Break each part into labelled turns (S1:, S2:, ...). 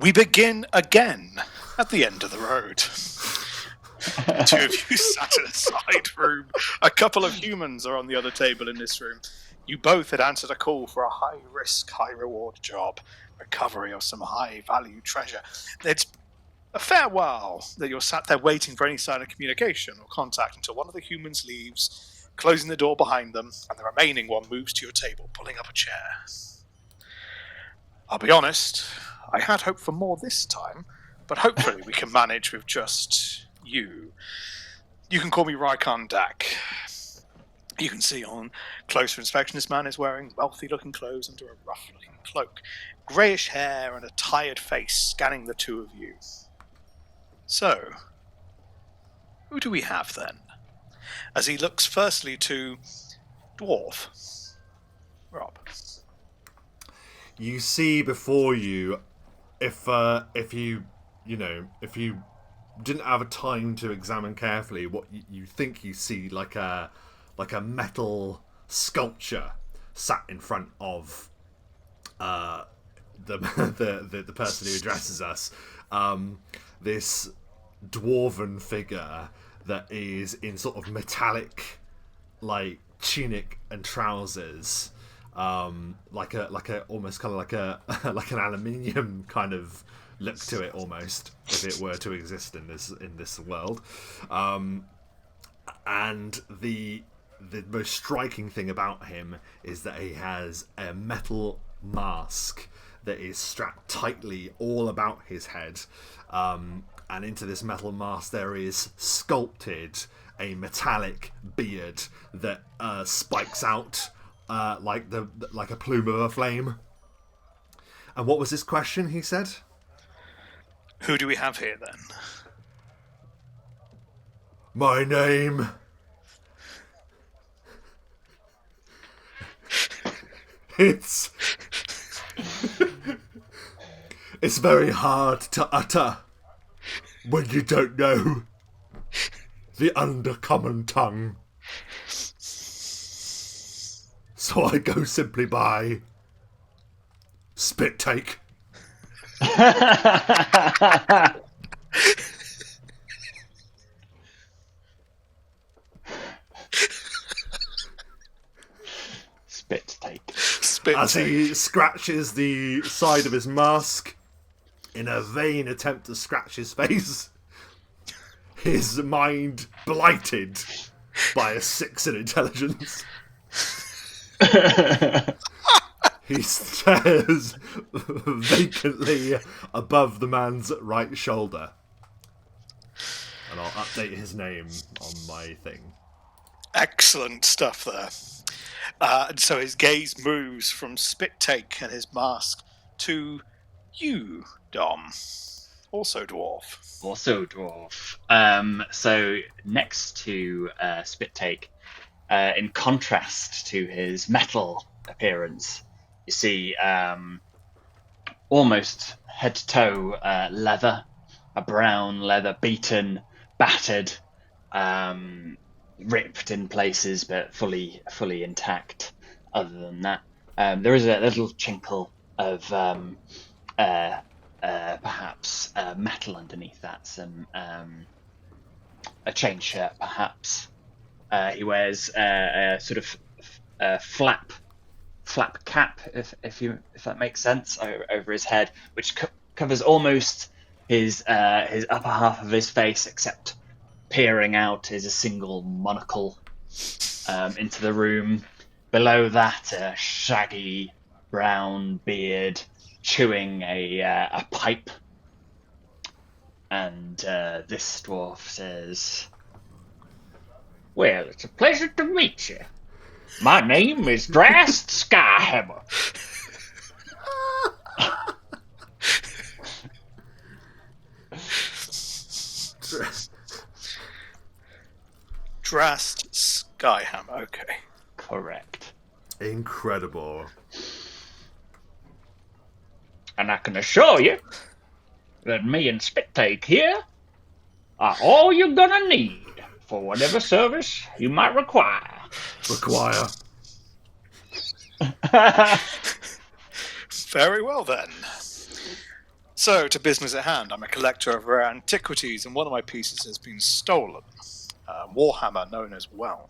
S1: We begin again at the end of the road. Two of you sat in a side room. A couple of humans are on the other table in this room. You both had answered a call for a high-risk, high-reward job. Recovery of some high-value treasure. It's a fair while that you're sat there waiting for any sign of communication or contact until one of the humans leaves, closing the door behind them, and the remaining one moves to your table, pulling up a chair. I'll be honest, I had hoped for more this time, but hopefully we can manage with just you. You can call me Raikon Dak. You can see on closer inspection this man is wearing wealthy-looking clothes under a rough-looking cloak, greyish hair and a tired face scanning the two of you. So, who do we have then? As he looks firstly to Dwarf. Rob.
S2: You see before you, if you didn't have a time to examine carefully, what you think you see like a metal sculpture sat in front of the person who addresses us. This dwarven figure that is in sort of metallic, like tunic and trousers, like a almost kind of like a like an aluminium kind of look to it, almost, if it were to exist in this world. And the most striking thing about him is that he has a metal mask that is strapped tightly all about his head. And into this metal mask there is sculpted a metallic beard that spikes out like a plume of a flame. And what was his question, he said?
S1: Who do we have here then?
S2: My name... It's very hard to utter when you don't know the undercommon tongue. So I go simply by Spit Take.
S3: Spit Take.
S2: As he scratches the side of his mask in a vain attempt to scratch his face, his mind blighted by a 6 in intelligence. He stares vacantly above the man's right shoulder. And I'll update his name on my thing.
S1: Excellent stuff there. And so his gaze moves from Spit Take and his mask to you, Dom. Also dwarf.
S3: Also dwarf. So next to Spit Take, in contrast to his metal appearance, you see almost head to toe leather, a brown leather, beaten, battered, ripped in places, but fully intact. Other than that, there is a little chinkle of perhaps metal underneath that. Some a chain shirt, perhaps. He wears a sort of flap cap, if that makes sense, over his head, which covers almost his upper half of his face, except peering out is a single monocle into the room. Below that, a shaggy brown beard chewing a pipe. And this dwarf says, "Well, it's a pleasure to meet you. My name is Drast Skyhammer."
S1: Drast Skyhammer, okay.
S3: Correct.
S2: Incredible.
S3: And I can assure you that me and Spittake here are all you're gonna need for whatever service you might require.
S1: Very well then. So, to business at hand. I'm a collector of rare antiquities, and one of my pieces has been stolen. A warhammer known as Whelm.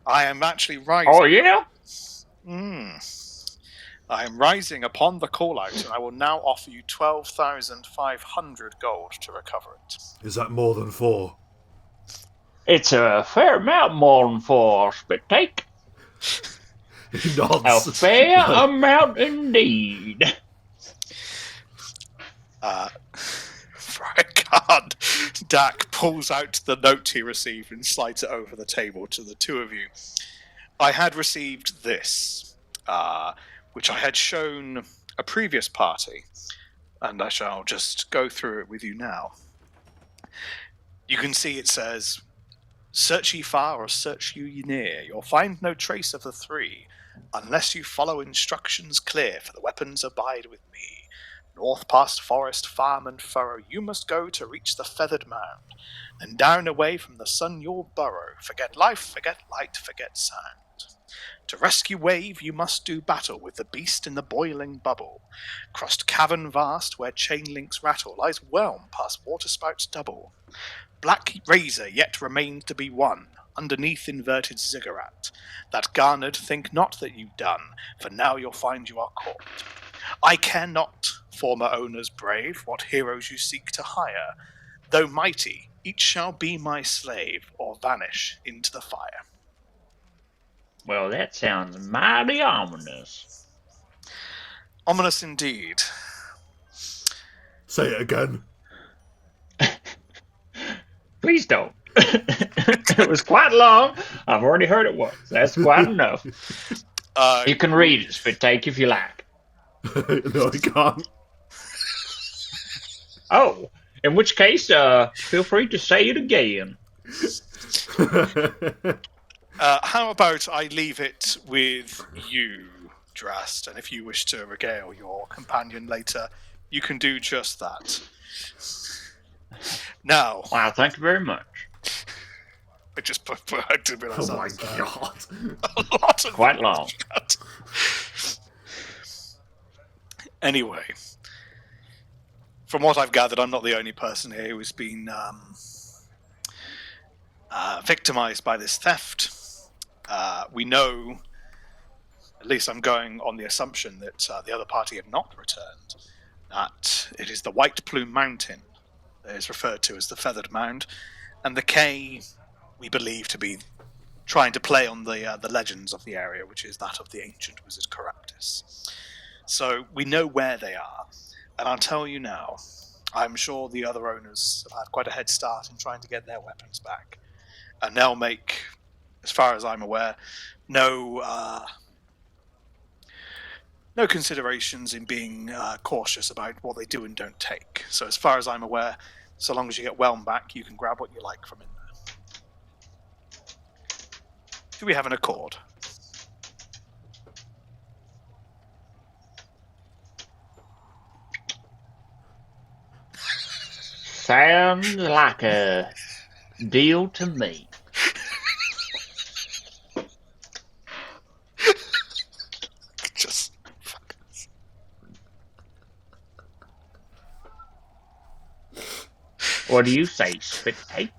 S1: I am actually rising.
S4: Oh, yeah?
S1: I am rising upon the call-out, and I will now offer you 12,500 gold to recover it.
S2: Is that more than 4?
S4: It's a fair amount more than 4, Spit-take.
S2: He
S4: A
S2: nods.
S4: fair amount indeed.
S1: Frykard. Dak pulls out the note he received and slides it over the table to the two of you. I had received this, which I had shown a previous party, and I shall just go through it with you now. You can see it says, "Search ye far or search ye near, you'll find no trace of the three, unless you follow instructions clear, for the weapons abide with me. North past forest, farm, and furrow, you must go to reach the feathered mound, and down away from the sun you'll burrow. Forget life, forget light, forget sound. To rescue wave, you must do battle with the beast in the boiling bubble. Crossed cavern vast, where chain links rattle, lies Whelm past waterspouts double. Black razor yet remains to be won, underneath inverted ziggurat. That garnered, think not that you've done, for now you'll find you are caught. I care not, former owners brave, what heroes you seek to hire. Though mighty, each shall be my slave, or vanish into the fire."
S4: Well, that sounds mighty ominous.
S1: Ominous indeed.
S2: Say it again.
S4: Please don't. It was quite long. I've already heard it once. That's quite enough. You can read it, Spit-take, if you like.
S2: No, I can't.
S4: Oh, in which case, feel free to say it again.
S1: How about I leave it with you, Drast, and if you wish to regale your companion later, you can do just that. Now,
S4: Wow, thank you very much.
S1: I just I didn't realize
S2: Oh my
S1: that was,
S2: god.
S1: a lot of
S4: Quite long.
S1: Anyway, from what I've gathered, I'm not the only person here who's been victimized by this theft. We know, at least I'm going on the assumption that the other party have not returned, that it is the White Plume Mountain that is referred to as the Feathered Mound, and the K we believe to be trying to play on the legends of the area, which is that of the ancient wizard Keraptis. So we know where they are, and I'll tell you now, I'm sure the other owners have had quite a head start in trying to get their weapons back, and they'll make, as far as I'm aware, no considerations in being cautious about what they do and don't take. So as far as I'm aware, so long as you get Whelm back, you can grab what you like from in there. Do we have an accord?
S4: Sounds like a deal to me.
S1: Just fuck.
S4: What do you say, Spit-take?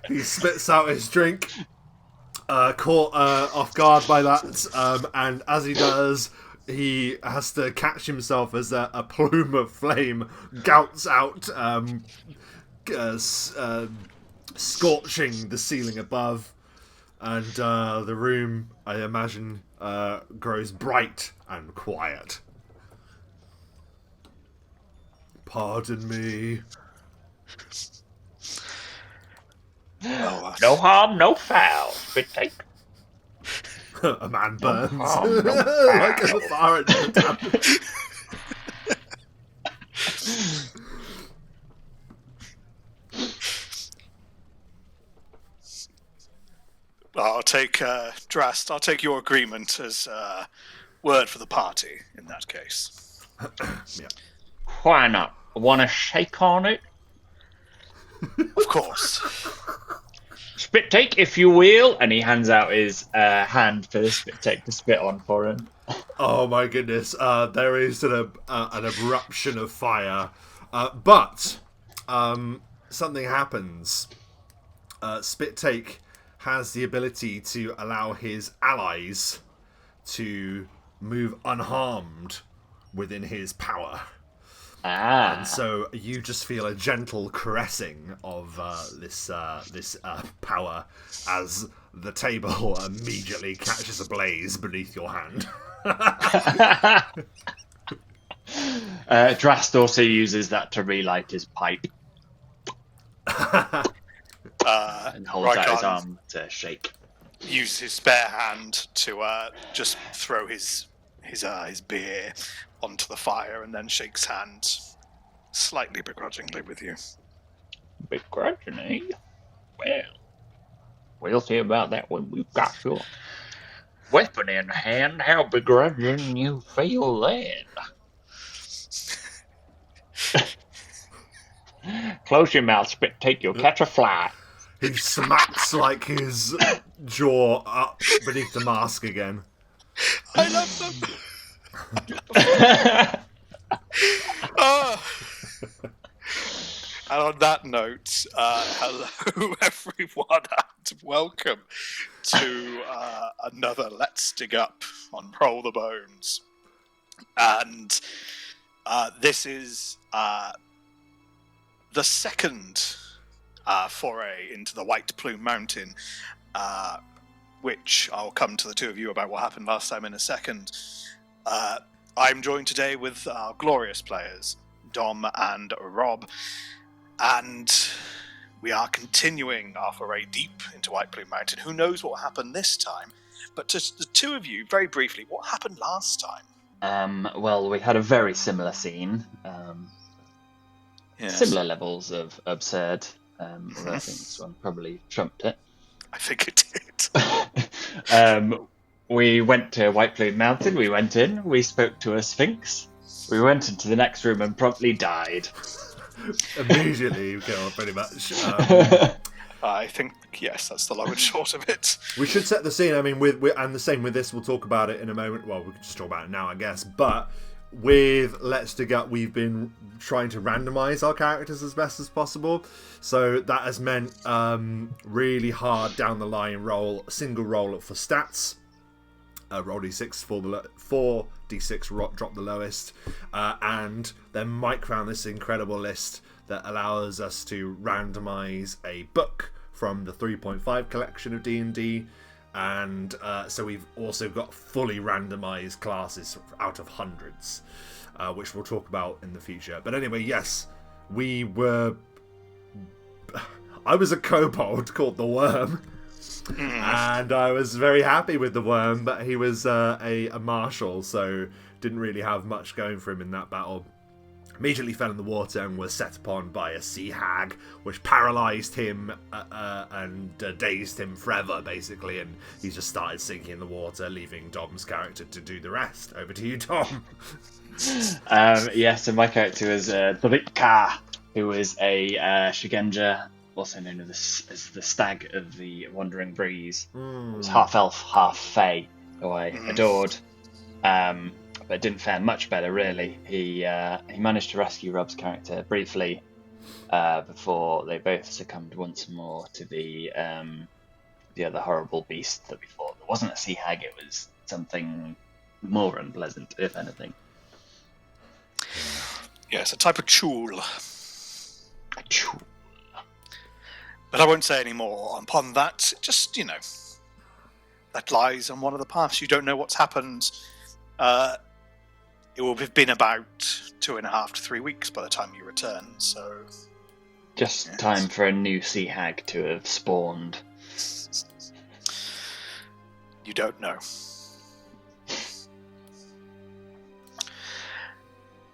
S2: He spits out his drink, caught off guard by that, and as he does, he has to catch himself as a plume of flame gouts out, scorching the ceiling above, and the room, I imagine, grows bright and quiet. Pardon me.
S4: No harm, no foul, Spit-take.
S2: A man burns
S4: harm, no
S2: like
S4: foul.
S2: a fire at the tap.
S1: I'll take Drast. I'll take your agreement as word for the party in that case.
S2: Yeah.
S4: Why not? Want to shake on it?
S1: Of course.
S4: Spit take, if you will. And he hands out his hand for the spit take to spit on for him.
S2: Oh my goodness! There is an eruption of fire, but something happens. Spit take has the ability to allow his allies to move unharmed within his power. And so you just feel a gentle caressing of this power as the table immediately catches ablaze beneath your hand.
S3: Drast also uses that to relight his pipe. And holds out his arm to shake.
S1: Use his spare hand to just throw his beer onto the fire, and then shakes hands slightly begrudgingly with you.
S4: Begrudgingly? Well, we'll see about that when we've got your weapon in hand. How begrudging you feel then? Close your mouth, spit take, you'll catch a fly.
S2: He smacks like his jaw up beneath the mask again.
S1: I love them. And on that note, hello everyone, and welcome to another Let's Dig Up on Roll the Bones. And this is the second foray into the White Plume Mountain, which I'll come to the two of you about what happened last time in a second. I'm joined today with our glorious players, Dom and Rob, and we are continuing our foray deep into White Plume Mountain. Who knows what will happen this time? But to the two of you, very briefly, what happened last time?
S3: Well, we had a very similar scene.
S1: Yes.
S3: Similar levels of absurd. I think this one probably trumped it.
S1: I think it did.
S3: We went to White Plume Mountain. We went in. We spoke to a sphinx. We went into the next room and promptly died.
S2: Immediately, pretty much.
S1: I think, yes, that's the long and short of it.
S2: We should set the scene. I mean, and the same with this, we'll talk about it in a moment. Well, we can just talk about it now, I guess. But with Let's Dig Up, we've been trying to randomize our characters as best as possible. So that has meant really hard down the line single roll for stats. Roll d6 for the 4d6 drop the lowest, and then Mike found this incredible list that allows us to randomize a book from the 3.5 collection of D&D, and so we've also got fully randomized classes out of hundreds, which we'll talk about in the future. But anyway, yes, I was a kobold called the Worm. And I was very happy with the Worm, but he was a marshal, so didn't really have much going for him in that battle. Immediately fell in the water and was set upon by a sea hag, which paralysed him and dazed him forever, basically, and he just started sinking in the water, leaving Dom's character to do the rest. Over to you, Dom.
S3: So my character is Davitka, who is a Shigenja, also known as the Stag of the Wandering Breeze. He was half elf, half fae, who I adored, but didn't fare much better, really. He managed to rescue Rob's character briefly before they both succumbed once more to the other horrible beast that we fought. It wasn't a sea hag, it was something more unpleasant, if anything.
S1: Yes, a type of chool.
S3: A chool.
S1: But I won't say any more upon that. Just, that lies on one of the paths. You don't know what's happened. It will have been about 2.5 to 3 weeks by the time you return, so...
S3: Just time for a new sea hag to have spawned.
S1: You don't know.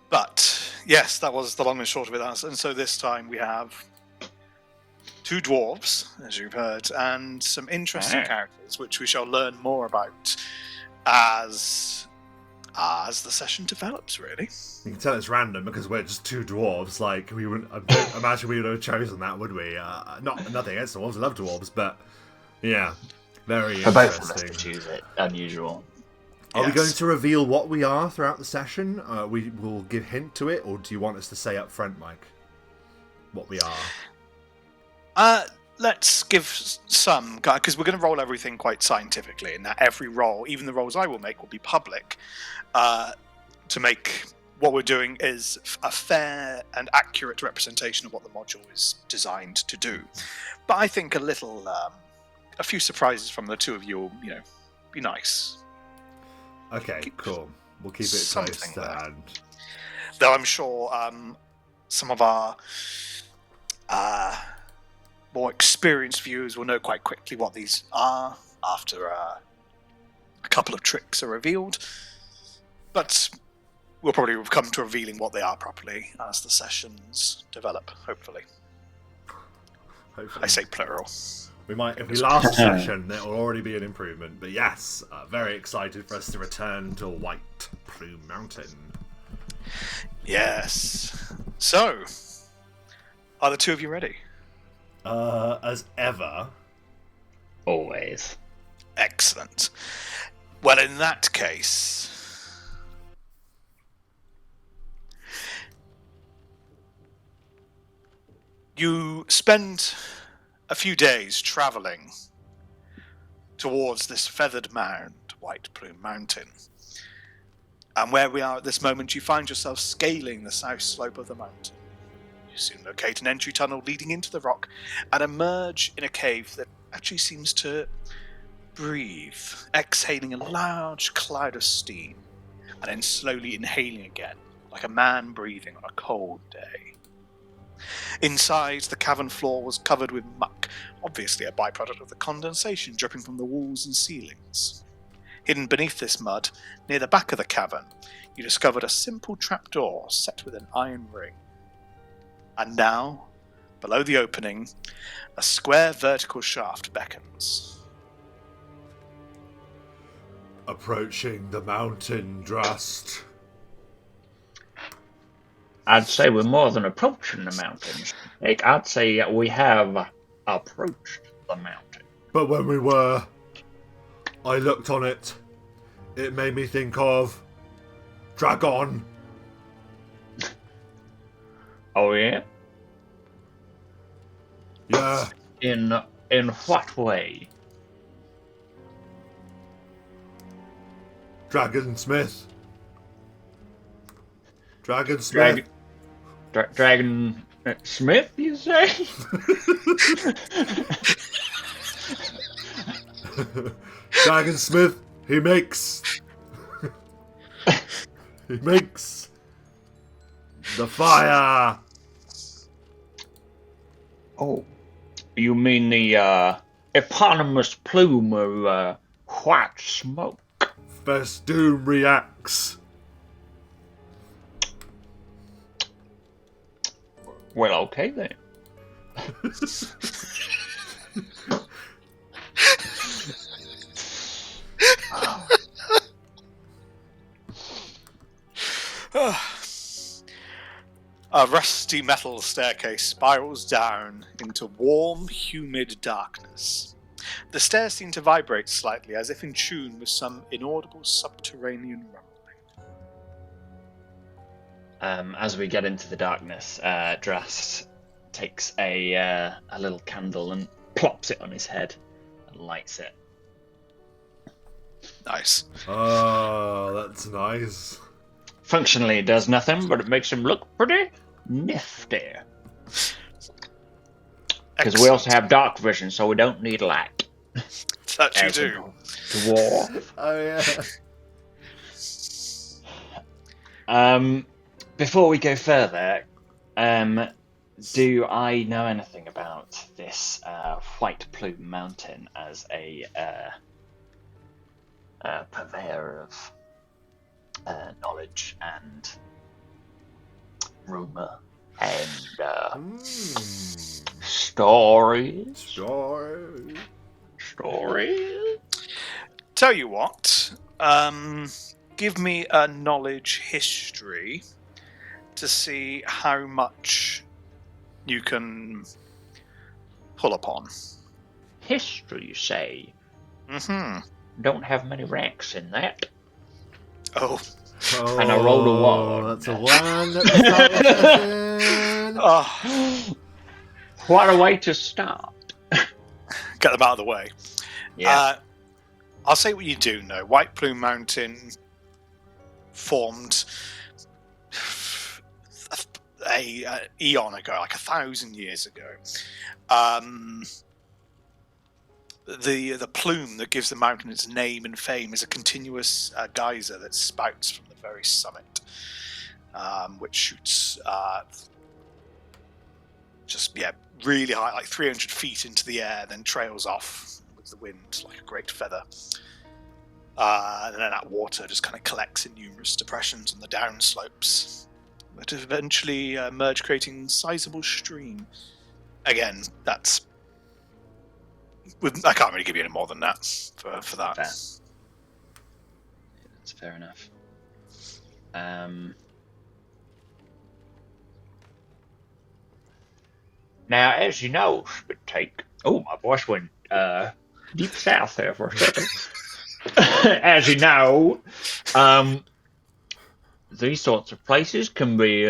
S1: But, yes, that was the long and short of it. And so this time we have 2 dwarves, as you've heard, and some interesting characters, which we shall learn more about as as the session develops, really.
S2: You can tell it's random because we're just two dwarves. Like, we wouldn't. I don't imagine we would have chosen that, would we? Nothing against dwarves. I love dwarves, but yeah, very
S3: For both of us
S2: interesting.
S3: to choose it, unusual.
S2: Are we going to reveal what we are throughout the session? We will give hint to it, or do you want us to say up front, Mike, what we are?
S1: Let's give some, because we're going to roll everything quite scientifically, and that every roll, even the rolls I will make, will be public, to make what we're doing is a fair and accurate representation of what the module is designed to do. But I think a few surprises from the two of you will, be nice.
S2: Okay, cool. We'll keep it
S1: Something
S2: close to
S1: there.
S2: hand.
S1: Though I'm sure some of our more experienced viewers will know quite quickly what these are after a couple of tricks are revealed. But we'll probably come to revealing what they are properly as the sessions develop, hopefully. I say plural.
S2: We might, if we last a session, it will already be an improvement. But yes, very excited for us to return to White Plume Mountain.
S1: Yes. So, are the two of you ready?
S2: As ever.
S3: Always.
S1: Excellent. Well, in that case, you spend a few days traveling towards this feathered mound, White Plume Mountain. And where we are at this moment, you find yourself scaling the south slope of the mountain. You soon locate an entry tunnel leading into the rock and emerge in a cave that actually seems to breathe, exhaling a large cloud of steam, and then slowly inhaling again, like a man breathing on a cold day. Inside, the cavern floor was covered with muck, obviously a byproduct of the condensation dripping from the walls and ceilings. Hidden beneath this mud, near the back of the cavern, you discovered a simple trapdoor set with an iron ring. And now, below the opening, a square vertical shaft beckons.
S2: Approaching the mountain, Drust.
S4: I'd say we're more than approaching the mountains. I'd say we have approached the mountain.
S2: But when we were, I looked on it. It made me think of Dragon.
S4: Oh yeah?
S2: Yeah.
S4: In what way?
S2: Dragonsmith.
S4: Dragon Smith, you say?
S2: Dragonsmith, he makes the fire.
S4: Oh, you mean the eponymous plume of white smoke?
S2: Festoon reacts.
S4: Well, okay then.
S1: A rusty metal staircase spirals down into warm, humid darkness. The stairs seem to vibrate slightly, as if in tune with some inaudible subterranean rumbling.
S3: As we get into the darkness, Drast takes a little candle and plops it on his head and lights it.
S1: Nice.
S2: Oh, that's nice.
S4: Functionally, it does nothing, but it makes him look pretty nifty. Because we also have dark vision, so we don't need light.
S1: That you
S4: As a
S1: do.
S4: dwarf.
S2: Oh yeah.
S3: Before we go further, do I know anything about this White Plume Mountain as a purveyor of knowledge and rumor and stories? Stories?
S1: Tell you what, give give me a knowledge history to see how much you can pull upon.
S4: History, you say?
S1: Mm-hmm.
S4: Don't have many ranks in that.
S1: Oh.
S4: And I rolled a 1.
S2: That's a 1 at the start of the session.
S1: Oh.
S4: What a way to start.
S1: Get them out of the way.
S4: Yeah.
S1: I'll say what you do know. White Plume Mountain formed a eon ago, like 1,000 years ago. The plume that gives the mountain its name and fame is a continuous geyser that spouts from the very summit, which shoots really high, like 300 feet into the air, then trails off with the wind like a great feather. And then that water just kind of collects in numerous depressions on the downslopes, that eventually merge, creating sizable stream. Again, that's... I can't really give you any more than that for that.
S3: Fair. Yeah, that's fair enough.
S4: Now, as you know, my voice went deep south there for a second. As you know, these sorts of places can be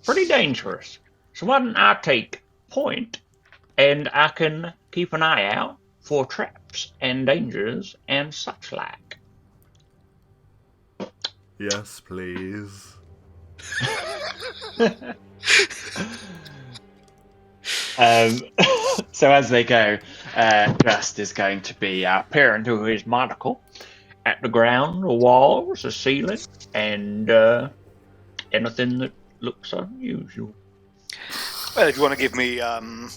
S4: pretty dangerous. So why don't I take point, and I can keep an eye out for traps and dangers and such like.
S2: Yes, please.
S3: So as they go, Rust is going to be peering through his monocle
S4: At the ground, the walls, the ceiling, and anything that looks unusual.
S1: Well, if you want to give me a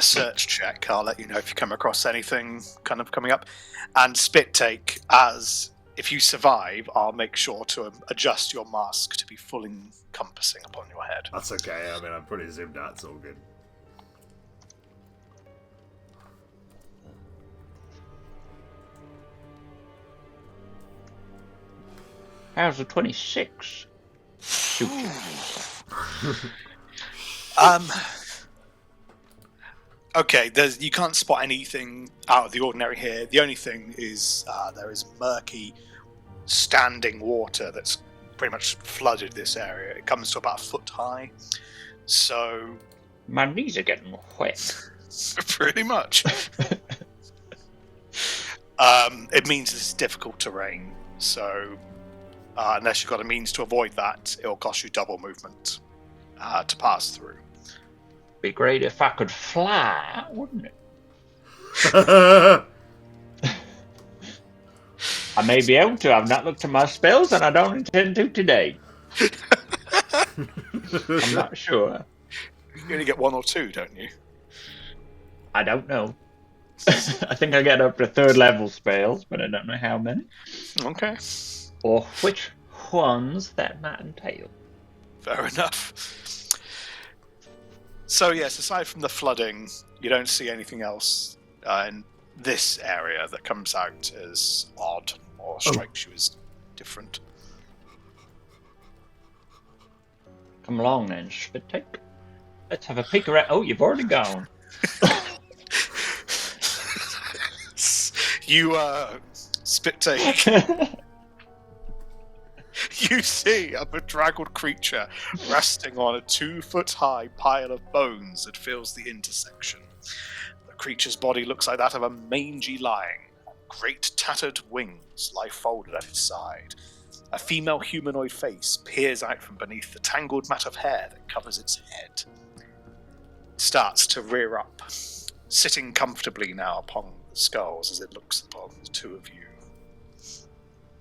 S1: search check, I'll let you know if you come across anything kind of coming up. And spit take, as if you survive, I'll make sure to adjust your mask to be full encompassing upon your head.
S2: That's okay. I mean, I'm pretty zoomed out. It's all good.
S4: How's the 26?
S1: Okay, you can't spot anything out of the ordinary here. The only thing is there is murky, standing water that's pretty much flooded this area. It comes to about a foot high. So...
S4: My knees are getting wet.
S1: Pretty much. It means it's difficult terrain, so unless you've got a means to avoid that, it'll cost you double movement to pass through.
S4: Be great if I could fly, wouldn't it? I may be able to. I've not looked at my spells, and I don't intend to today. I'm not sure.
S1: You only get 1 or 2, don't you?
S4: I don't know. I think I get up to 3rd level spells, but I don't know how many.
S1: Okay.
S4: Or which ones that might entail.
S1: Fair enough. So yes, aside from the flooding, you don't see anything else in this area that comes out as odd or strikes you as different.
S4: Come along then, spit take. Let's have a peek around. Oh, you've already gone.
S1: You spit take. You see a bedraggled creature resting on a 2-foot-high pile of bones that fills the intersection. The creature's body looks like that of a mangy lion. Great tattered wings lie folded at its side. A female humanoid face peers out from beneath the tangled mat of hair that covers its head. It starts to rear up, sitting comfortably now upon the skulls as it looks upon the two of you.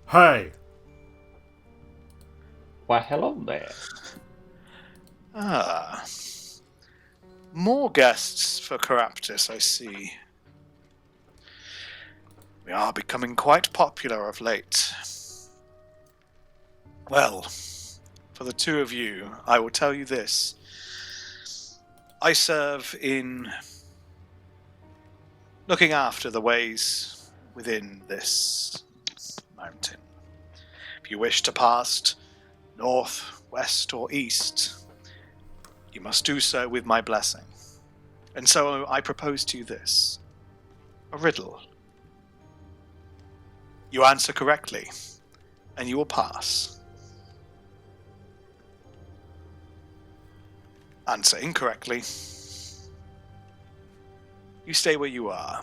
S2: Hey!
S4: Why, hello there.
S1: Ah. More guests for Keraptis, I see. We are becoming quite popular of late. Well, for the two of you, I will tell you this. I serve in looking after the ways within this mountain. If you wish to pass north, west, or east, you must do so with my blessing. And so I propose to you this. A riddle. You answer correctly, and you will pass. Answer incorrectly, you stay where you are.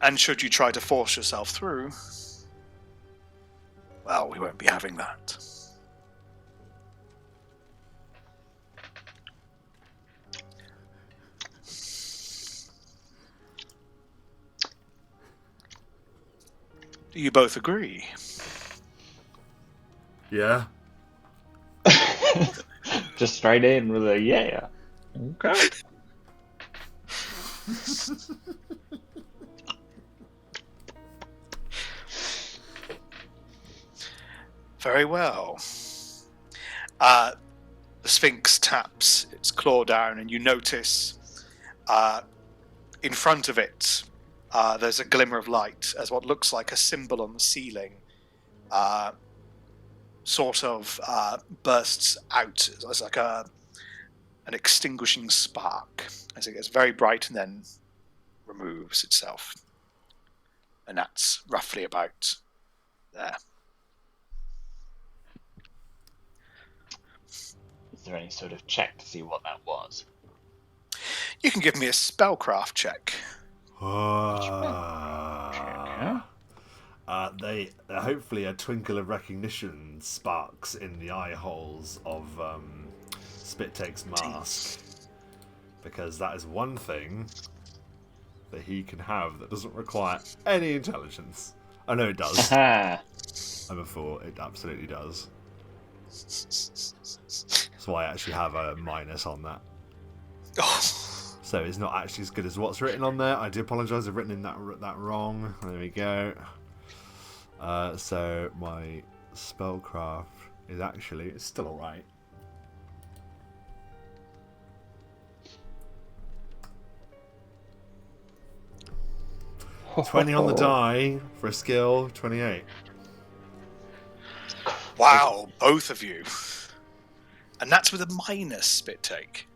S1: And should you try to force yourself through, well, we won't be having that. Do you both agree?
S2: Yeah.
S3: Just straight in with a yeah.
S4: Okay.
S1: Very well. The Sphinx taps its claw down, and you notice in front of it there's a glimmer of light as what looks like a symbol on the ceiling sort of bursts out as like an extinguishing spark as it gets very bright and then removes itself. And that's roughly about there.
S3: Is there any sort of check to see what that was?
S1: You can give me a spellcraft check.
S2: They hopefully a twinkle of recognition sparks in the eye holes of Spittake's mask, because that is one thing that he can have that doesn't require any intelligence. I know it does. I'm a fool. It absolutely does. That's why I actually have a minus on that. So it's not actually as good as what's written on there. I do apologise. I've written that wrong. There we go. So my spellcraft is actually, it's still alright. $20 on the die for a skill, 28.
S1: Wow, both of you. And that's with a minus spit take.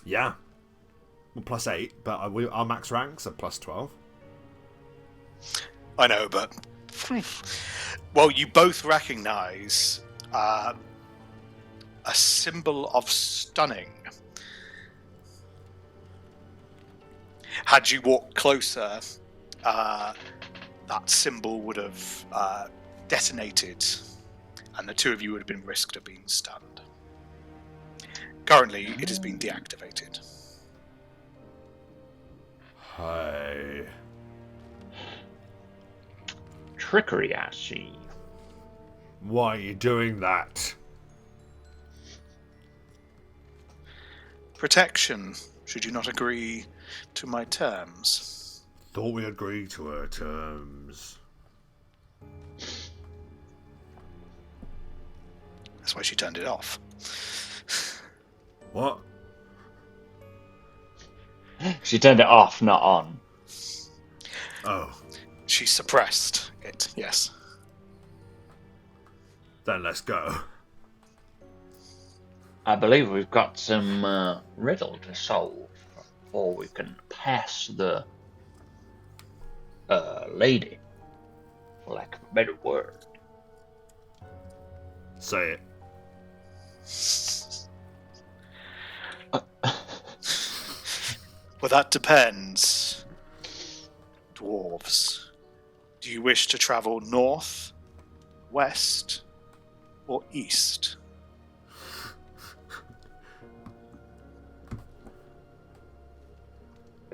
S2: Yeah. Well, plus 8, but our max ranks are plus 12.
S1: I know, but... Well, you both recognise a symbol of stunning. Had you walked closer, that symbol would have detonated, and the two of you would have been risked of being stunned. Currently, it has been deactivated.
S2: Hi.
S4: Trickery, I see.
S2: Why are you doing that?
S1: Protection, should you not agree to my terms.
S2: Thought we agreed to our terms.
S1: That's why she turned it off.
S2: What?
S3: She turned it off, not on.
S2: Oh.
S1: She suppressed it, yes.
S2: Then let's go.
S4: I believe we've got some riddle to solve before we can pass the lady, for lack of a better word.
S2: Say it.
S1: Well, that depends. Dwarves. Do you wish to travel north, west, or east?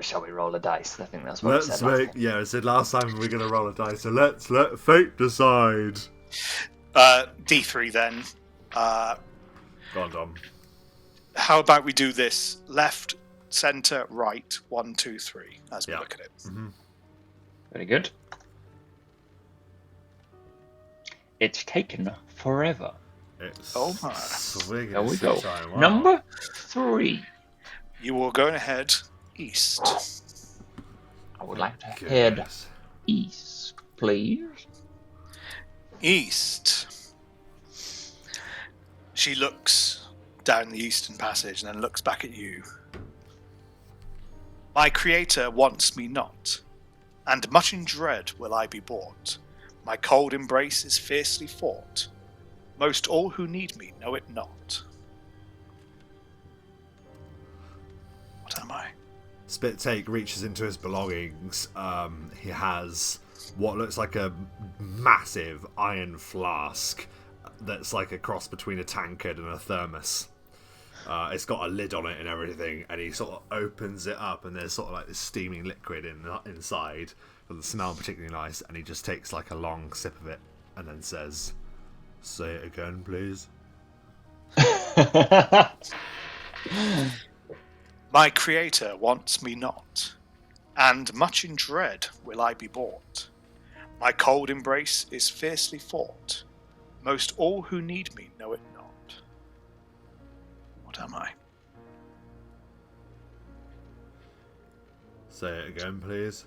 S3: Shall we roll a dice? I think that's what I said last time.
S2: Yeah, I said last time we were going to roll a dice, so let's let fate decide.
S1: D3 then.
S2: Go on, Dom.
S1: How about we do this? Left, centre, right, 1, 2, 3, as we look at it.
S2: Mm-hmm.
S3: Very good. It's taken forever.
S2: It's
S1: Oh my.
S4: There we go. Number 3.
S1: You will go ahead east.
S4: I would like to head east, please.
S1: East. She looks down the eastern passage and then looks back at you. My creator wants me not, and much in dread will I be bought. My cold embrace is fiercely fought. Most all who need me know it not. What am I?
S2: Spittake reaches into his belongings. He has what looks like a massive iron flask that's like a cross between a tankard and a thermos. It's got a lid on it and everything, and he sort of opens it up, and there's sort of like this steaming liquid inside. Doesn't smell particularly nice, and he just takes like a long sip of it, and then says, "Say it again, please."
S1: My creator wants me not, and much in dread will I be bought. My cold embrace is fiercely fought. Most all who need me know it not. What am I?
S2: Say it again, please.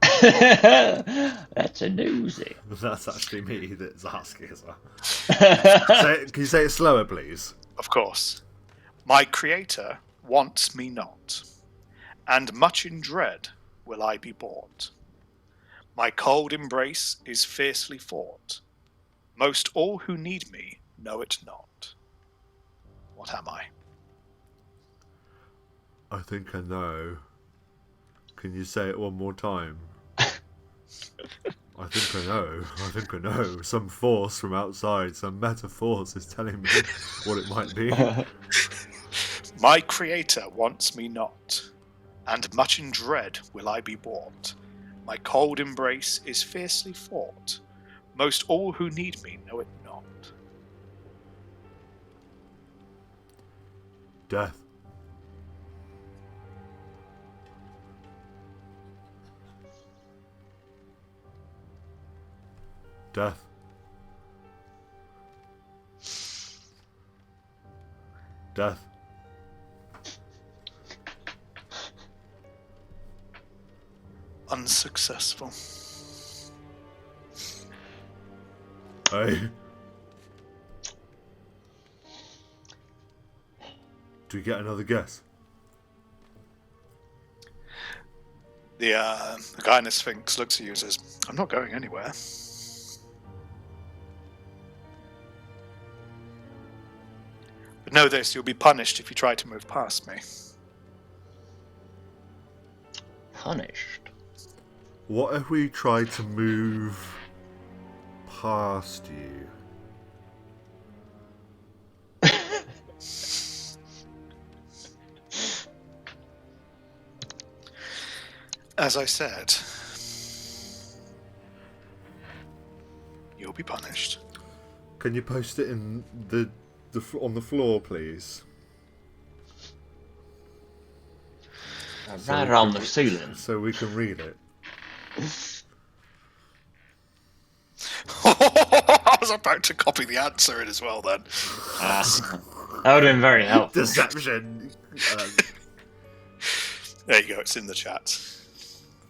S4: That's a doozy.
S2: That's actually me that's asking as well. Can you say it slower, please?
S1: Of course. My creator wants me not, and much in dread will I be bought. My cold embrace is fiercely fought. Most all who need me know it not. What am I?
S2: I think I know. Can you say it one more time? I think I know. I think I know. Some force from outside, some meta force is telling me what it might be.
S1: My creator wants me not, and much in dread will I be bought. My cold embrace is fiercely fought. Most all who need me know it not.
S2: Death. Death. Death.
S1: Unsuccessful.
S2: Hey. Do we get another guess?
S1: The guy in the Sphinx looks at you and says, "I'm not going anywhere." But know this, you'll be punished if you try to move past me.
S4: Punished?
S2: What if we tried to move past you?
S1: As I said, you'll be punished.
S2: Can you post it in the on the floor, please?
S4: Right on the ceiling.
S2: So we can read it.
S1: I was about to copy the answer in as well then.
S4: That would have been very helpful.
S2: Deception.
S1: There you go, it's in the chat.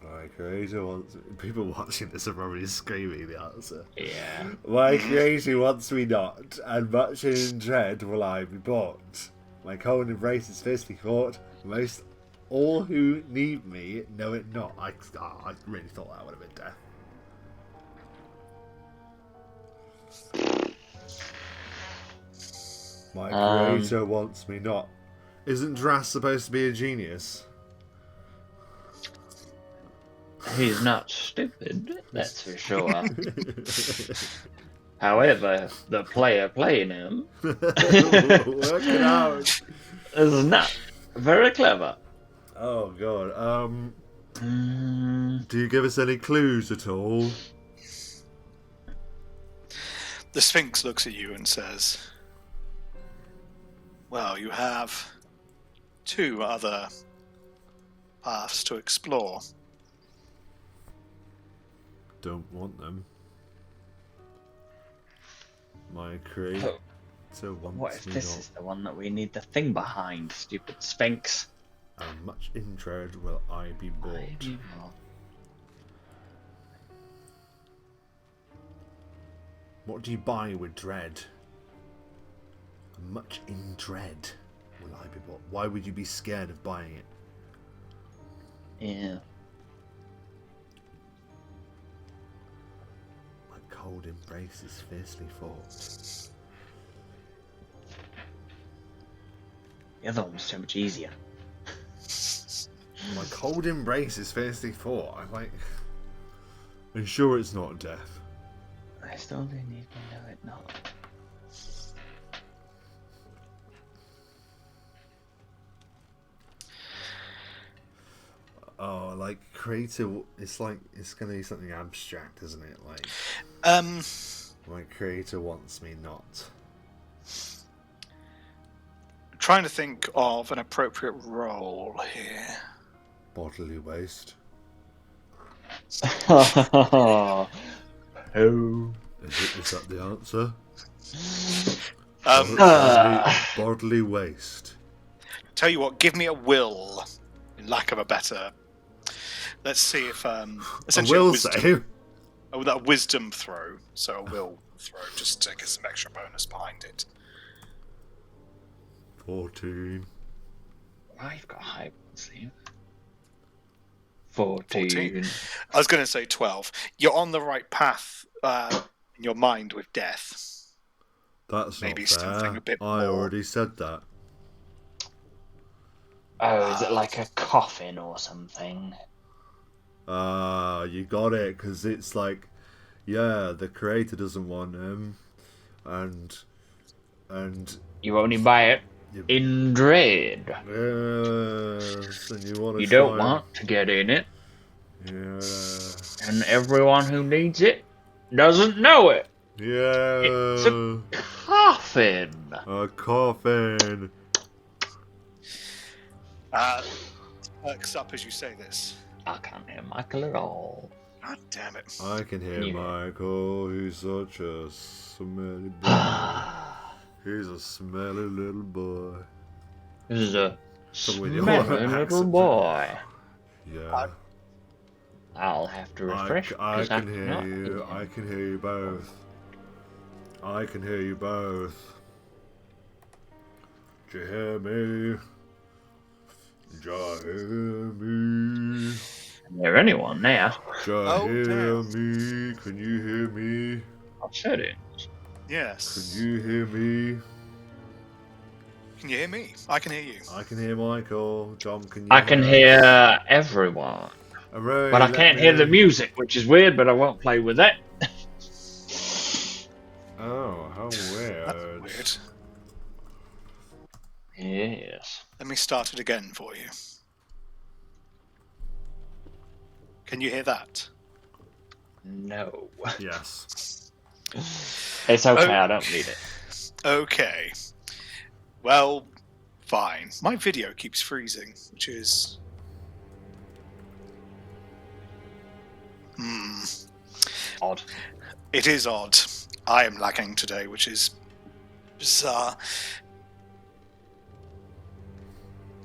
S2: My creator wants... People watching this are probably screaming the answer.
S4: Yeah.
S2: My creator wants me not, and much in dread will I be bought. My cold embrace is fiercely fought. Most all who need me know it not. I really thought that would have been death. My creator wants me not. Isn't Dras supposed to be a genius?
S4: He's not stupid, that's for sure. However, the player playing him
S2: Work it out.
S4: is not very clever.
S2: Oh god. Do you give us any clues at all?
S1: The Sphinx looks at you and says, "Well, you have 2 other paths to explore."
S2: Don't want them. My creator wants
S4: What if
S2: me
S4: this
S2: not,
S4: is the one that we need the thing behind, stupid Sphinx?
S2: and much in dread will I be bought. What do you buy with dread? Much in dread will I be bought. Why would you be scared of buying it?
S3: Yeah.
S2: My cold embrace is fiercely fought.
S3: The other one was so much easier.
S2: My cold embrace is fiercely fought. I'm like, are you sure it's not death?
S3: I still do need to know it not.
S2: Oh, like creator. It's like it's gonna be something abstract, isn't it? Like, my creator wants me not.
S1: Trying to think of an appropriate role here.
S2: Bodily waste.
S3: Oh.
S2: Is that the answer? Bodily waste.
S1: Tell you what, give me a will, in lack of a better. Let's see if
S2: A
S1: essentially
S2: will
S1: wisdom,
S2: save.
S1: a wisdom throw. So a will throw, just to get some extra bonus behind it.
S2: 14.
S3: I've got high see. 14.
S1: I was going to say 12. You're on the right path in your mind with death.
S2: That's
S1: Maybe
S2: not
S1: something
S2: fair.
S1: a bit
S2: I
S1: more.
S2: already said that.
S3: Oh, is it like a coffin or something?
S2: You got it, because it's like, yeah, the creator doesn't want him, and
S3: You only buy it in dread.
S2: yes, and you want to
S3: You
S2: try
S3: don't want to get in it,
S2: yeah,
S3: and everyone who needs it doesn't know it.
S2: yeah,
S3: It's a coffin.
S2: a coffin.
S1: Perks up as you say this.
S3: I can't hear Michael at all.
S1: God damn it.
S2: I can hear
S3: Yeah.
S2: Michael. He's such a smelly boy. He's a smelly little boy.
S3: This is a
S2: So with your
S3: smelly little
S2: accent.
S3: boy.
S2: Yeah.
S3: I'll have to refresh.
S2: I
S3: 'cause
S2: can hear
S3: cannot
S2: you.
S3: hear.
S2: I can hear you both. I can hear you both. Do you hear me? Do you hear me?
S3: Can hear anyone now.
S2: Do you
S1: Oh,
S2: hear
S1: damn.
S2: me? Can you hear me?
S3: I've said it.
S1: Yes.
S2: Can you hear me?
S1: Can you hear me? I can hear you.
S2: I can hear Michael. John, can you
S3: I can hear everyone,
S2: Hooray,
S3: but I
S2: let
S3: can't
S2: me
S3: hear the music, which is weird. But I won't play with that.
S2: Oh, how weird.
S1: That's weird.
S3: Yes.
S1: Let me start it again for you. Can you hear that?
S3: No.
S2: Yes.
S3: It's okay. I don't need it.
S1: Okay. Well, fine. My video keeps freezing, which is...
S3: Odd.
S1: It is odd. I am lagging today, which is bizarre.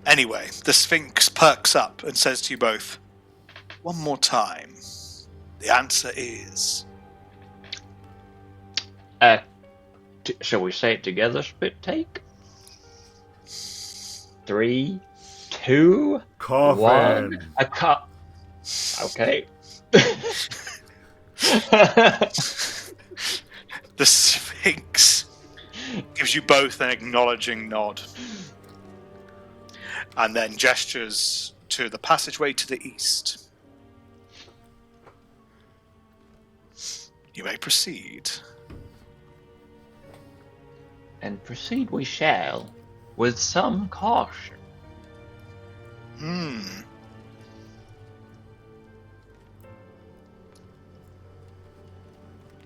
S1: Anyway, the Sphinx perks up and says to you both, one more time. The answer is...
S3: Shall we say it together? Spit take. 3, 2,
S2: Coffin.
S3: 1. A cup. Okay.
S1: The Sphinx gives you both an acknowledging nod and then gestures to the passageway to the east. You may proceed.
S3: And proceed we shall, with some caution.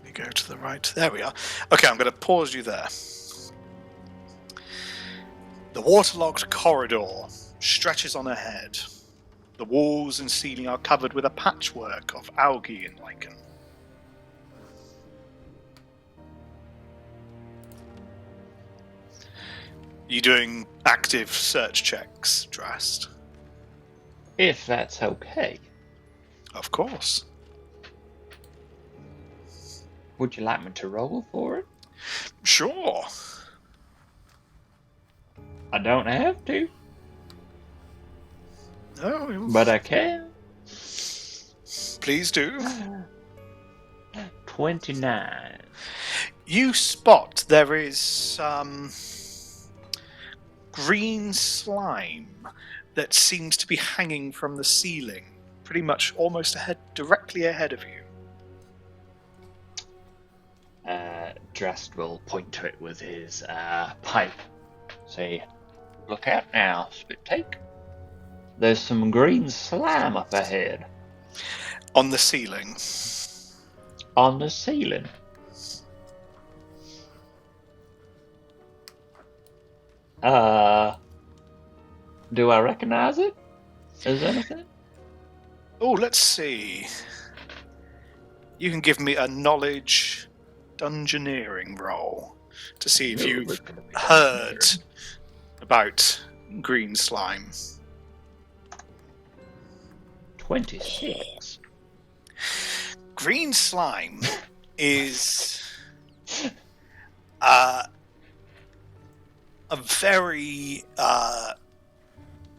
S1: We go to the right. There we are. Okay, I'm going to pause you there. The waterlogged corridor stretches on ahead. The walls and ceiling are covered with a patchwork of algae and lichen. You doing active search checks, Drast?
S3: If that's okay.
S1: Of course.
S3: Would you like me to roll for it?
S1: Sure.
S3: I don't have to,
S1: No,
S3: but I can.
S1: please do.
S3: 29.
S1: You spot there is some green slime that seems to be hanging from the ceiling, pretty much almost directly ahead of you.
S3: Drast will point to it with his pipe. Say, look out now, Spit Take. There's some green slime up ahead.
S1: On the ceiling.
S3: On the ceiling. Do I recognize it? Is anything?
S1: Oh, let's see. You can give me a knowledge dungeoneering roll to see if you've heard about green slime.
S3: 26.
S1: Green slime is a very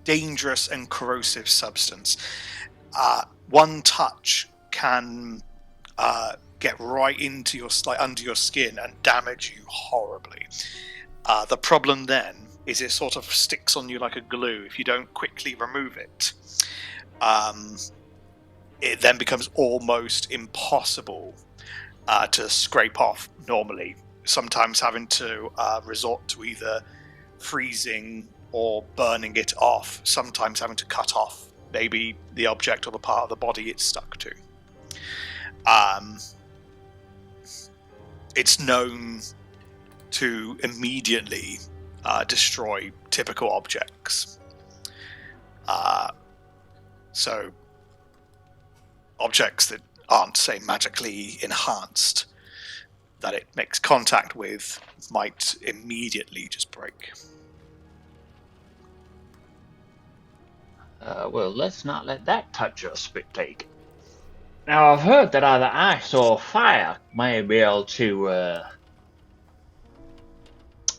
S1: dangerous and corrosive substance. One touch can get right into under your skin and damage you horribly. The problem then is it sort of sticks on you like a glue. If you don't quickly remove it, it then becomes almost impossible to scrape off normally. Sometimes having to resort to either freezing or burning it off. Sometimes having to cut off maybe the object or the part of the body it's stuck to. It's known to immediately destroy typical objects. So objects that aren't, say, magically enhanced, that it makes contact with, might immediately just break.
S3: Well, let's not let that touch us, Spit Take. Now, I've heard that either ice or fire may be able to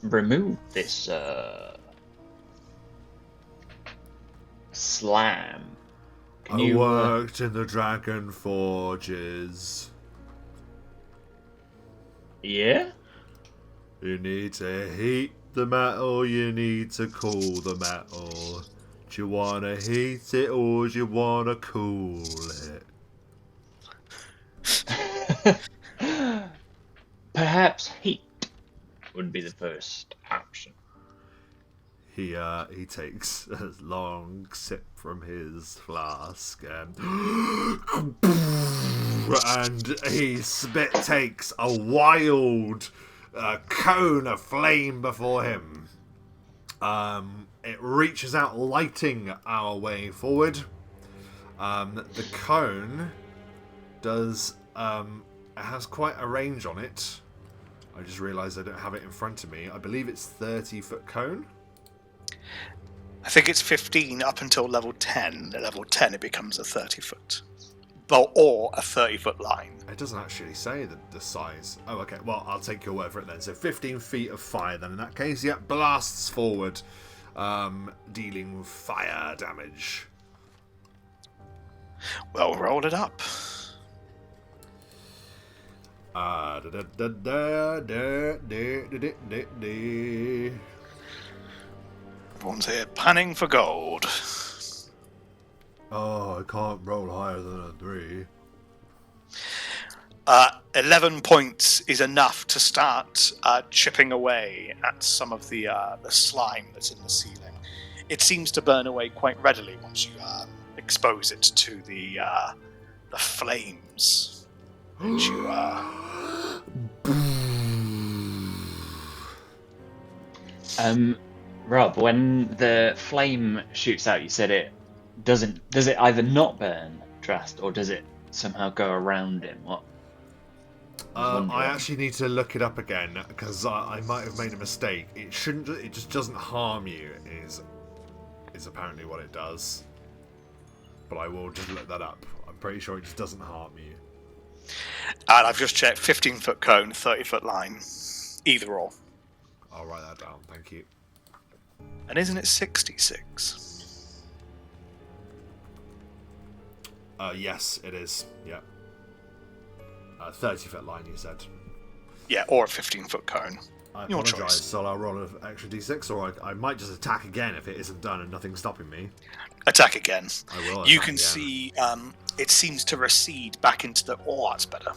S3: remove this slime. Can
S2: I worked in the Dragon Forges.
S3: Yeah?
S2: You need to heat the metal, you need to cool the metal. Do you want to heat it or do you want to cool it?
S3: Perhaps heat would be the first option.
S2: He takes a long sip from his flask and he takes a wild cone of flame before him. It reaches out, lighting our way forward. The cone does it has quite a range on it. I just realised I don't have it in front of me. I believe it's 30-foot cone.
S1: I think it's 15 up until level 10. At level 10 it becomes a 30-foot. Or a 30-foot line.
S2: It doesn't actually say the size. Oh, okay. Well, I'll take your word for it then. So 15 feet of fire then in that case. Yep, blasts forward, dealing fire damage.
S1: Well, roll it up. Everyone's here panning for gold.
S2: Oh, I can't roll higher than a 3.
S1: 11 points is enough to start chipping away at some of the slime that's in the ceiling. It seems to burn away quite readily once you expose it to the flames. Which you
S3: Rob, when the flame shoots out, you said it doesn't. Does it either not burn Drast, or does it somehow go around him? What?
S2: I actually need to look it up again because I might have made a mistake. It shouldn't. It just doesn't harm you. Is apparently what it does. But I will just look that up. I'm pretty sure it just doesn't harm you.
S1: And I've just checked 15-foot cone, 30-foot line. Either or.
S2: I'll write that down, thank you.
S1: And isn't it 66?
S2: Yes, it is. Yeah. 30-foot line, you said.
S1: Yeah, or a 15-foot cone.
S2: I
S1: Your
S2: apologise,
S1: choice.
S2: so I'll roll an extra d6, or I might just attack again if it isn't done and nothing's stopping me.
S1: Attack again.
S2: I will.
S1: You
S2: attack
S1: can
S2: again.
S1: see it seems to recede back into the... Oh, that's better.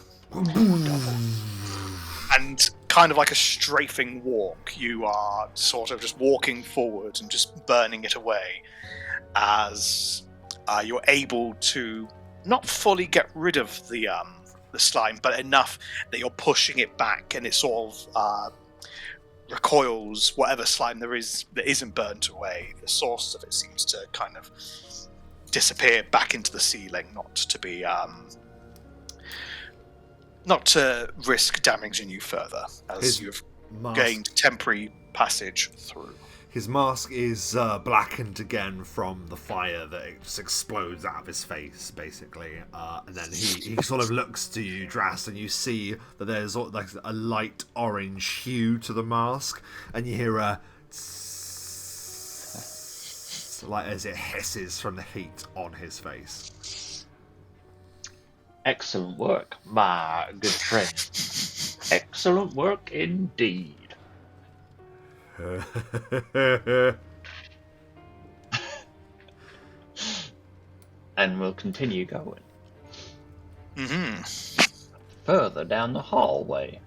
S1: And kind of like a strafing walk, you are sort of just walking forward and just burning it away as you're able to not fully get rid of the slime, but enough that you're pushing it back and it sort of recoils whatever slime there is that isn't burnt away. The source of it seems to kind of disappear back into the ceiling, not to risk damaging you further, as you've gained temporary passage through.
S2: His mask is blackened again from the fire that it just explodes out of his face, basically. And then he sort of looks to you, Drast, and you see that there's like a light orange hue to the mask, and you hear a like as it hisses from the heat on his face.
S4: Excellent work, my good friend. Excellent work indeed. And we'll continue going. Further down the hallway.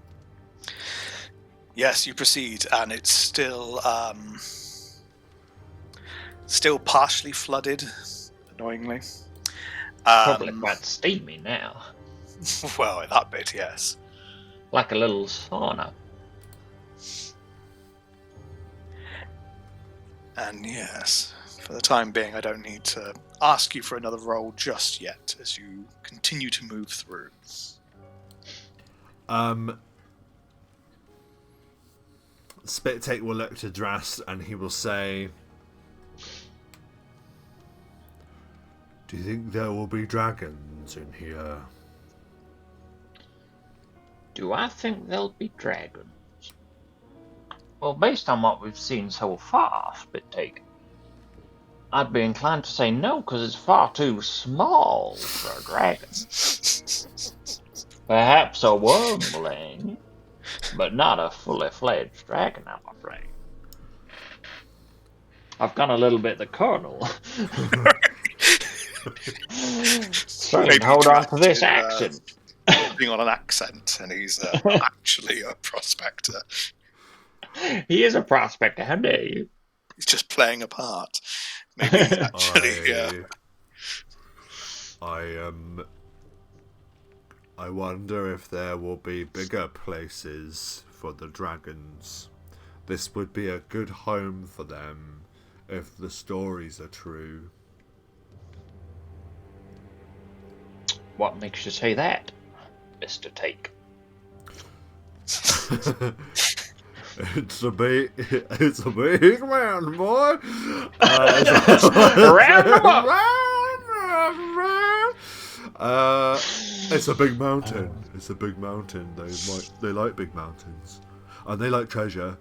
S1: Yes, you proceed, and it's still partially flooded, annoyingly.
S4: Probably quite steamy now.
S1: Well, that bit, yes.
S4: Like a little sauna.
S1: And yes, for the time being, I don't need to ask you for another roll just yet, as you continue to move through.
S2: Spit Take will look to Drast and he will say, "Do you think there will be dragons in here?"
S4: Do I think there'll be dragons? Well, based on what we've seen so far, Spit Take, I'd be inclined to say no, because it's far too small for a dragon. Perhaps a wormling, but not a fully fledged dragon, I'm afraid. I've gone a little bit the Colonel. Trying to hold on to this accent.
S1: Putting on an accent, and he's actually a prospector.
S4: He is a prospector, how dare you?
S1: He's just playing a part. Maybe he's actually,
S2: I wonder if there will be bigger places for the dragons. This would be a good home for them if the stories are true.
S4: What makes you say that, Mr. Take?
S2: It's a big man, boy.
S4: Round them up.
S2: It's a big mountain. It's a big mountain. They like big mountains, and they like treasure,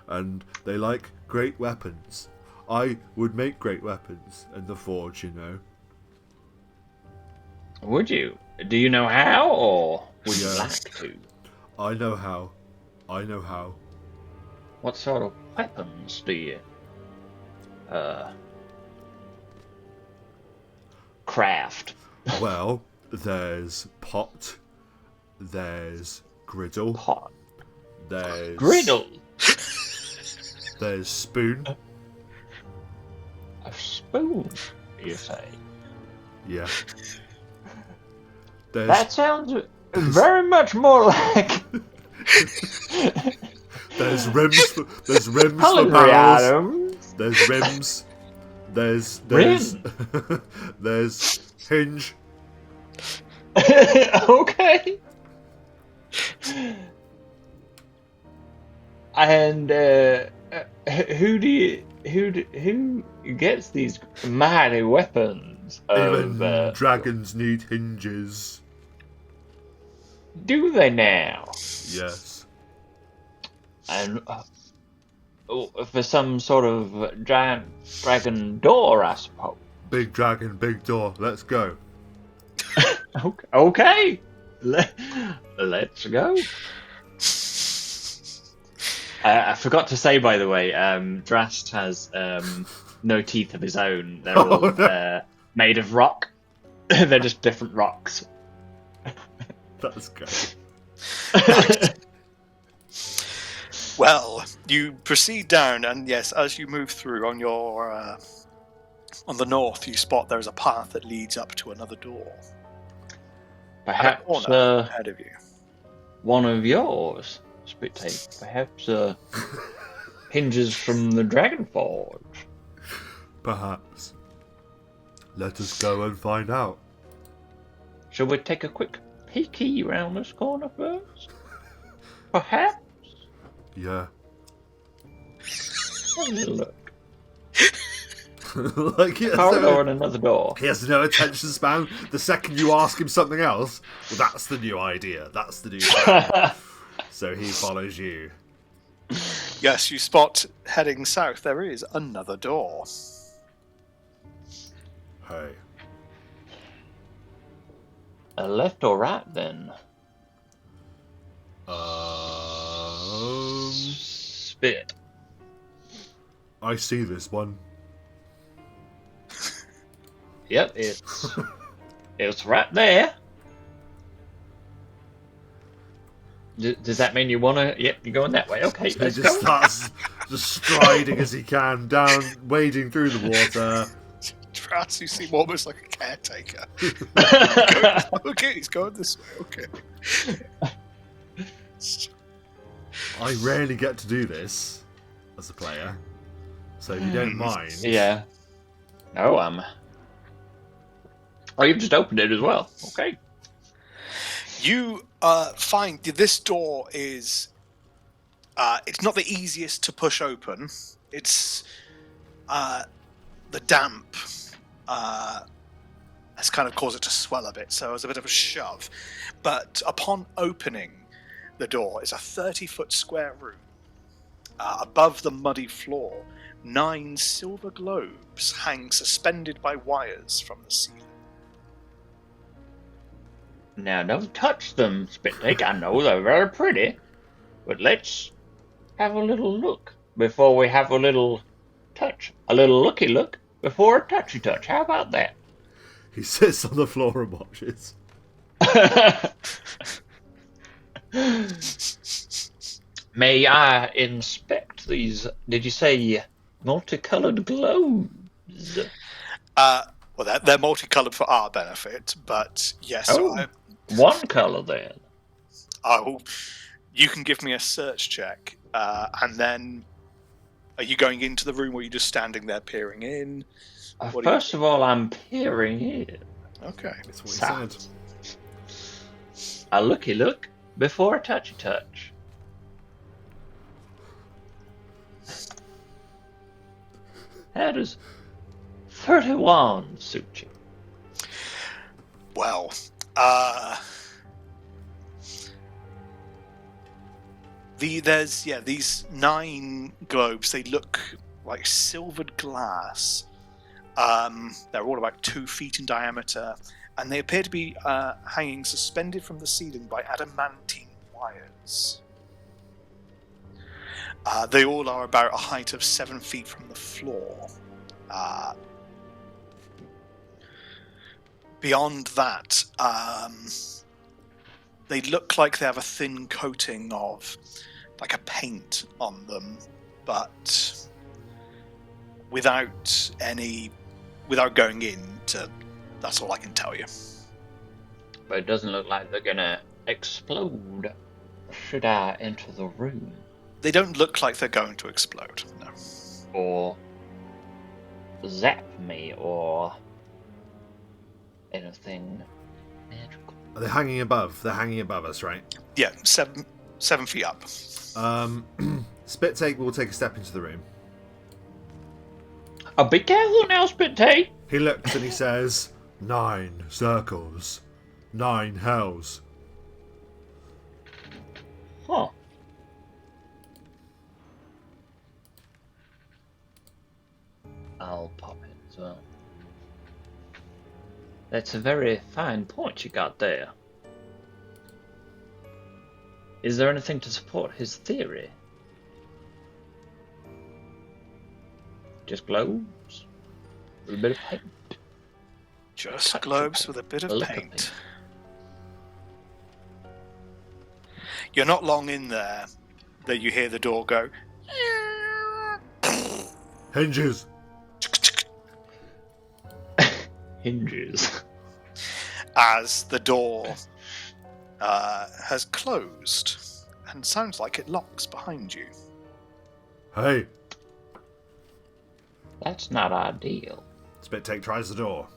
S2: and they like great weapons. I would make great weapons in the forge, you know.
S4: Would you? Do you know how, or would you like to?
S2: I know how.
S4: What sort of weapons do you craft?
S2: Well, there's pot, there's griddle,
S4: Pot.
S2: there's
S4: Griddle.
S2: there's spoon.
S4: A spoon, you say?
S2: Yeah.
S4: That sounds very much more like
S2: There's rims for
S4: culinary
S2: barrels.
S4: items.
S2: There's rims. There's there's hinge.
S4: Okay. And who gets these mighty weapons?
S2: Even dragons need hinges.
S4: Do they now?
S2: Yes.
S4: And for some sort of giant dragon door, I suppose.
S2: Big dragon, big door. Let's go.
S4: Okay. Let's go. I forgot to say, by the way, Drast has no teeth of his own. They're all
S2: Oh, no.
S4: made of rock. They're just different rocks.
S2: That's great.
S1: Well, you proceed down, and yes, as you move through on your on the north, you spot there's a path that leads up to another door.
S4: Perhaps
S1: Ahead of you.
S4: one of yours, Spittate. Perhaps hinges from the Dragon Forge.
S2: Perhaps. Let us go and find out.
S4: Shall we take a quick peeky round this corner first? Perhaps?
S2: Yeah.
S4: Have a little look.
S2: Like he has,
S4: Corridor and another door.
S2: he has no attention span. The second you ask him something else, well, that's the new idea. That's the new plan. So he follows you.
S1: Yes, you spot heading south. There is another door.
S2: Hey.
S4: Left or right then? Spit.
S2: I see this one.
S4: Yep, it's right there. Does that mean you wanna? Yep, you're going that way. Okay,
S2: He
S4: let's
S2: just
S4: go.
S2: starts just striding as he can down, wading through the water.
S1: Perhaps you seem almost like a caretaker. Okay, he's going this way. Okay.
S2: I rarely get to do this as a player, so if you don't mind,
S4: Yeah. No, Oh, you've just opened it as well. Okay.
S1: You find this door is it's not the easiest to push open. It's the damp has kind of caused it to swell a bit, so it's a bit of a shove. But upon opening the door is a 30-foot square room. Above the muddy floor, 9 silver globes hang suspended by wires from the ceiling.
S4: Now, don't touch them, Spittake. I know they're very pretty, but let's have a little look before we have a little touch. A little looky look before a touchy touch. How about that?
S2: he sits on the floor and watches.
S4: May I inspect these? Did you say multicolored globes?
S1: Well, they're multicolored for our benefit, but yes,
S4: Oh, one color then.
S1: you can give me a search check, and then are you going into the room or are you just standing there peering in? What do you
S4: First of all, I'm peering in.
S1: Okay.
S2: That's what he
S4: Sounds.
S2: said.
S4: A looky look before a touchy touch. How does 31 suit you?
S1: Well, there's these 9 globes. They look like silvered glass. They're all about 2 feet in diameter, and they appear to be hanging suspended from the ceiling by adamantine wires. They all are about a height of 7 feet from the floor. Beyond that, they look like they have a thin coating of like a paint on them, but without going into. That's all I can tell you.
S4: But it doesn't look like they're gonna explode should I enter the room.
S1: They don't look like they're going to explode. No.
S4: Or zap me or anything magical.
S2: Are they hanging above? They're hanging above us, right?
S1: Yeah, 7 feet up.
S2: Spitake will take a step into the room.
S4: Oh, be careful now, Spittate.
S2: He looks and he says, 9 circles, 9 hells.
S4: Huh. I'll pop it as well. That's a very fine point you got there. Is there anything to support his theory? Just globes? With a bit of paint?
S1: Just
S4: Touch of
S1: globes
S4: paint.
S1: with a bit of
S4: A lick of
S1: paint.
S4: paint.
S1: You're not long in there that you hear the door go.
S2: Hinges.
S4: Hinges.
S1: As the door has closed and sounds like it locks behind you.
S2: Hey,
S4: That's not ideal.
S2: Spit-Take tries the door.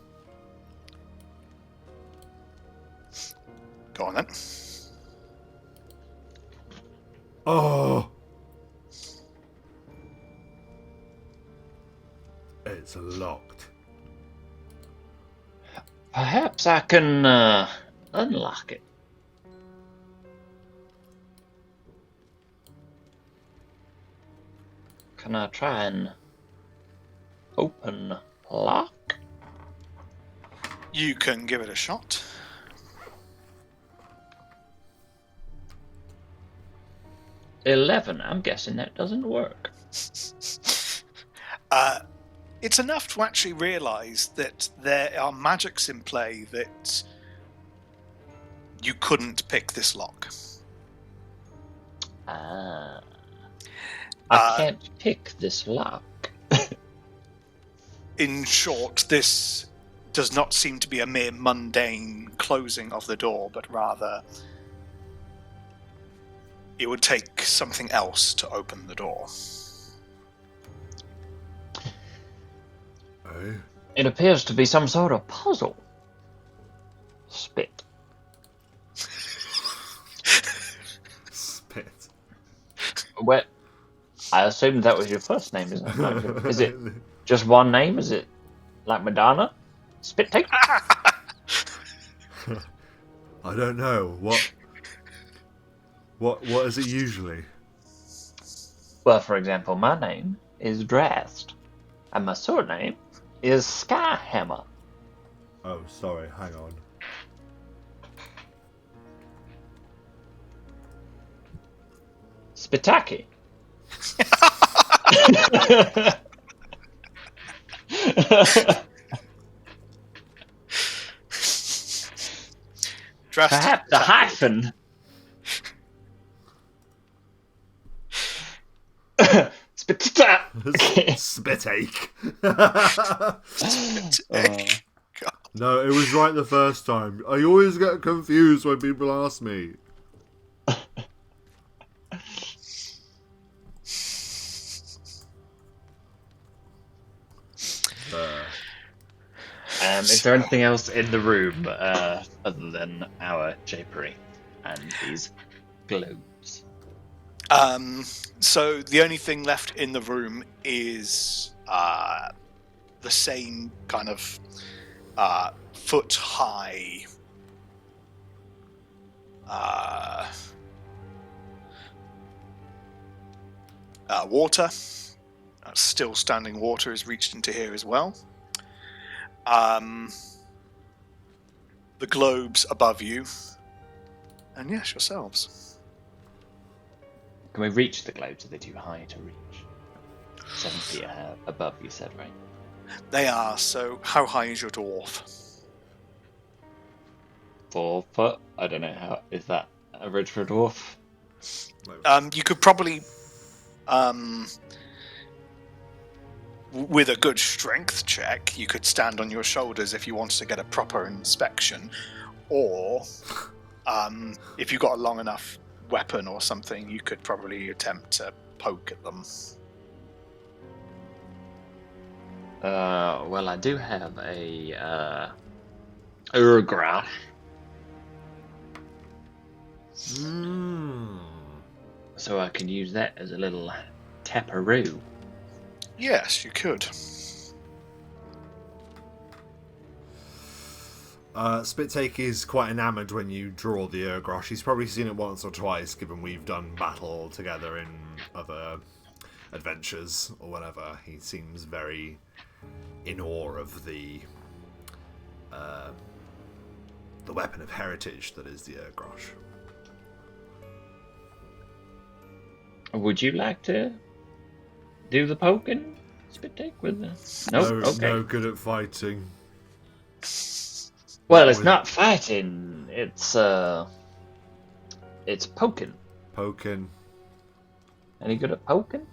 S1: Go on then.
S2: Oh! It's locked.
S4: Perhaps I can unlock it. Can I try and open lock?
S1: You can give it a shot.
S4: $11. I'm guessing that doesn't work.
S1: It's enough to actually realise that there are magics in play that you couldn't pick this lock.
S4: Ah. I can't pick this lock.
S1: In short, this does not seem to be a mere mundane closing of the door, but rather it would take something else to open the door.
S2: Hey?
S4: It appears to be some sort of puzzle. Spit.
S2: Spit.
S4: Well, I assumed that was your first name, isn't it? No, is it just one name? Is it like Madonna? Spit take?
S2: I don't know. What is it usually?
S4: Well, for example, my name is Drast, and my surname is Skyhammer.
S2: Oh, sorry. Hang on.
S4: Spitaki. Perhaps a hyphen. Spitita.
S2: Spit-Take.
S1: God.
S2: No, it was right the first time. I always get confused when people ask me.
S4: Is there anything else in the room other than our japery and these globes?
S1: So the only thing left in the room is the same kind of foot-high water. Still standing water is reached into here as well. The globes above you, and yes, yourselves.
S3: Can we reach the globes? Are they too high to reach? 7 feet above, you said, right?
S1: They are. So, how high is your dwarf?
S3: 4 foot? I don't know how. Is that average for a dwarf?
S1: You could probably, with a good strength check, you could stand on your shoulders if you wanted to get a proper inspection, or if you got a long enough weapon or something, you could probably attempt to poke at them.
S3: Well, I do have a Urgra. So I can use that as a little taparoo.
S1: Yes, you could.
S2: Spittake is quite enamoured when you draw the Urgrosh. He's probably seen it once or twice, given we've done battle together in other adventures or whatever. He seems very in awe of the weapon of heritage that is the Urgrosh.
S4: Would you like to do the poking, Spittake, with the... Nope, okay.
S2: No good at fighting.
S4: Well, it's not fighting. It's poking.
S2: Poking.
S4: Any good at poking?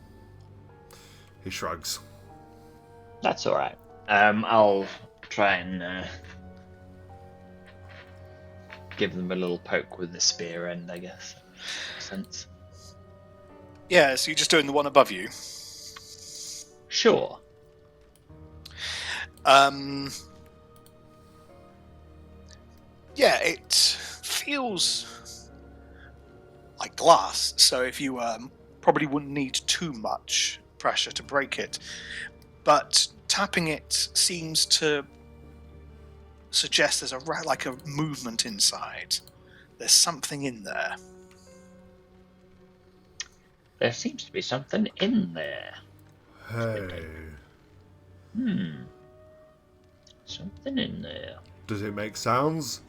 S2: He shrugs.
S4: That's all right. I'll try and give them a little poke with the spear end, I guess. Makes sense.
S1: Yeah, so you're just doing the one above you.
S4: Sure.
S1: Yeah, it feels like glass, so if you probably wouldn't need too much pressure to break it. But tapping it seems to suggest there's like a movement inside. There's something in there.
S4: There seems to be something in there.
S2: Hey.
S4: Something in there.
S2: Does it make sounds?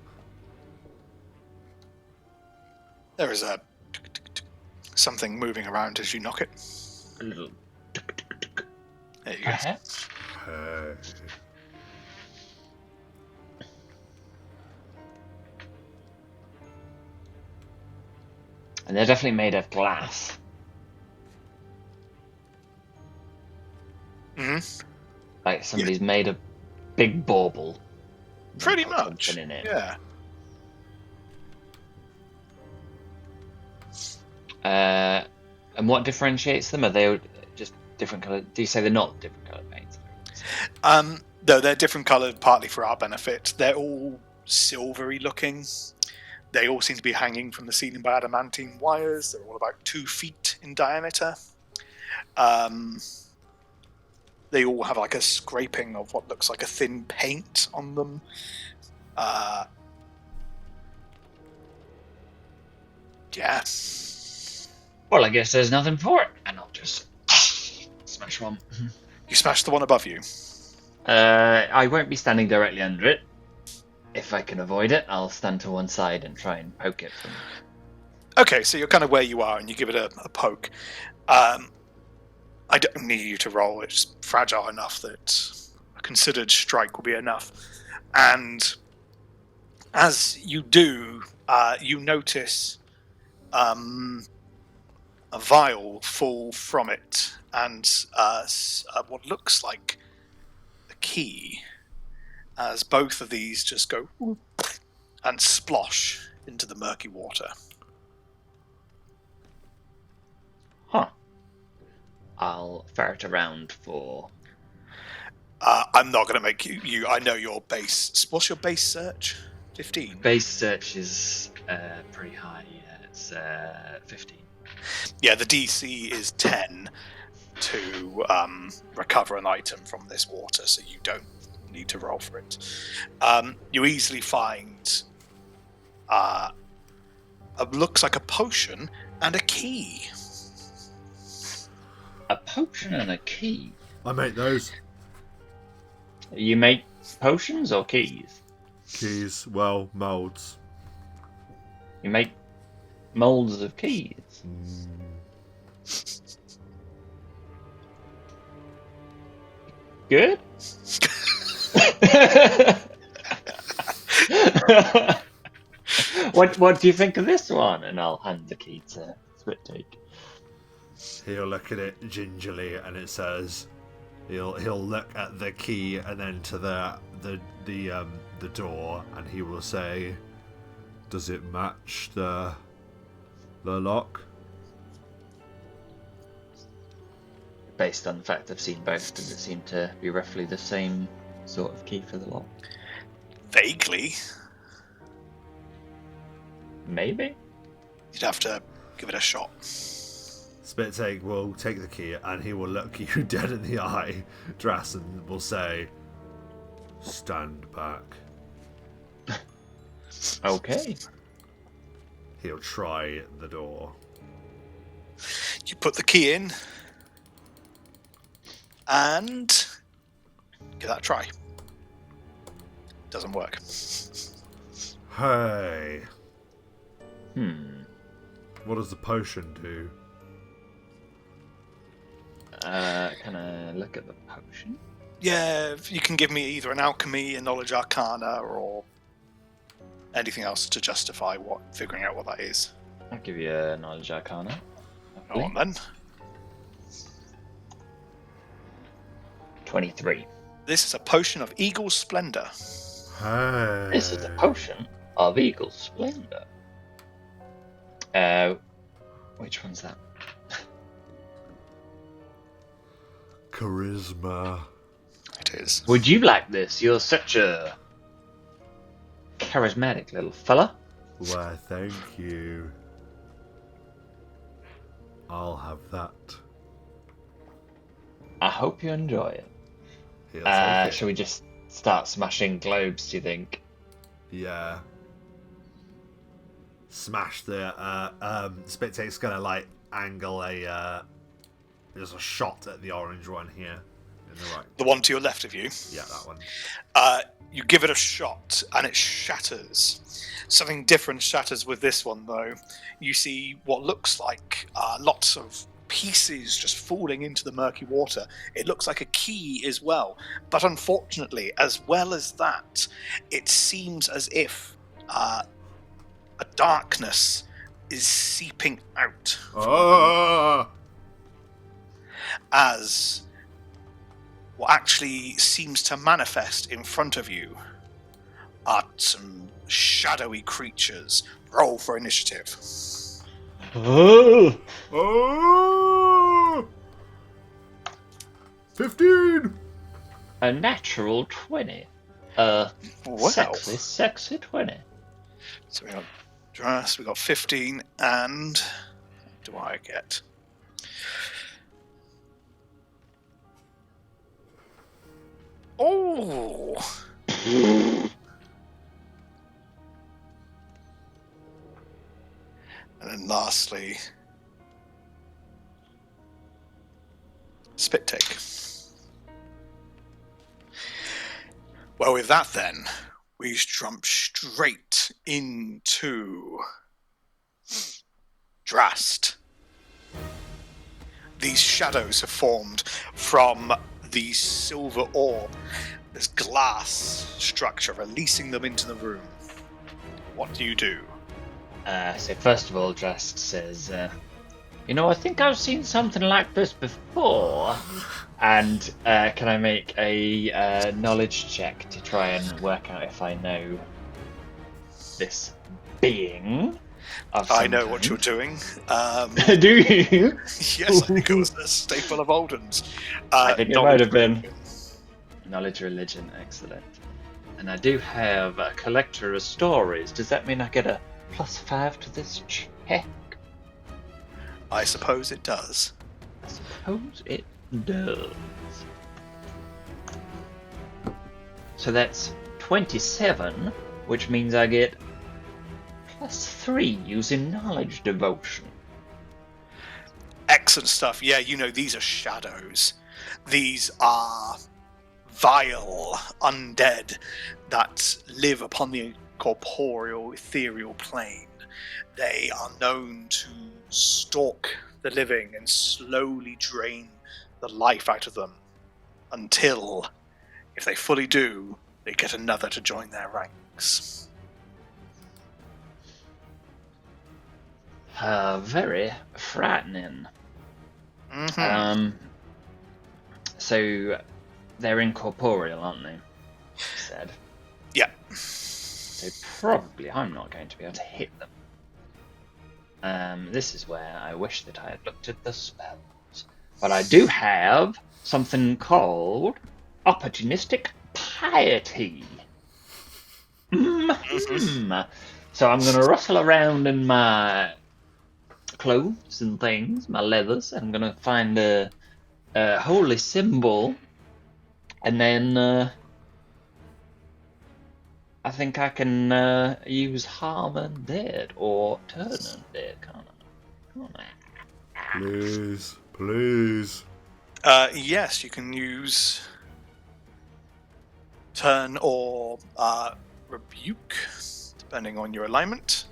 S1: There is something moving around as you knock it.
S4: A little.
S1: There you go.
S4: Perhaps.
S2: Hey.
S3: And they're definitely made of glass.
S1: Mm-hmm.
S3: Like somebody's made a big bauble. and
S1: Pretty
S3: put
S1: much.
S3: something in it.
S1: Yeah.
S3: And what differentiates them? Are they just different colour? Do you say they're not different coloured paints?
S1: No, they're different coloured, partly for our benefit. They're all silvery looking. They all seem to be hanging from the ceiling by adamantine wires. They're all about 2 feet in diameter. They all have like a scraping of what looks like a thin paint on them. Yeah.
S3: Well, I guess there's nothing for it, and I'll just smash one.
S1: You smashed the one above you.
S3: I won't be standing directly under it. If I can avoid it, I'll stand to one side and try and poke it from.
S1: Okay, so you're kind of where you are, and you give it a poke. I don't need you to roll. It's fragile enough that a considered strike will be enough. And as you do, you notice a vial fall from it, and what looks like a key, as both of these just go and splosh into the murky water.
S3: Huh. I'll ferret around for.
S1: I'm not going to make you. I know your base. What's your base search? 15.
S3: Base search is pretty high. Yeah, it's 15.
S1: Yeah, the DC is 10 to recover an item from this water, so you don't need to roll for it. You easily find looks like a potion and a key.
S3: A potion and a key.
S2: I make those.
S3: You make potions or keys?
S2: Keys, well, molds.
S3: You make molds of keys. Good. What do you think of this one? And I'll hand the key to Spittake.
S2: He'll look at it gingerly, and it says, he'll look at the key and then to the door, and he will say, "Does it match the lock?"
S3: Based on the fact I've seen both, does it seem to be roughly the same sort of key for the lock?
S1: Vaguely.
S3: Maybe.
S1: You'd have to give it a shot.
S2: Spittake will take the key, and he will look you dead in the eye, Drass, and will say, "Stand back."
S4: Okay.
S2: He'll try the door.
S1: You put the key in, and give that a try. Doesn't work.
S2: Hey,
S4: Hmm.
S2: what does the potion do?
S3: Can I look at the potion?
S1: Yeah, you can give me either an alchemy, a knowledge arcana, or anything else to justify figuring out what that is.
S3: I'll give you a knowledge arcana.
S1: Go on then.
S4: 23.
S1: This is a potion of Eagle Splendor.
S2: Hey.
S3: This is a potion of Eagle Splendor. Which one's that?
S2: Charisma.
S1: It is.
S3: Would you like this? You're such a charismatic little fella.
S2: Why, thank you. I'll have that.
S3: I hope you enjoy it.
S2: He'll take it.
S3: Shall we just start smashing globes, do you think?
S2: Yeah. Smash the Spittake's gonna like angle there's a shot at the orange one here. In the right.
S1: The one to your left of you.
S2: Yeah, that one.
S1: You give it a shot and it shatters. Something different shatters with this one though. You see what looks like lots of pieces just falling into the murky water. It looks like a key as well. But unfortunately, as well as that, it seems as if a darkness is seeping out
S2: Oh!
S1: as what actually seems to manifest in front of you are some shadowy creatures. Roll for initiative.
S3: Oh!
S2: Oh! 15!
S3: A natural 20.
S1: Wow.
S3: Sexy 20.
S1: So we got Dras, we got 15, and what do I get? Oh! And then lastly, Spit Take. Well, with that then, we jump straight into Drast. These shadows have formed from the silver orb, this glass structure, releasing them into the room. What do you do?
S3: So first of all, Drast says, I think I've seen something like this before. And can I make a knowledge check to try and work out if I know this being of some
S1: I know what
S3: kind?
S1: you're doing.
S3: Do you?
S1: Yes, I think it was a staple of Alden's.
S3: I think it
S1: knowledge
S3: might have been.
S1: religion.
S3: Knowledge religion, excellent. And I do have a collector of stories. Does that mean I get a +5 to this check?
S1: I suppose it does.
S3: I suppose it does. So that's 27, which means I get +3 using knowledge devotion.
S1: Excellent stuff. Yeah, these are shadows. These are vile undead that live upon the corporeal, ethereal plane. They are known to stalk the living and slowly drain the life out of them until, if they fully do, they get another to join their ranks.
S3: Very frightening.
S1: Mm-hmm.
S3: So they're incorporeal, aren't they? You said.
S1: Yeah.
S3: So probably I'm not going to be able to hit them. This is where I wish that I had looked at the spells. But I do have something called opportunistic piety. So I'm going to rustle around in my clothes and things, my leathers. I'm going to find a holy symbol. And then I think I can use harm undead or turn undead, can't I? Can't I?
S2: Please, please.
S1: Yes, you can use turn or rebuke, depending on your alignment.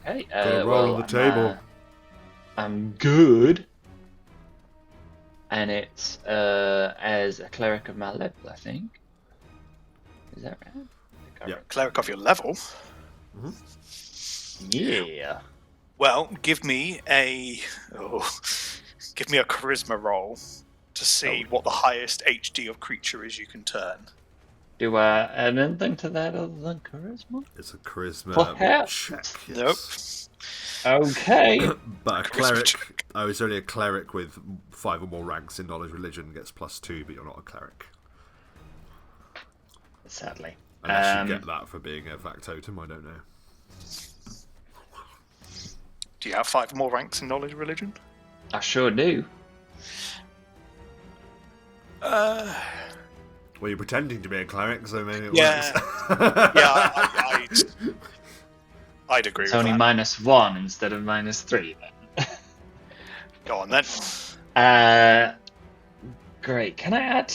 S3: Okay.
S2: Got a roll on the table.
S3: I'm good. And it's as a cleric of my level, I think. Is that right?
S2: Yeah.
S1: Cleric of your level.
S3: Yeah.
S1: Well, give me a charisma roll to see what the highest HD of creature is you can turn.
S3: Do I add anything to that other than charisma?
S2: It's a charisma
S3: Perhaps.
S2: check.
S1: Nope.
S2: Yes.
S3: Okay.
S2: But a
S1: Charisma
S2: cleric.
S1: check.
S2: Oh, it's only a cleric with 5 or more ranks in knowledge religion gets +2, but you're not a cleric.
S3: Sadly.
S2: Unless you get that for being a factotum, I don't know.
S1: Do you have 5 more ranks in knowledge religion?
S3: I sure do.
S2: Well, you're pretending to be a cleric, so maybe it
S1: Yeah.
S2: works.
S1: Yeah, I'd agree
S3: It's
S1: with
S3: only
S1: that.
S3: -1 instead of -3 then.
S1: Go on then.
S3: Great. Can I add?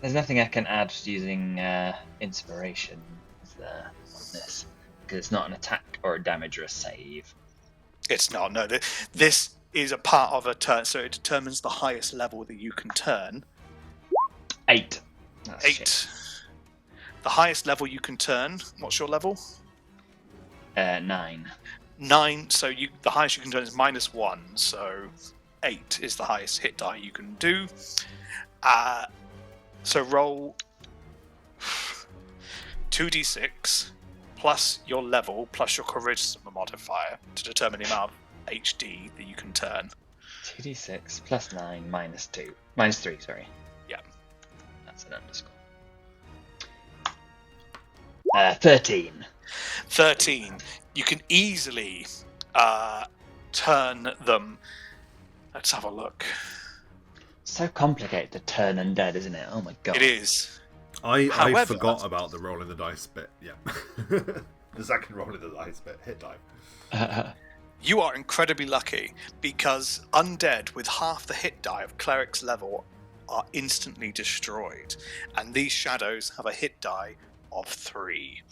S3: There's nothing I can add using inspiration, is there, on this? Because it's not an attack or a damage or a save.
S1: It's not. No, this is a part of a turn, so it determines the highest level that you can turn.
S3: 8. That's
S1: 8.
S3: shit.
S1: The highest level you can turn. What's your level?
S3: 9.
S1: 9. So the highest you can turn is -1. So 8 is the highest hit die you can do. So roll 2d6 plus your level plus your charisma modifier to determine the amount of HD that you can turn.
S3: 2d6 plus 9 -2. -3, sorry.
S1: Yeah.
S3: That's an underscore. 13.
S1: 13. You can easily turn them. Let's have a look.
S3: So complicated to turn undead, isn't it? Oh my god.
S1: It is.
S2: I
S1: However-
S2: forgot about the roll in the dice bit. Yeah. The second roll in the dice bit. Hit die.
S1: You are incredibly lucky because undead with half the hit die of cleric's level are instantly destroyed, and these shadows have a hit die of 3,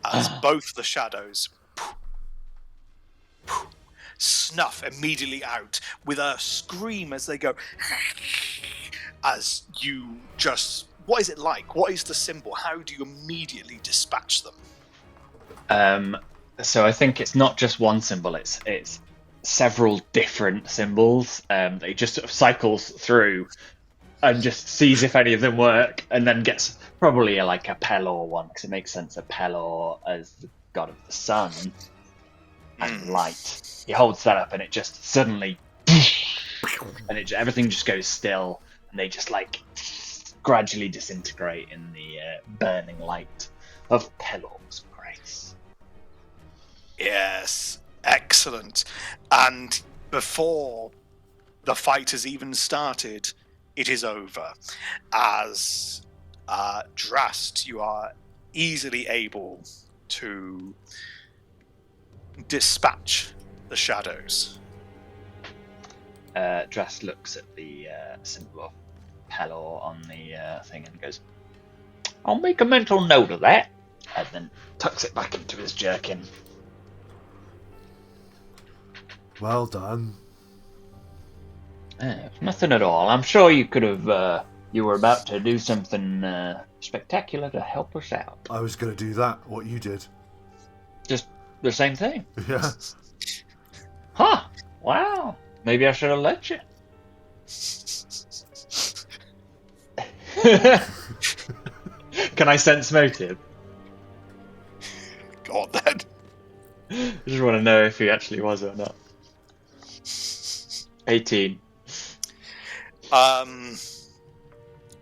S1: as both the shadows snuff immediately out with a scream as they go as you just... What is it like? What is the symbol? How do you immediately dispatch them?
S3: So I think it's not just one symbol, it's several different symbols that he just sort of cycles through and just sees if any of them work, and then gets probably a Pelor one, because it makes sense that Pelor as the god of the sun and light. He holds that up and it just suddenly and everything just goes still, and they just gradually disintegrate in the burning light of Pelor's grace.
S1: Yes, excellent. And before the fight has even started, it is over. As Drast, you are easily able to dispatch the shadows.
S3: Drast looks at the symbol of Pelor on the thing and goes, "I'll make a mental note of that," and then tucks it back into his jerkin.
S2: Well done.
S3: Nothing at all. I'm sure you could have. You were about to do something spectacular to help us out.
S2: I was going to do that. What you did.
S3: Just the same thing.
S2: Yeah.
S3: Huh. Wow. Maybe I should have let you. Can I sense motive?
S1: Go on then.
S3: I just want to know if he actually was or not. 18.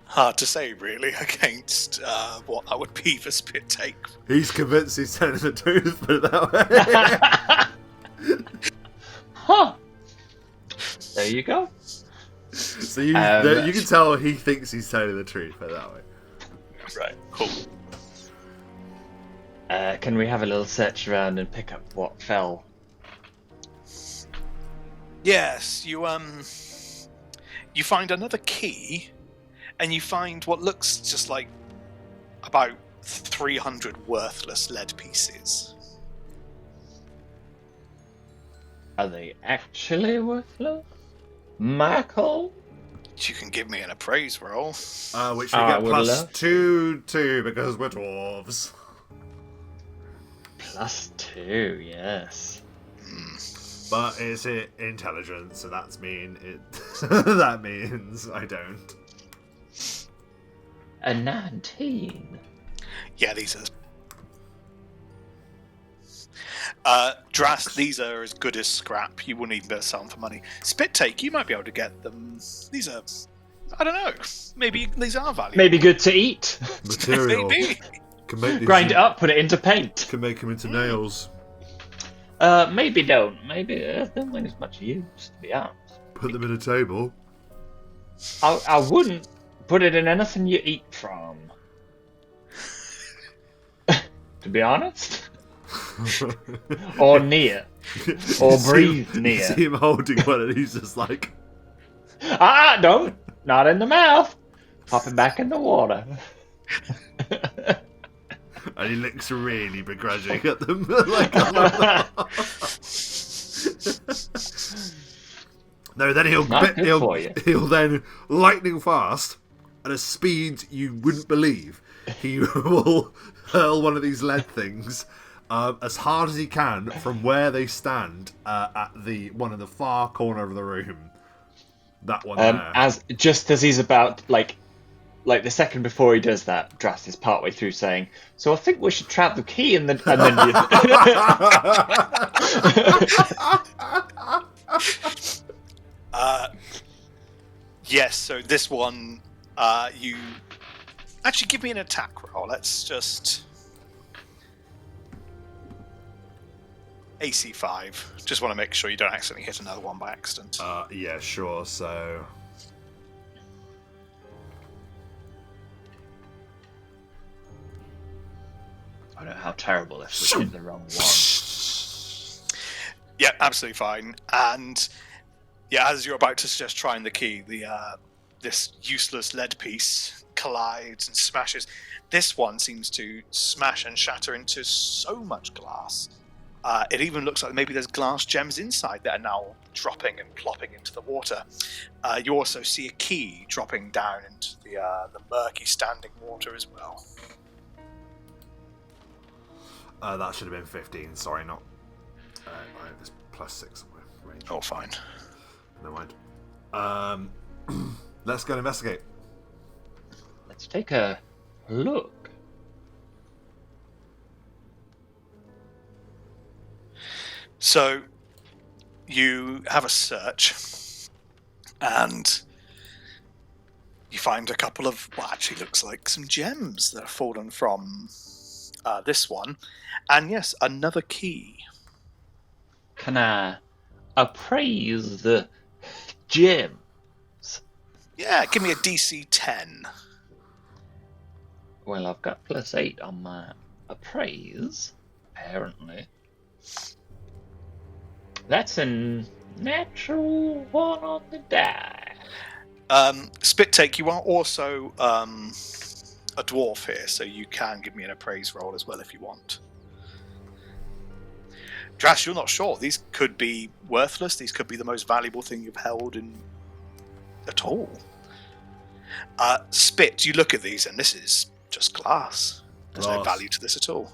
S1: Hard to say, really, against what that would be for spit take.
S2: He's convinced he's telling the truth, put it that way.
S3: Huh. There you go.
S2: So you can tell he thinks he's telling the truth, put it that way.
S3: Right.
S1: Cool.
S3: Can we have a little search around and pick up what fell?
S1: Yes, you find another key, and you find what looks just like about 300 worthless lead pieces.
S3: Are they actually worthless? Michael?
S1: You can give me an appraise roll.
S2: Which we
S3: I
S2: get
S3: would
S2: plus
S3: love-
S2: 2 because we're dwarves.
S3: +2, yes.
S2: But is it intelligence? So that's mean it. That means I don't.
S3: A 19.
S1: Yeah, these are. These are as good as scrap. You wouldn't even be able to sell them for money. Spit take, you might be able to get them. These are, I don't know. Maybe these are valuable.
S3: Maybe good to eat.
S2: Material.
S1: Maybe.
S2: Can make these
S3: Grind it up, put it into paint.
S2: Can make them into nails.
S3: Maybe don't. Maybe don't think it's much use, to be honest.
S2: Put them in a table.
S3: I wouldn't put it in anything you eat from. To be honest. Or near. Or breathe
S2: You
S3: near.
S2: see him holding one and he's just like...
S3: Don't. Not in the mouth. Pop it back in the water.
S2: And he looks really begrudging at them. No, then
S3: Not good for you.
S2: he'll then, lightning fast, at a speed you wouldn't believe, he will hurl one of these lead things as hard as he can from where they stand at the one in the far corner of the room. That one there.
S3: As he's about like the second before he does that, Drast is partway through saying, "So I think we should trap the key and then
S1: Yes, so this one, you... Actually, give me an attack roll. Let's just... AC 5. Just want to make sure you don't accidentally hit another one by accident.
S2: Yeah, sure, so...
S3: I don't know how terrible if we hit the wrong one.
S1: Yeah, absolutely fine. And yeah, as you're about to suggest trying the key, this useless lead piece collides and smashes. This one seems to smash and shatter into so much glass. It even looks like maybe there's glass gems inside that are now dropping and plopping into the water. You also see a key dropping down into the murky standing water as well.
S2: That should have been 15, sorry, not... I have this plus 6 somewhere. Range.
S1: Oh, fine.
S2: Never mind. Let's go and investigate.
S3: Let's take a look.
S1: So, you have a search, and you find a couple of what actually looks like some gems that have fallen from this one, and yes, another key.
S3: Can I appraise the gem?
S1: Yeah, give me a DC 10.
S3: Well, I've got +8 on my appraise, apparently. That's a natural 1 on the die.
S1: Spit take, you are also a dwarf here, so you can give me an appraise roll as well if you want. Drast, you're not sure. These could be worthless. These could be the most valuable thing you've held in at all. Spit, you look at these and this is just glass. There's no value to this at all.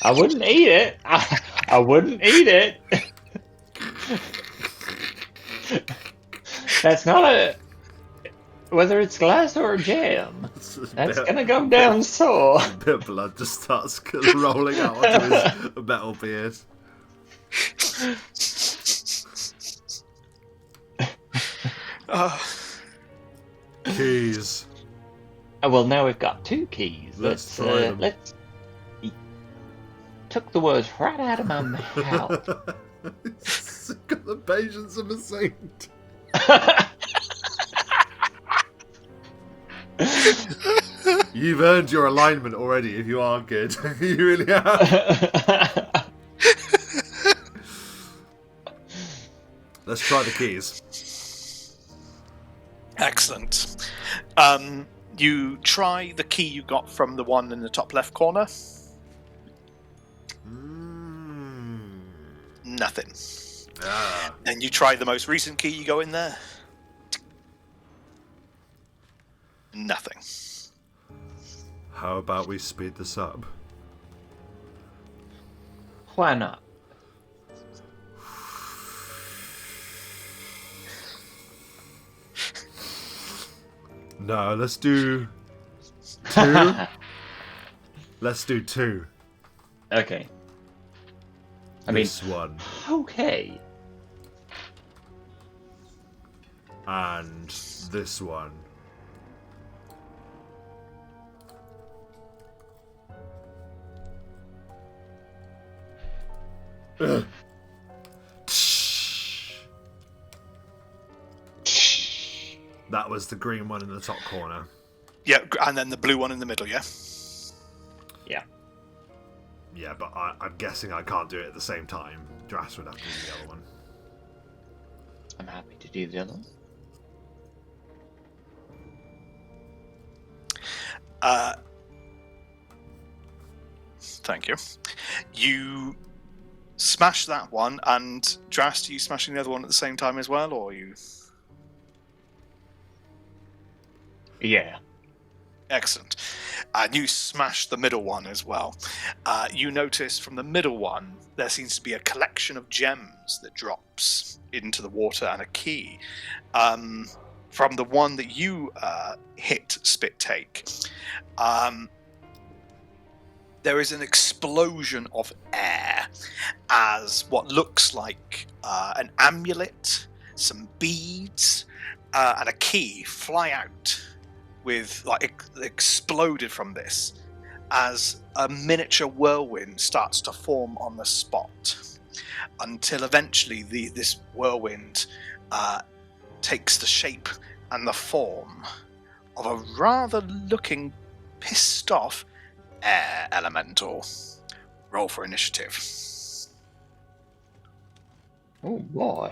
S3: I wouldn't eat it. I wouldn't eat it. That's not a... Whether it's glass or a gem, that's gonna go down sore.
S2: A bit of blood just starts rolling out onto his metal beard. Keys.
S3: Well, now we've got 2 keys.
S2: Let's try them.
S3: Let's... Took the words right out of my mouth.
S2: Got the patience of a saint. You've earned your alignment already if you are good. You really have. Let's try the keys.
S1: Excellent. You try the key you got from the one in the top left corner. Nothing. Then you try the most recent key, you go in there. Nothing.
S2: How about we speed this up?
S3: Why not?
S2: No, let's do 2. Let's do 2.
S3: Okay.
S2: This one.
S3: Okay.
S2: And this one. Ugh. That was the green one in the top corner.
S1: Yeah, and then the blue one in the middle, yeah?
S3: Yeah.
S2: Yeah, but I'm guessing I can't do it at the same time. Dras would have to do the other one.
S3: I'm happy to do the other one.
S1: Thank you. You smash that one, and Drast, are you smashing the other one at the same time as well, or are you...
S3: Yeah.
S1: Excellent. And you smash the middle one as well. You notice from the middle one, there seems to be a collection of gems that drops into the water and a key. From the one that you hit, Spit Take, there is an explosion of air as what looks like an amulet, some beads, and a key fly out with, like, exploded from this as a miniature whirlwind starts to form on the spot, until eventually this whirlwind takes the shape and the form of a rather looking pissed off air elemental. Roll for initiative.
S3: Oh boy.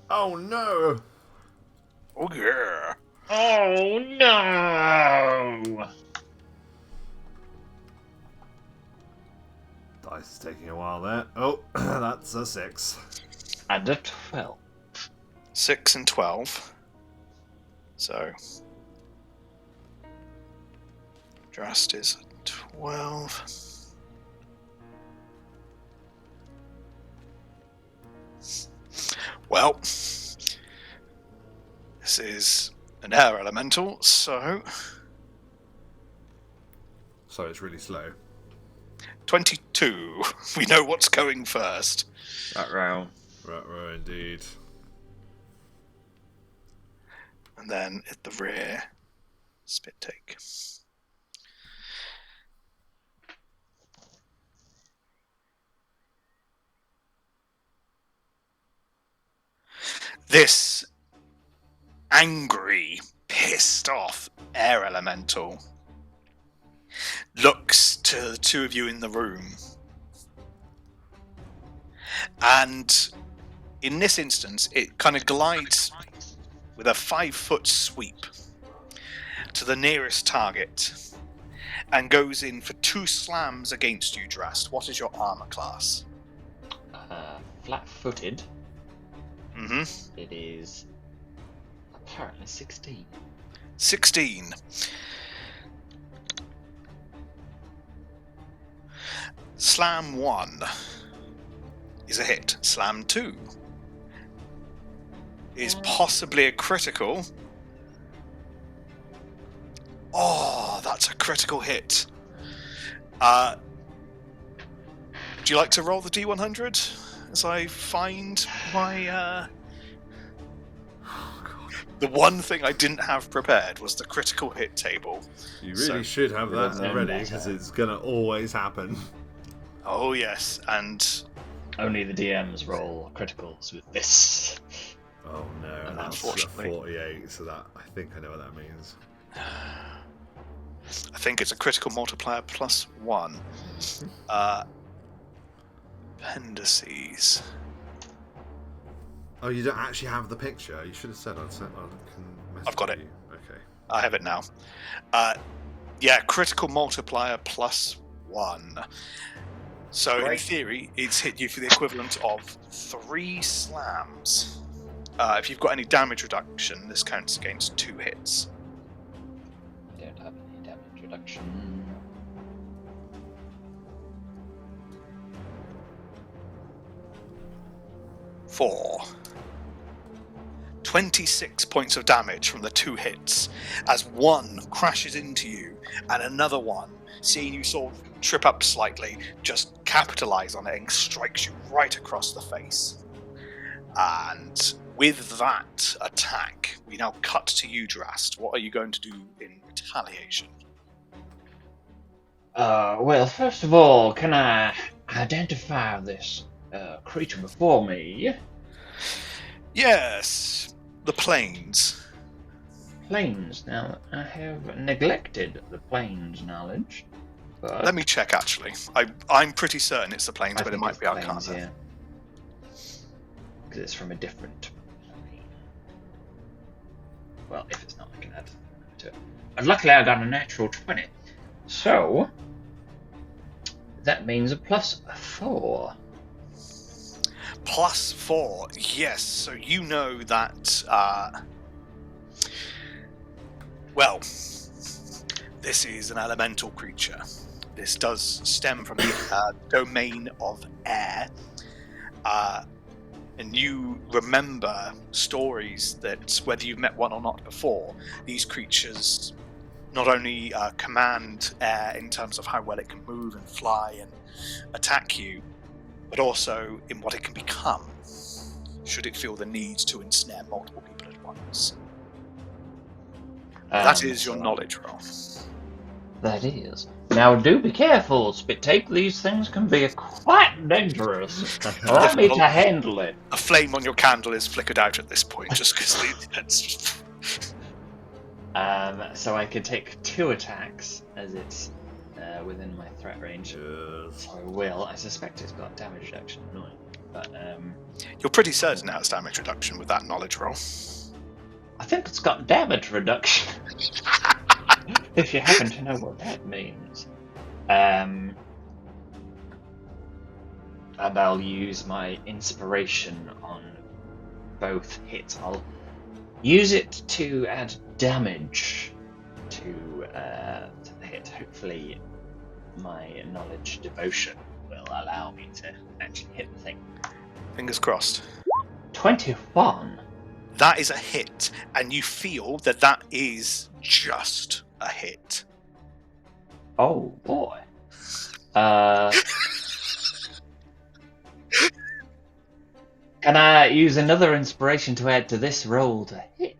S2: Oh no!
S1: Oh yeah.
S3: Oh no!
S2: Dice is taking a while there. Oh, that's a 6.
S3: And a 12.
S1: 6 and 12. So Drast is 12. Well, this is an air elemental, so
S2: it's really slow.
S1: 22. We know what's going first.
S3: That row.
S2: Right, indeed.
S1: And then at the rear, Spit Take. This angry, pissed off air elemental looks to the two of you in the room. And in this instance, it kind of glides with a 5-foot sweep to the nearest target and goes in for 2 slams against you, Drast. What is your armor class?
S3: Flat-footed.
S1: Mm-hmm.
S3: It is apparently 16.
S1: 16. Slam 1 is a hit. Slam 2 is possibly a critical. Oh, that's a critical hit. Would you like to roll the D100 as I find my... The one thing I didn't have prepared was the critical hit table.
S2: You really should have that ready, because it's going to always happen.
S1: Oh, yes, and...
S3: Only the DMs roll criticals with this.
S2: Oh no, that's a 48, so that I think I know what that means.
S1: I think it's a critical multiplier +1. Appendices.
S2: Oh, you don't actually have the picture. You should have said I'd send. I can message
S1: I've got it.
S2: you. Okay.
S1: I have it now. Yeah, critical multiplier +1. So in
S3: Great.
S1: theory, it's hit you for the equivalent of 3 slams. If you've got any damage reduction, this counts against 2 hits.
S3: Don't have any damage reduction.
S1: 4. 26 points of damage from the 2 hits, as one crashes into you, and another one, seeing you sort of trip up slightly, just capitalize on it and strikes you right across the face. And with that attack, we now cut to you, Drast. What are you going to do in retaliation?
S3: Well, first of all, can I identify this creature before me?
S1: Yes, the plains.
S3: Planes. Now, I have neglected the planes knowledge. But
S1: Let me check, actually. I'm pretty certain it's the plains,
S3: I
S1: but it
S3: think
S1: might
S3: it's
S1: be
S3: planes,
S1: Arcana.
S3: yeah. Because it's from a different plane. Well, if it's not, I can add to it. And luckily, I got a natural 20. So, that means a +4.
S1: +4, yes. So you know that, well, this is an elemental creature. This does stem from the domain of air. And you remember stories that, whether you've met one or not before, these creatures not only command air in terms of how well it can move and fly and attack you, but also in what it can become, should it feel the need to ensnare multiple people at once. That is your knowledge roll.
S4: That is. Now do be careful, Spit-Take. These things can be quite dangerous. Allow me to handle it.
S1: A flame on your candle is flickered out at this point, just because it's...
S3: So I could take 2 attacks as it's within my threat range. So I will. I suspect it's got damage reduction. Annoying. But
S1: You're pretty certain it has damage reduction with that knowledge roll.
S3: I think it's got damage reduction. If you happen to know what that means. And I'll use my inspiration on both hits. I'll use it to add damage to the hit. Hopefully my knowledge devotion will allow me to actually hit the thing.
S1: Fingers crossed.
S3: 21.
S1: That is a hit, and you feel that that is just a hit.
S3: Oh boy. Can I use another inspiration to add to this roll to hit?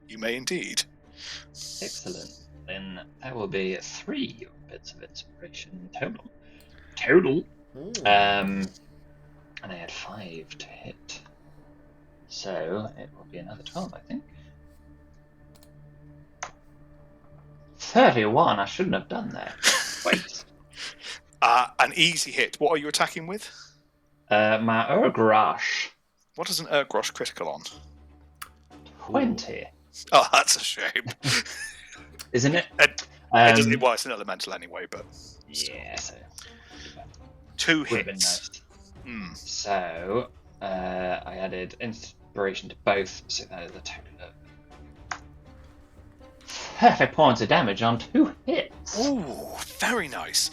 S1: You may indeed.
S3: Excellent. Then that will be 3 bits of inspiration total. And I had 5 to hit. So it will be another 12, I think. 31. I shouldn't have done that. Wait.
S1: An easy hit. What are you attacking with?
S3: My Urgrosh.
S1: What is an Urgrosh critical on?
S3: 20.
S1: Oh, that's a shame.
S3: Isn't it?
S1: Well, it's an elemental anyway, but...
S3: Yeah, so...
S1: 2
S3: Would have been
S1: hits.
S3: nice. So, I added inspiration to both, so that is a total of 30 points of damage on 2 hits.
S1: Ooh, very nice.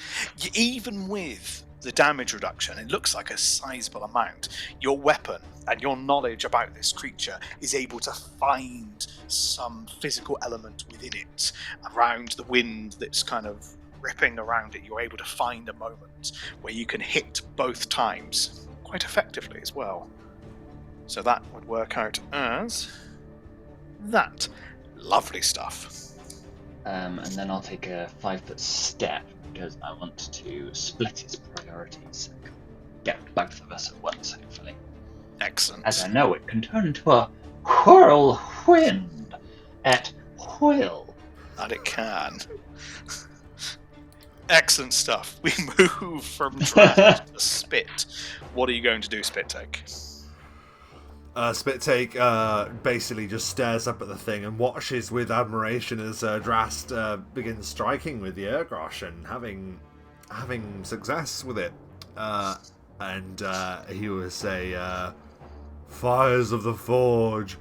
S1: Even with the damage reduction, it looks like a sizable amount. Your weapon and your knowledge about this creature is able to find some physical element within it, around the wind that's kind of ripping around it. You're able to find a moment where you can hit both times quite effectively as well. So that would work out as that. Lovely stuff.
S3: And then I'll take a 5-foot step because I want to split its priorities. Get both of us at once, hopefully.
S1: Excellent.
S3: As I know it can turn into a whirlwind at will.
S1: And it can. Excellent stuff. We move from draft to spit. What are you going to do, Spit Take?
S2: Spit Take basically just stares up at the thing and watches with admiration as Drast begins striking with the Urgrosh and having success with it. And he will say, "Fires of the Forge,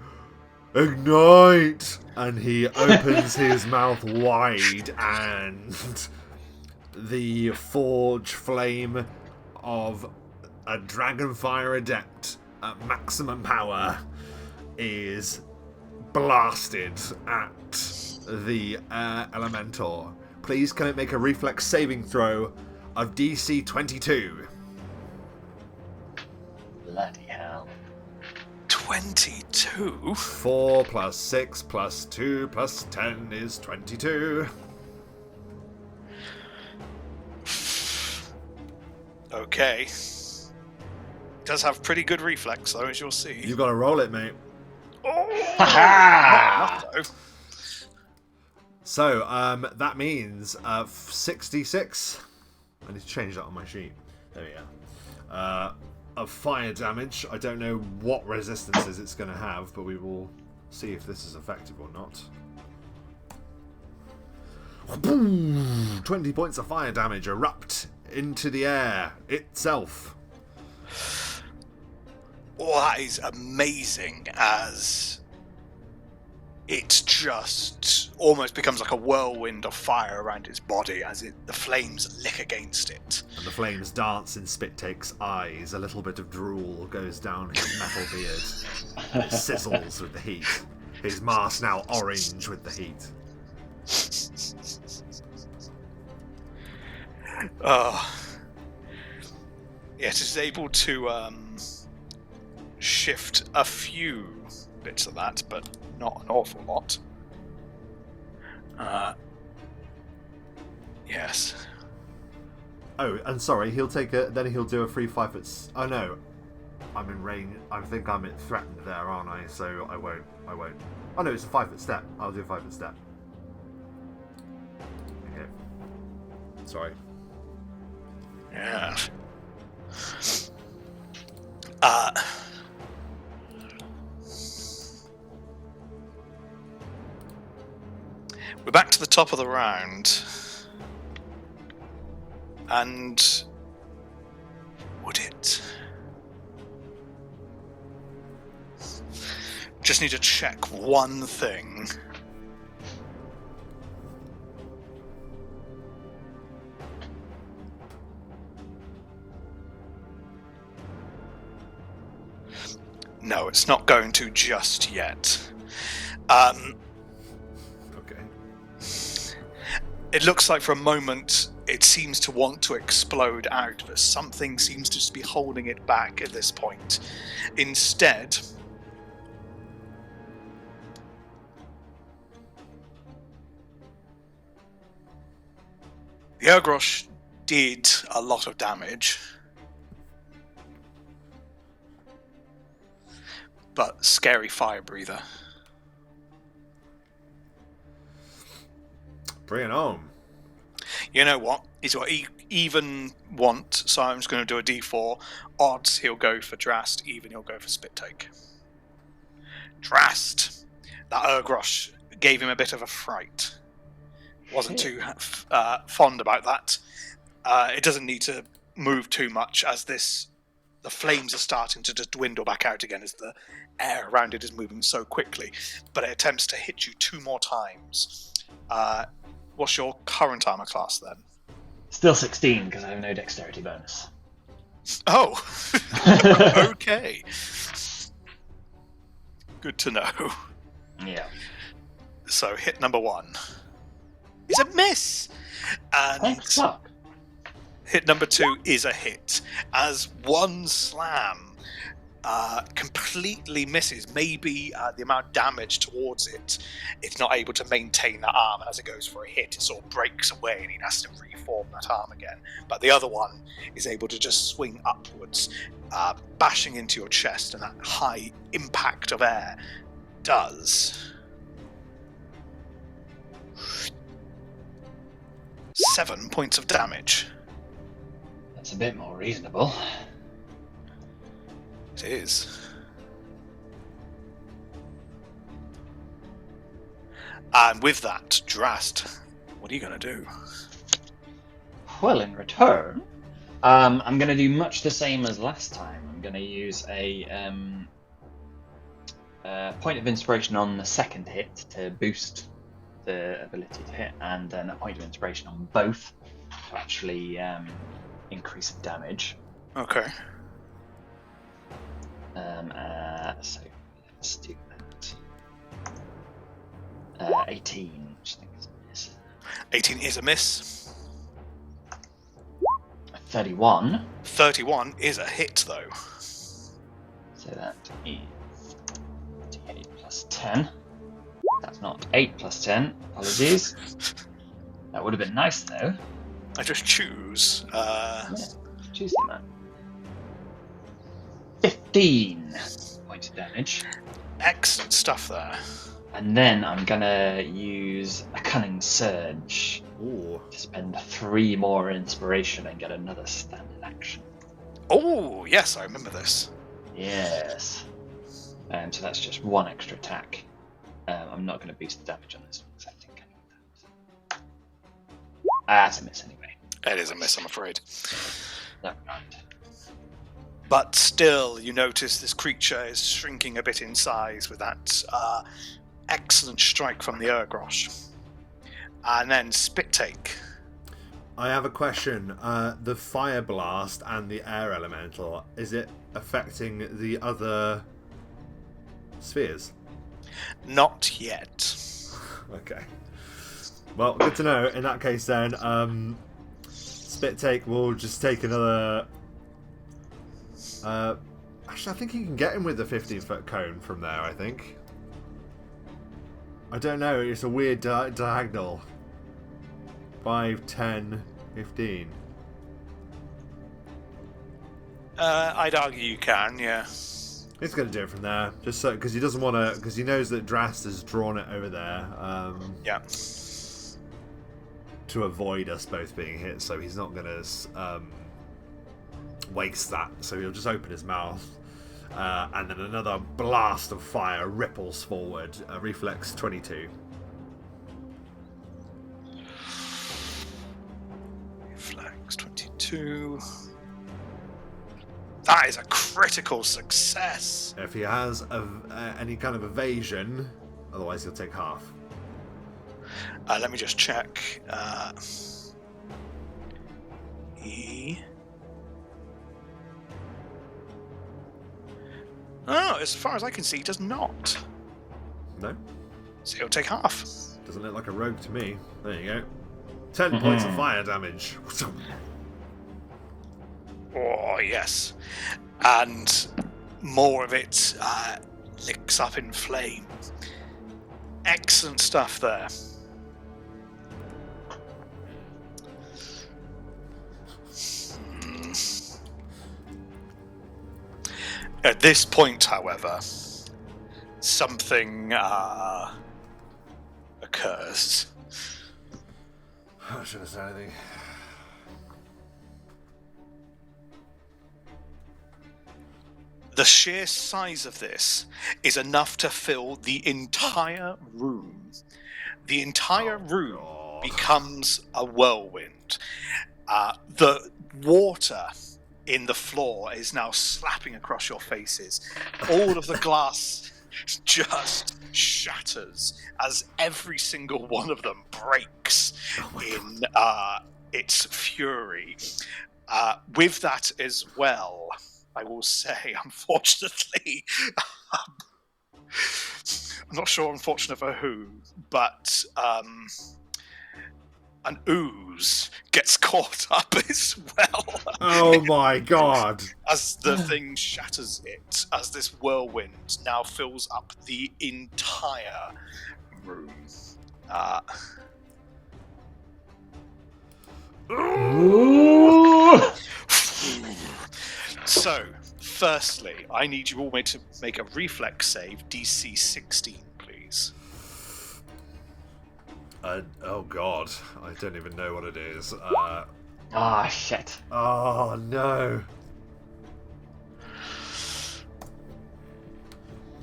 S2: ignite!" And he opens his mouth wide, and the Forge flame of a Dragonfire Adept at maximum power is blasted at the Elementor. Please, can it make a reflex saving throw of DC 22?
S3: Bloody hell.
S1: 22?
S2: 4 plus 6 plus 2 plus 10 is 22.
S1: Okay. Does have pretty good reflex, though, as you'll see.
S2: You've got to roll it, mate.
S3: Ha
S1: Not enough, though.
S2: So, that means 66. I need to change that on my sheet. There we go. Of fire damage. I don't know what resistances it's going to have, but we will see if this is effective or not. Boom! 20 points of fire damage erupt into the air itself.
S1: Oh, that is amazing, as it just almost becomes like a whirlwind of fire around its body as the flames lick against it.
S2: And the flames dance in Spit Take's eyes. A little bit of drool goes down his metal beard. It sizzles with the heat. His mask now orange with the heat.
S1: Yes, it's able to shift a few bits of that, but not an awful lot. Yes.
S2: Oh, and sorry, he'll take a. Then he'll do a free 5 foot. Oh no, I'm in range. I think I'm threatened there, aren't I? So I won't. Oh no, it's a 5 foot step. I'll do a 5 foot step. Okay. Sorry.
S1: Yeah. We're back to the top of the round. And would it? Just need to check one thing. No, it's not going to just yet.
S2: Okay.
S1: It looks like for a moment it seems to want to explode out, but something seems to just be holding it back at this point. Instead, the Urgrosh did a lot of damage, but scary fire breather.
S2: Bring it home.
S1: You know what? He's what he even want, so I'm just going to do a d4. Odds he'll go for Drast, even he'll go for Spit Take. Drast! That Urgrosh gave him a bit of a fright. Wasn't too fond about that. It doesn't need to move too much, as the flames are starting to just dwindle back out again as the air around it is moving so quickly. But it attempts to hit you 2 more times. What's your current armor class then?
S3: Still 16 because I have no dexterity bonus.
S1: Oh, okay. Good to know.
S3: Yeah.
S1: So hit number 1 is a miss, and
S3: Thank fuck.
S1: hit number 2 is a hit, as one slam completely misses. Maybe the amount of damage towards it, it's not able to maintain that arm, and as it goes for a hit, it sort of breaks away and he has to reform that arm again. But the other one is able to just swing upwards, bashing into your chest, and that high impact of air does 7 points of damage.
S3: That's a bit more reasonable.
S1: It is. And with that, Drast, what are you going to do?
S3: Well, in return, I'm going to do much the same as last time. I'm going to use a point of inspiration on the second hit to boost the ability to hit, and then a point of inspiration on both to actually increase the damage.
S1: Okay.
S3: So let's do that. 18, which I think is a miss.
S1: 18 is a miss.
S3: 31.
S1: 31 is a hit, though.
S3: So that is d8 plus 10. That's not 8 plus 10. Apologies. That would have been nice, though.
S1: I just choose.
S3: Yeah, juicy, man. 15 points of damage.
S1: Excellent stuff there.
S3: And then I'm gonna use a Cunning Surge
S2: Ooh.
S3: to spend 3 more inspiration and get another standard action.
S1: Oh, yes, I remember this.
S3: Yes. So that's just 1 extra attack. I'm not going to boost the damage on this one because I think I need that. That's a miss anyway.
S1: It is a miss, I'm afraid.
S3: Never mind.
S1: But still, you notice this creature is shrinking a bit in size with that excellent strike from the Urgrosh. And then Spit Take.
S2: I have a question. The fire blast and the air elemental, is it affecting the other spheres?
S1: Not yet.
S2: Okay. Well, good to know. In that case, then, Spit Take will just take another. Actually, I think you can get him with the 15-foot cone from there. I think. I don't know. It's a weird diagonal. 5, 10, 15.
S1: I'd argue you can, yeah.
S2: He's going to do it from there, just so because he doesn't want to, because he knows that Drast has drawn it over there.
S1: Yeah.
S2: To avoid us both being hit, so he's not going to waste that. So he'll just open his mouth, and then another blast of fire ripples forward. Reflex 22.
S1: Reflex 22. That is a critical success.
S2: If he has any kind of evasion, otherwise he'll take half.
S1: Let me just check. Oh, as far as I can see, he does not.
S2: No,
S1: So he'll take half.
S2: doesn't look like a rogue to me. There you go. 10 points of fire damage.
S1: Oh, yes. And more of it licks up in flame. Excellent stuff there. At this point, however, something occurs.
S2: I shouldn't have said anything.
S1: The sheer size of this is enough to fill the entire room. The entire room
S2: God.
S1: becomes a whirlwind. The water in the floor is now slapping across your faces. All of the glass just shatters as every single one of them breaks in its fury. With that as well, I will say, unfortunately, I'm not sure unfortunate for who, but an ooze gets caught up as well.
S2: Oh my god!
S1: As the thing shatters it, as this whirlwind now fills up the entire room. So, firstly, I need you all to make a reflex save, DC 16, please.
S2: Oh god, I don't even know what it is.
S3: Shit.
S2: Oh no.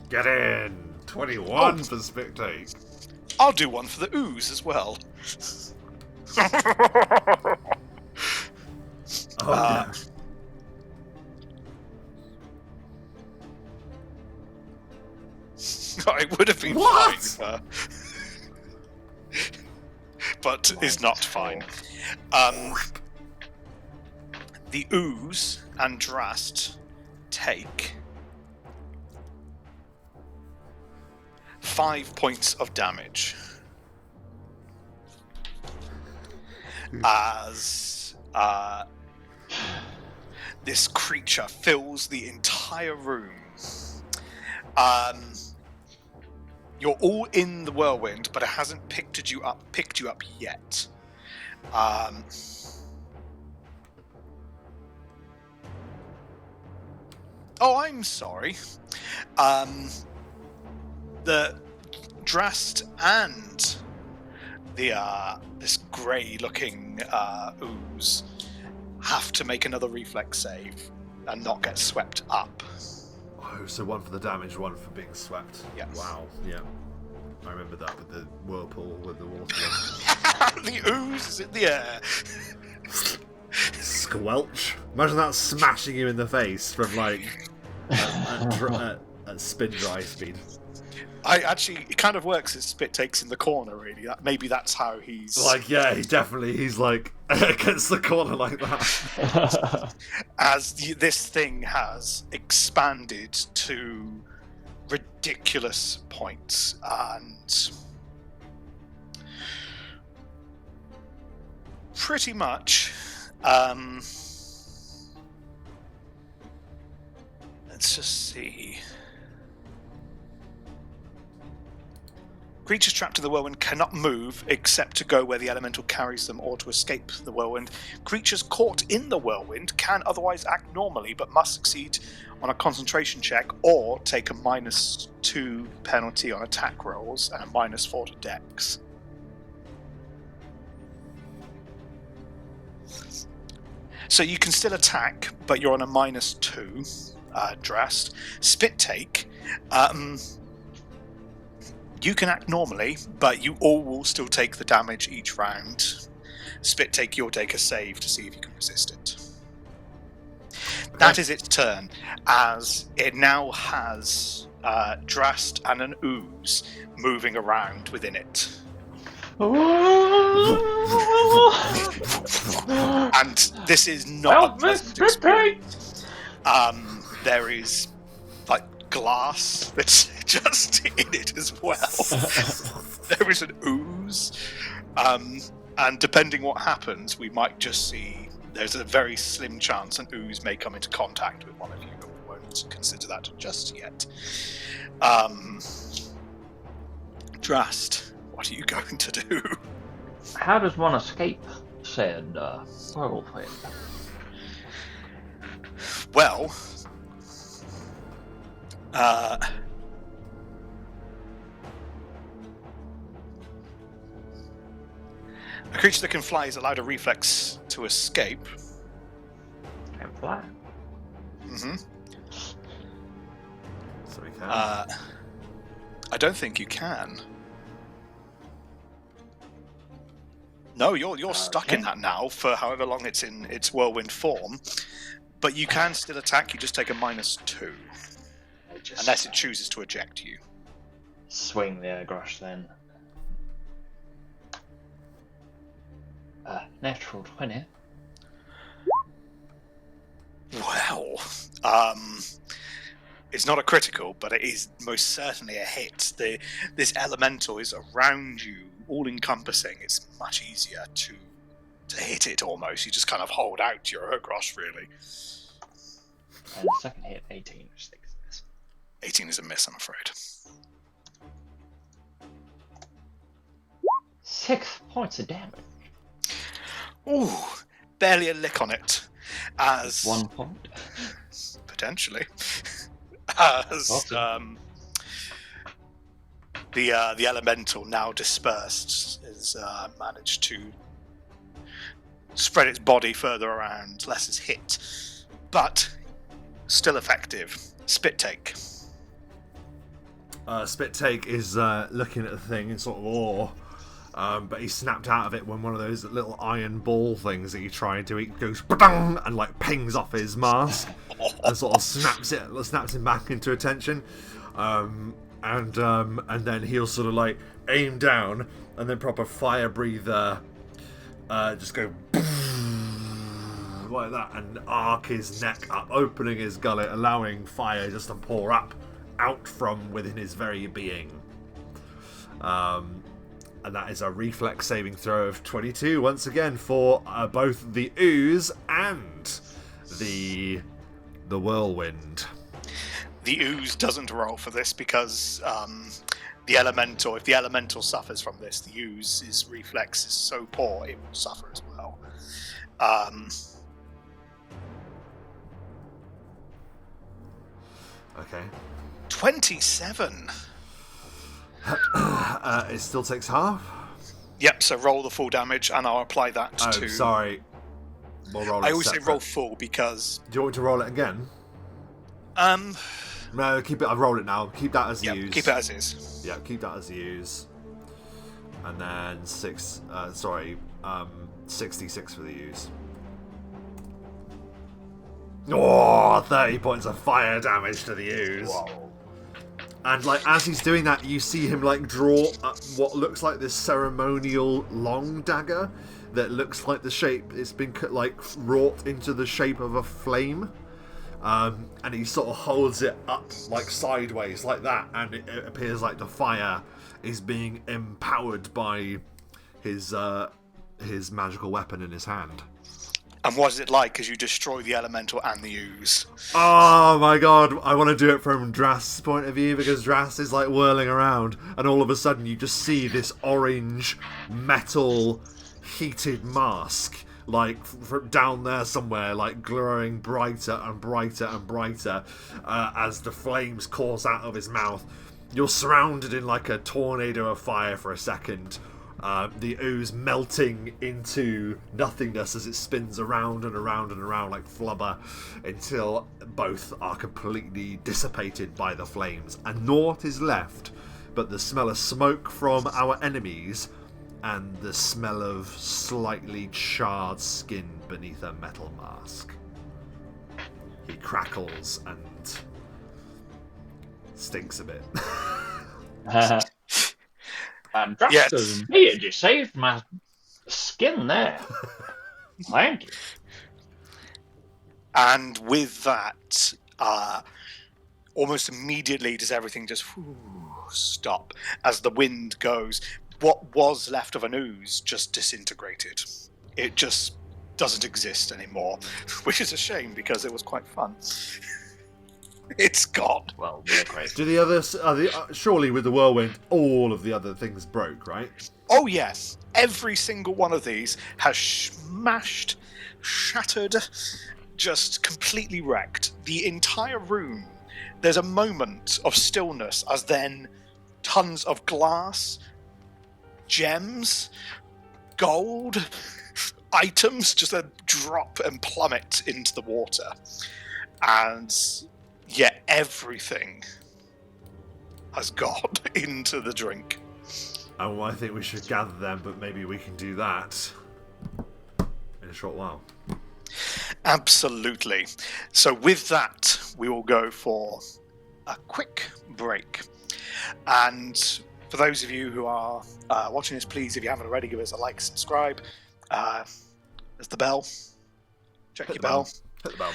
S2: Get in! 21 for spectate.
S1: I'll do one for the ooze as well.
S2: Oh no.
S1: It would have been
S2: What?
S1: fine, but is not fine. The ooze and Drast take 5 points of damage as this creature fills the entire room. You're all in the whirlwind, but it hasn't picked you up yet. Oh, I'm sorry. The Drast and the this grey-looking ooze have to make another reflex save and not get swept up.
S2: Oh, so one for the damage, one for being swept.
S1: Yes.
S2: Wow, yeah. I remember that with the whirlpool, with the water.
S1: The ooze is in the air.
S2: Squelch. Imagine that smashing you in the face from, like, at spin dry speed.
S1: It kind of works as Spit takes in the corner, really. Maybe that's how he's...
S2: Like, yeah, he's like, against the corner like that.
S1: As this thing has expanded to ridiculous points, and pretty much, let's just see. Creatures trapped in the whirlwind cannot move except to go where the elemental carries them or to escape the whirlwind. Creatures caught in the whirlwind can otherwise act normally but must succeed on a concentration check or take a -2 penalty on attack rolls and a -4 to dex. So you can still attack, but you're on a -2, Drast. Spit take. You can act normally, but you all will still take the damage each round. Spit take, you'll take a save to see if you can resist it. Okay. That is its turn, as it now has Drast and an ooze moving around within it. And this is not a pleasant experience. There is glass that's just in it as well. There is an ooze, and depending what happens, we might just see there's a very slim chance an ooze may come into contact with one of you, but we won't consider that just yet. Drast, what are you going to do?
S4: How does one escape said whirlwind?
S1: Well, a creature that can fly is allowed a reflex to escape.
S4: Can fly.
S1: Mm-hmm.
S2: So we can.
S1: I don't think you can. No, you're stuck in that now for however long it's in its whirlwind form. But you can still attack. You just take a -2. Unless it chooses to eject you.
S3: Swing the Airgrush then. Natural 20.
S1: Well, it's not a critical, but it is most certainly a hit. This elemental is around you, all-encompassing. It's much easier to hit it almost. You just kind of hold out your Airgrush, really.
S3: And second hit, 18, which is
S1: 18 is a miss, I'm afraid.
S3: 6 points of damage.
S1: Ooh, barely a lick on it. As
S3: 1 point.
S1: Potentially. As the elemental now dispersed has managed to spread its body further around, less is hit, but still effective. Spit take.
S2: Spit take is looking at the thing in sort of awe, but he snapped out of it when one of those little iron ball things that he tried to eat goes ba-dong, and like pings off his mask and sort of snaps him back into attention, and then he'll sort of like aim down and then proper fire breather, just go like that and arc his neck up, opening his gullet, allowing fire just to pour up out from within his very being. And that is a reflex saving throw of 22 once again for both the ooze and the whirlwind.
S1: The ooze doesn't roll for this because if the elemental suffers from this, the ooze's reflex is so poor it will suffer as well.
S2: Okay.
S1: 27.
S2: It still takes half?
S1: Yep, so roll the full damage and I'll apply that to...
S2: sorry. We'll roll it
S1: I always say
S2: separate.
S1: roll full because...
S2: Do you want me to roll it again? No, keep it. I've rolled it now. Keep that as the use.
S1: Keep it as is.
S2: Yeah, keep that as the use. And then 66 for the use. Oh, 30 points of fire damage to the ooze.
S1: Whoa.
S2: And like as he's doing that, you see him like draw what looks like this ceremonial long dagger that looks like the shape. It's been like wrought into the shape of a flame, and he sort of holds it up like sideways like that, and it appears like the fire is being empowered by his magical weapon in his hand.
S1: And what is it like as you destroy the elemental and the ooze?
S2: Oh my god, I want to do it from Drast's point of view, because Drast is like whirling around and all of a sudden you just see this orange metal heated mask like from down there somewhere, like glowing brighter and brighter and brighter as the flames course out of his mouth. You're surrounded in like a tornado of fire for a second. The ooze melting into nothingness as it spins around and around and around like flubber until both are completely dissipated by the flames, and naught is left but the smell of smoke from our enemies and the smell of slightly charred skin beneath a metal mask. He crackles and stinks a bit.
S4: And Draston, you saved my skin there. Thank you.
S1: And with that, almost immediately does everything just stop as the wind goes. What was left of an ooze just disintegrated. It just doesn't exist anymore, which is a shame because it was quite fun. It's gone.
S4: Well, we're great.
S2: Do the others? Surely with the whirlwind, all of the other things broke, right?
S1: Oh yes, every single one of these has smashed, shattered, just completely wrecked. The entire room. There's a moment of stillness as then tons of glass, gems, gold, items just drop and plummet into the water. And yet everything has gone into the drink.
S2: Oh, I think we should gather them, but maybe we can do that in a short while.
S1: Absolutely. So with that, we will go for a quick break. And for those of you who are watching this, please, if you haven't already, give us a like, subscribe. There's the bell. Check your bell.
S2: Hit the bell.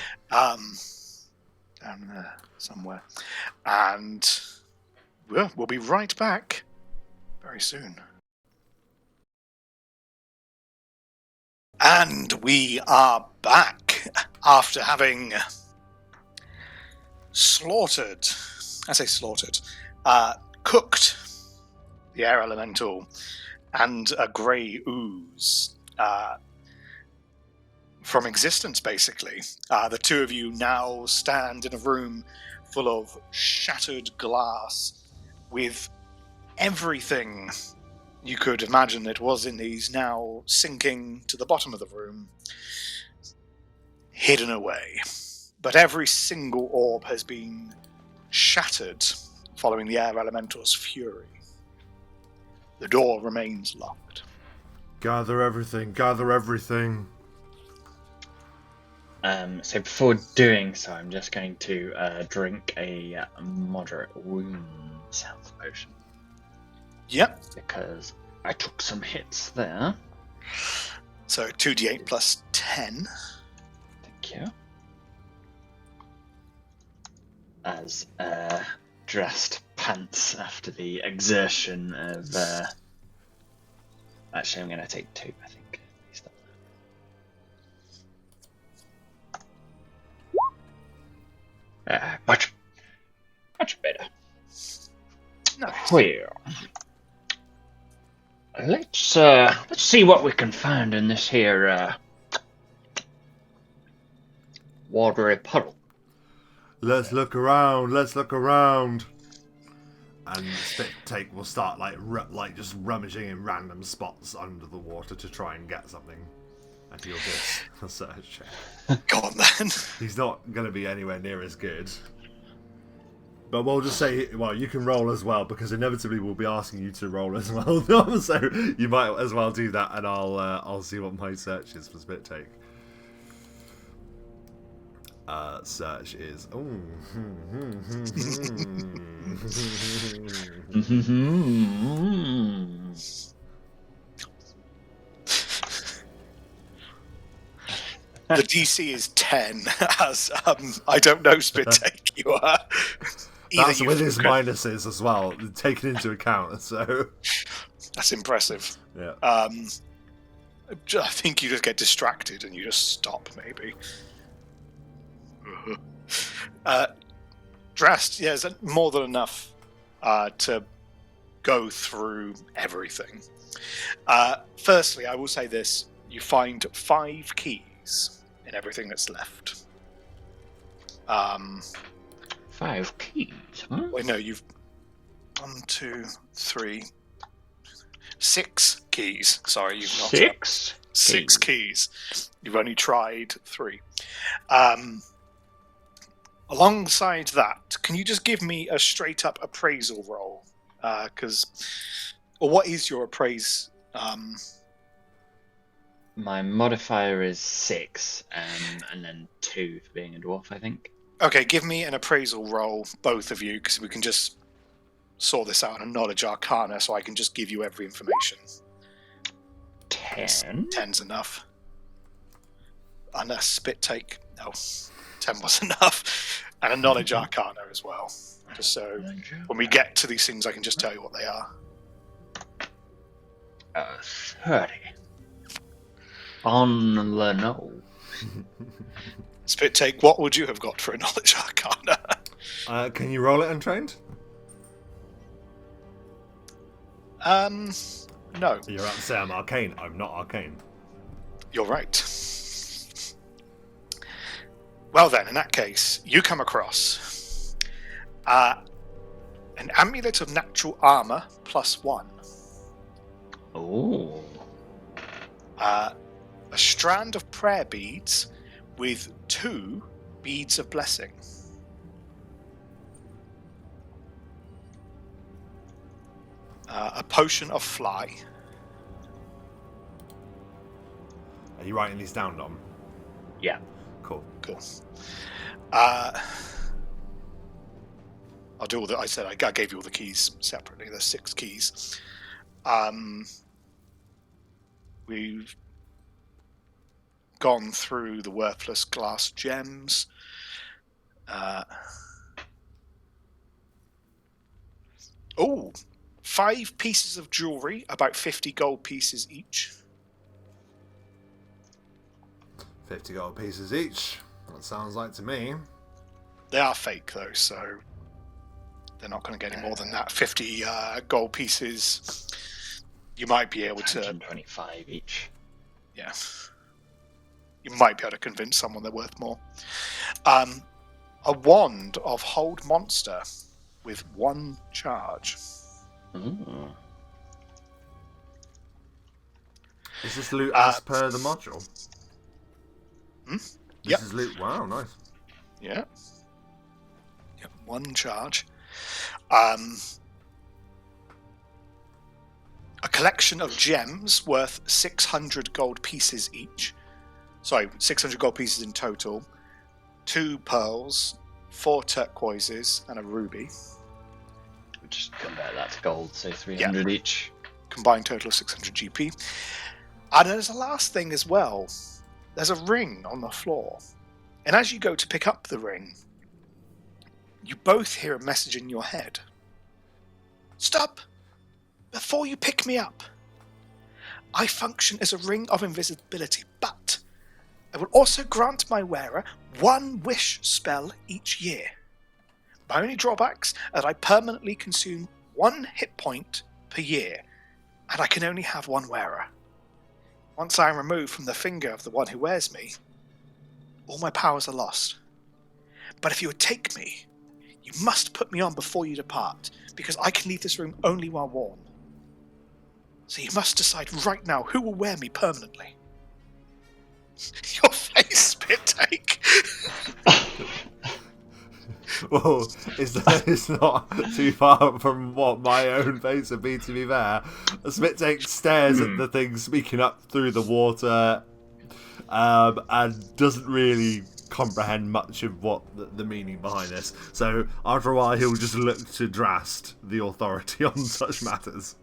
S1: Down there somewhere. And we'll be right back very soon. And we are back after having cooked the air elemental and a grey ooze from existence, basically. The two of you now stand in a room full of shattered glass with everything you could imagine it was in these now sinking to the bottom of the room, hidden away. But every single orb has been shattered following the air elemental's fury. The door remains locked.
S2: Gather everything, gather everything.
S3: So before doing so, I'm just going to drink a moderate wounds health potion.
S1: Yep.
S3: Because I took some hits there.
S1: So 2d8 plus 10.
S3: Thank you. As dressed pants after the exertion of... Actually, I'm going to take 2, I think. Much better.
S1: Nice.
S3: Well, let's see what we can find in this here watery puddle.
S2: Let's look around. Let's look around. And Spit Take will start like just rummaging in random spots under the water to try and get something. And he'll just a search check.
S1: Go on then.
S2: He's not going to be anywhere near as good. But we'll just say, well, you can roll as well, because inevitably we'll be asking you to roll as well. So you might as well do that, and I'll see what my search is for Spit Take. Search is...
S1: The DC is 10, as I don't know, Spit Take, you are.
S2: That's with his minuses as well, taken into account, so...
S1: That's impressive.
S2: Yeah.
S1: I think you just get distracted and you just stop, maybe. Dressed, yeah, is more than enough to go through everything. Firstly, I will say this. You find 5 keys in everything that's left.
S3: 5 keys, huh?
S1: Wait, no, you've 1, 2, 3, 6 keys. Sorry, you've not
S3: 6?
S1: 6 keys. You've only tried 3. Alongside that, can you just give me a straight up appraisal roll? Or what is your appraise?
S3: My modifier is 6, and then 2 for being a dwarf, I think.
S1: Okay, give me an appraisal roll, both of you, because we can just sort this out in a knowledge arcana, so I can just give you every information.
S3: 10?
S1: 10's enough. Unless Spit Take, no, 10 was enough. And a knowledge arcana as well. Just so when we get to these things, I can just tell you what they are.
S3: 30. On the no.
S1: Spit Take, what would you have got for a knowledge arcana?
S2: Can you roll it untrained?
S1: No.
S2: You're about to say I'm arcane. I'm not arcane.
S1: You're right. Well then, in that case, you come across an amulet of natural armor +1.
S3: Oh.
S1: A strand of prayer beads with 2 beads of blessing. A potion of fly.
S2: Are you writing these down, Dom?
S3: Yeah.
S2: Cool.
S1: Cool. I'll do all the. I said I gave you all the keys separately. There's 6 keys. We've gone through the worthless glass gems. 5 pieces of jewelry, about 50 gold pieces each.
S2: 50 gold pieces each. That sounds like to me.
S1: They are fake though, so they're not going to get any more than that. 50 gold pieces. You might be able to.
S3: 125 each.
S1: Yeah. You might be able to convince someone they're worth more. A wand of Hold Monster with 1 charge.
S3: Ooh.
S2: Is this loot as per the module? This
S1: Yep.
S2: is loot. Wow, nice.
S1: Yeah. Yep, 1 charge. A collection of gems worth 600 gold pieces each. Sorry, 600 gold pieces in total. 2 pearls, 4 turquoises, and a ruby.
S3: We'll just convert that to gold, so 300 each.
S1: Combined total of 600 GP. And there's a last thing as well. There's a ring on the floor. And as you go to pick up the ring, you both hear a message in your head. Stop! Before you pick me up. I function as a ring of invisibility, but I will also grant my wearer 1 wish spell each year. My only drawbacks are that I permanently consume 1 hit point per year, and I can only have 1 wearer. Once I am removed from the finger of the one who wears me, all my powers are lost. But if you would take me, you must put me on before you depart, because I can leave this room only while worn. So you must decide right now who will wear me permanently. Your face, Spit Take.
S2: Well, it's not too far from what my own face would be, to be fair. Spit-Take stares at the thing speaking up through the water and doesn't really comprehend much of what the meaning behind this. So after a while, he'll just look to Drast, the authority on such matters.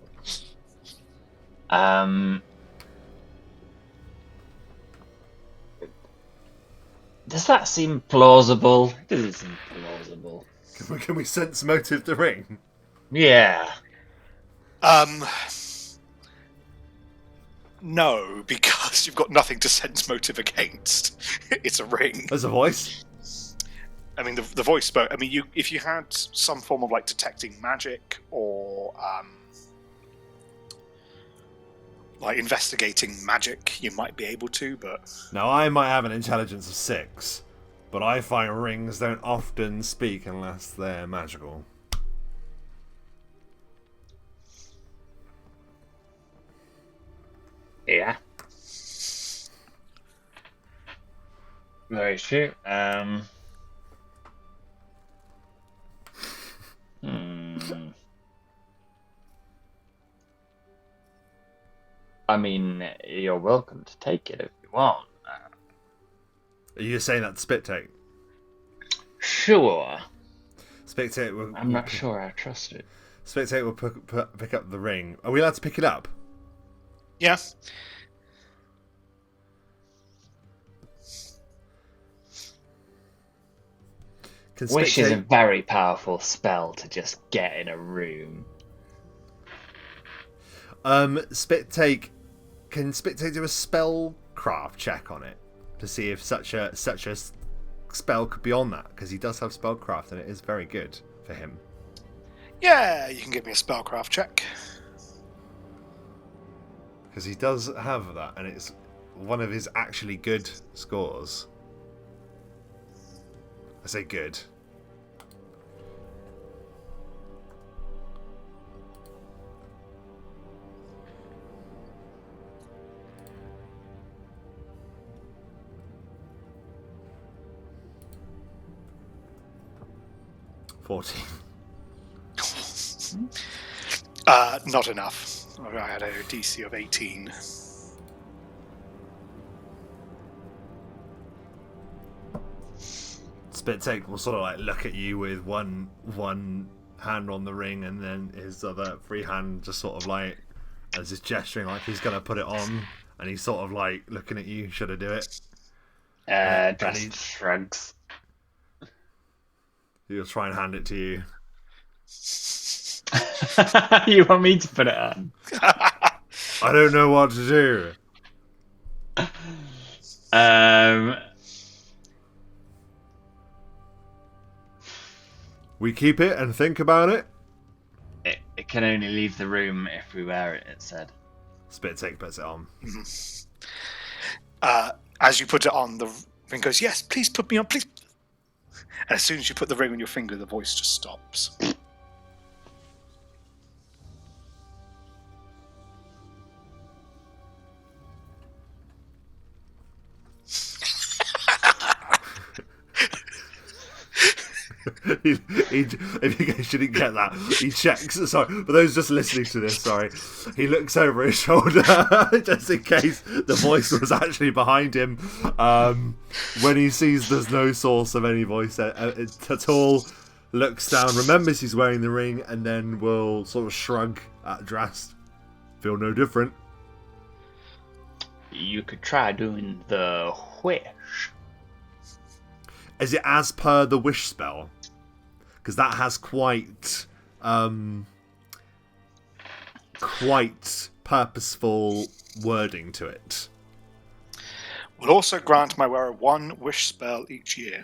S3: Does that seem plausible? Does it seem plausible?
S2: Can we sense motive the ring?
S3: Yeah.
S1: No, because you've got nothing to sense motive against. It's a ring.
S2: There's a voice.
S1: I mean, the voice spoke. I mean, if you had some form of like detecting magic or like investigating magic, you might be able to. But
S2: Now, I might have an intelligence of 6, but I find rings don't often speak unless they're magical.
S3: Yeah. Very true. I mean, you're welcome to take it if you want.
S2: Are you saying that Spit-Take?
S3: Sure.
S2: Spit-Take will...
S3: I'm not sure I trust it.
S2: Spit-Take will pick up the ring. Are we allowed to pick it up?
S1: yeah,
S2: Can
S3: Wish is a
S2: Spit-Take...
S3: very powerful spell to just get in a room.
S2: Spit-Take... Can Spit-Take do a spellcraft check on it to see if such a spell could be on that? Because he does have spellcraft and it is very good for him.
S1: yeah, you can give me a spellcraft check.
S2: Because he does have that, and it's one of his actually good scores. I say good. $14.
S1: Not enough. I had a DC of 18.
S2: Spit-Take will sort of like look at you with one hand on the ring, and then his other free hand just sort of like as he's gesturing like he's gonna put it on, and he's sort of like looking at you. Should I do it?
S3: Just shrugs.
S2: He'll try and hand it to you.
S3: You want me to put it on?
S2: I don't know what to do. We keep it and think about it.
S3: It can only leave the room if we wear it, it said.
S2: Spit-Take puts it on.
S1: As you put it on, the ring goes, yes, please put me on, please. And as soon as you put the ring on your finger, the voice just stops.
S2: If you guys didn't get that, he checks. Sorry, for those just listening to this, sorry, he looks over his shoulder just in case the voice was actually behind him. When he sees there's no source of any voice at all, looks down, remembers he's wearing the ring, and then will sort of shrug at Drast. Feel no different.
S4: You could try doing the wish.
S2: Is it as per the wish spell? Because that has quite purposeful wording to it.
S1: Will also grant my wearer one wish spell each year.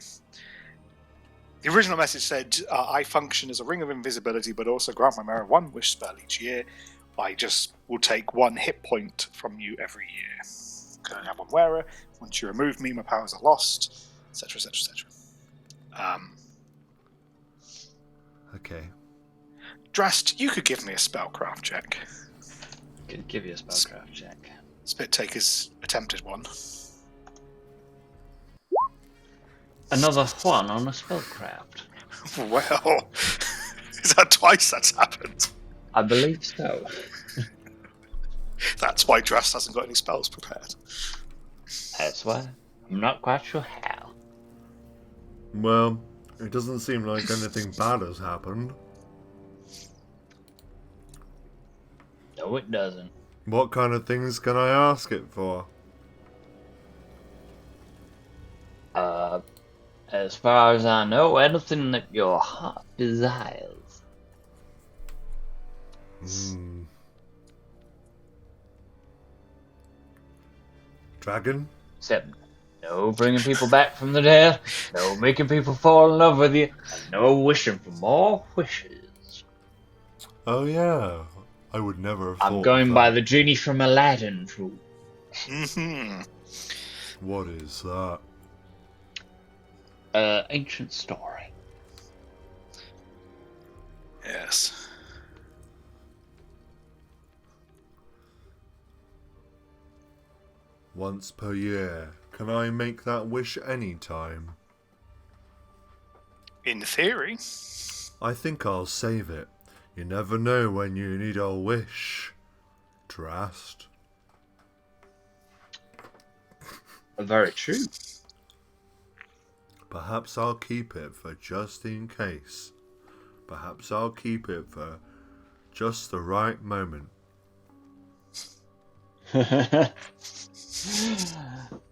S1: The original message said, I function as a ring of invisibility, but also grant my wearer one wish spell each year. I just will take 1 hit point from you every year. Because I have one wearer. Once you remove me, my powers are lost, etc., etc., etc.
S2: Okay.
S1: Drast, you could give me a spellcraft check.
S3: Could give you a spellcraft check.
S1: Spit Taker's attempted one.
S3: Another one on a spellcraft.
S1: Well, is that twice that's happened?
S3: I believe so.
S1: That's why Drast hasn't got any spells prepared.
S3: That's why. I'm not quite sure how.
S2: Well, it doesn't seem like anything bad has happened.
S3: No, it doesn't.
S2: What kind of things can I ask it for?
S3: As far as I know, anything that your heart desires.
S2: Dragon?
S3: Except no bringing people back from the dead, no making people fall in love with you, and no wishing for more wishes.
S2: Oh yeah, I would never have thought
S3: I'm going
S2: of
S3: by
S2: that.
S3: the genie from Aladdin rule.
S1: Mm-hmm.
S2: What is that?
S3: Ancient story.
S1: Yes.
S2: Once per year. Can I make that wish any time?
S1: In theory.
S2: I think I'll save it. You never know when you need a wish. Drast.
S3: Very true.
S2: Perhaps I'll keep it for just in case. Perhaps I'll keep it for just the right moment.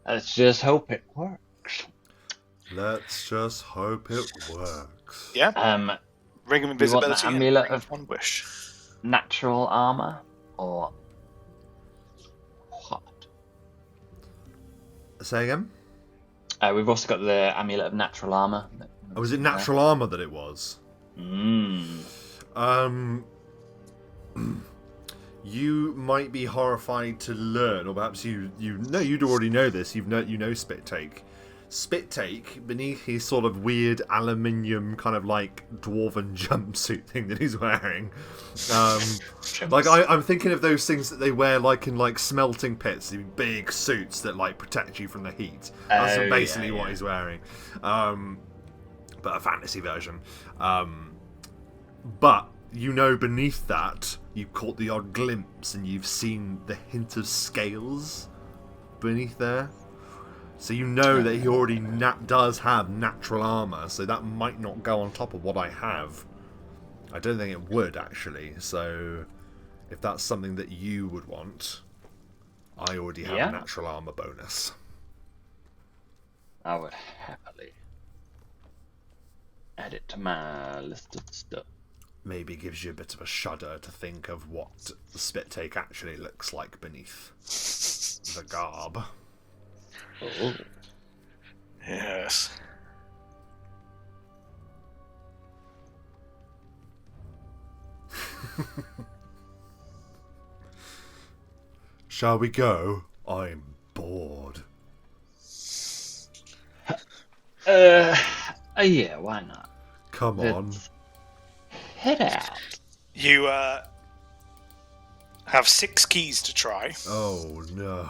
S3: Let's just hope it works.
S2: Let's just hope it works.
S1: Yeah. Ring of
S3: You want
S1: invisibility
S3: the
S1: and
S3: amulet
S1: ring
S3: of
S1: one wish.
S3: natural armor or what?
S2: Say again?
S3: We've also got the amulet of natural armor.
S2: Oh, was it natural armor that it was? You might be horrified to learn, or perhaps you'd already know this. You know Spit Take. Spit Take, beneath his sort of weird aluminium kind of like dwarven jumpsuit thing that he's wearing. Like I'm thinking of those things that they wear like in like smelting pits, these big suits that like protect you from the heat. That's basically what he's wearing. But a fantasy version. But you know beneath that you've caught the odd glimpse and you've seen the hint of scales beneath there. So you know that he already does have natural armor, so that might not go on top of what I have. I don't think it would, actually. So if that's something that you would want, I already have a natural armor bonus.
S3: I would happily add it to my list of stuff.
S2: Maybe gives you a bit of a shudder to think of what the Spit Take actually looks like beneath the garb.
S3: Oh.
S1: Yes.
S2: Shall we go? I'm bored.
S3: Yeah, why not?
S2: Come on.
S3: Let's head out.
S1: You have 6 keys to try.
S2: Oh no.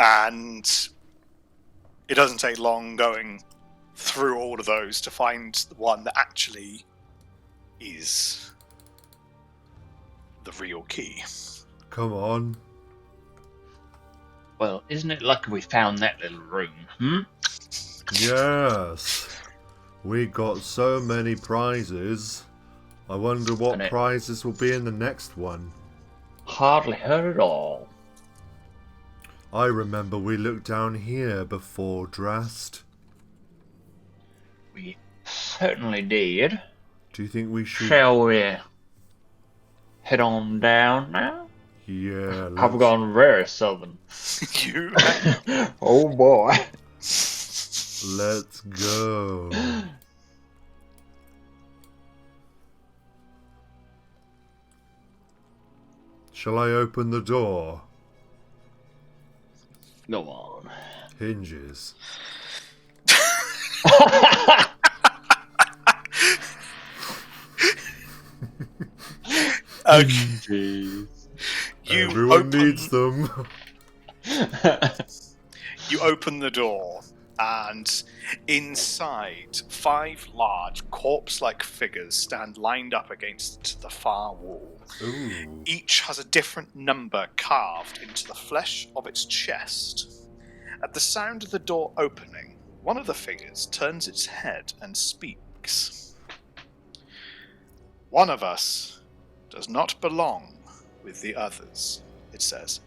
S1: And It doesn't take long going through all of those to find the one that actually is the real key.
S2: Come on.
S4: Well, isn't it lucky we found that little room,
S2: Yes. We got so many prizes. I wonder what
S4: And it-
S2: prizes will be in the next one.
S4: Hardly heard at all.
S2: I remember we looked down here before dressed.
S4: We certainly did.
S2: Do you think we should?
S4: Shall we head on down now?
S2: Yeah,
S4: I've
S2: let's...
S4: gone very southern.
S1: You
S4: Oh boy.
S2: Let's go. Shall I open the door?
S4: Go on.
S2: Hinges.
S1: okay. You
S2: Everyone
S1: open,
S2: needs them.
S1: You open the door, and inside, 5 large corpse-like figures stand lined up against the far wall.
S2: Ooh.
S1: Each has a different number carved into the flesh of its chest. At the sound of the door opening, one of the figures turns its head and speaks. One of us does not belong with the others, it says.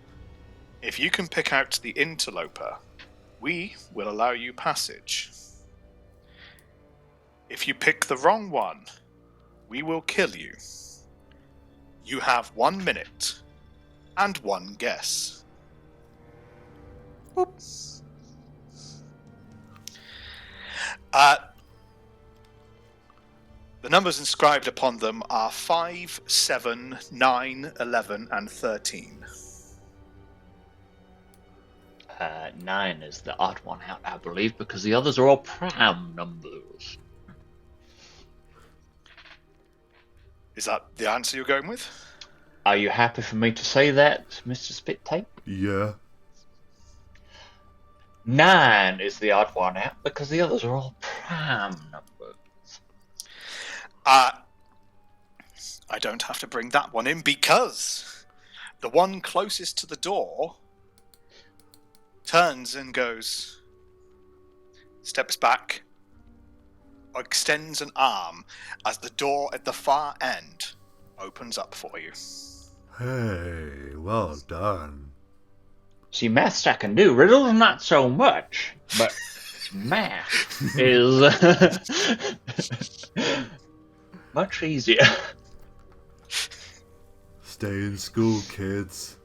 S1: If you can pick out the interloper, we will allow you passage. If you pick the wrong one, we will kill you. You have 1 minute and 1 guess. Boop. The numbers inscribed upon them are 5, 7, 9, 11, and 13.
S4: 9 is the odd one out, I believe, because the others are all prime numbers.
S1: Is that the answer you're going with?
S4: Are you happy for me to say that, Mr. Spittape?
S2: Yeah.
S4: 9 is the odd one out because the others are all prime numbers.
S1: I don't have to bring that one in because the one closest to the door turns and goes, steps back, extends an arm as the door at the far end opens up for you.
S2: Hey, well done.
S4: See, maths I can do, riddles not so much, but math is much easier.
S2: Stay in school, kids.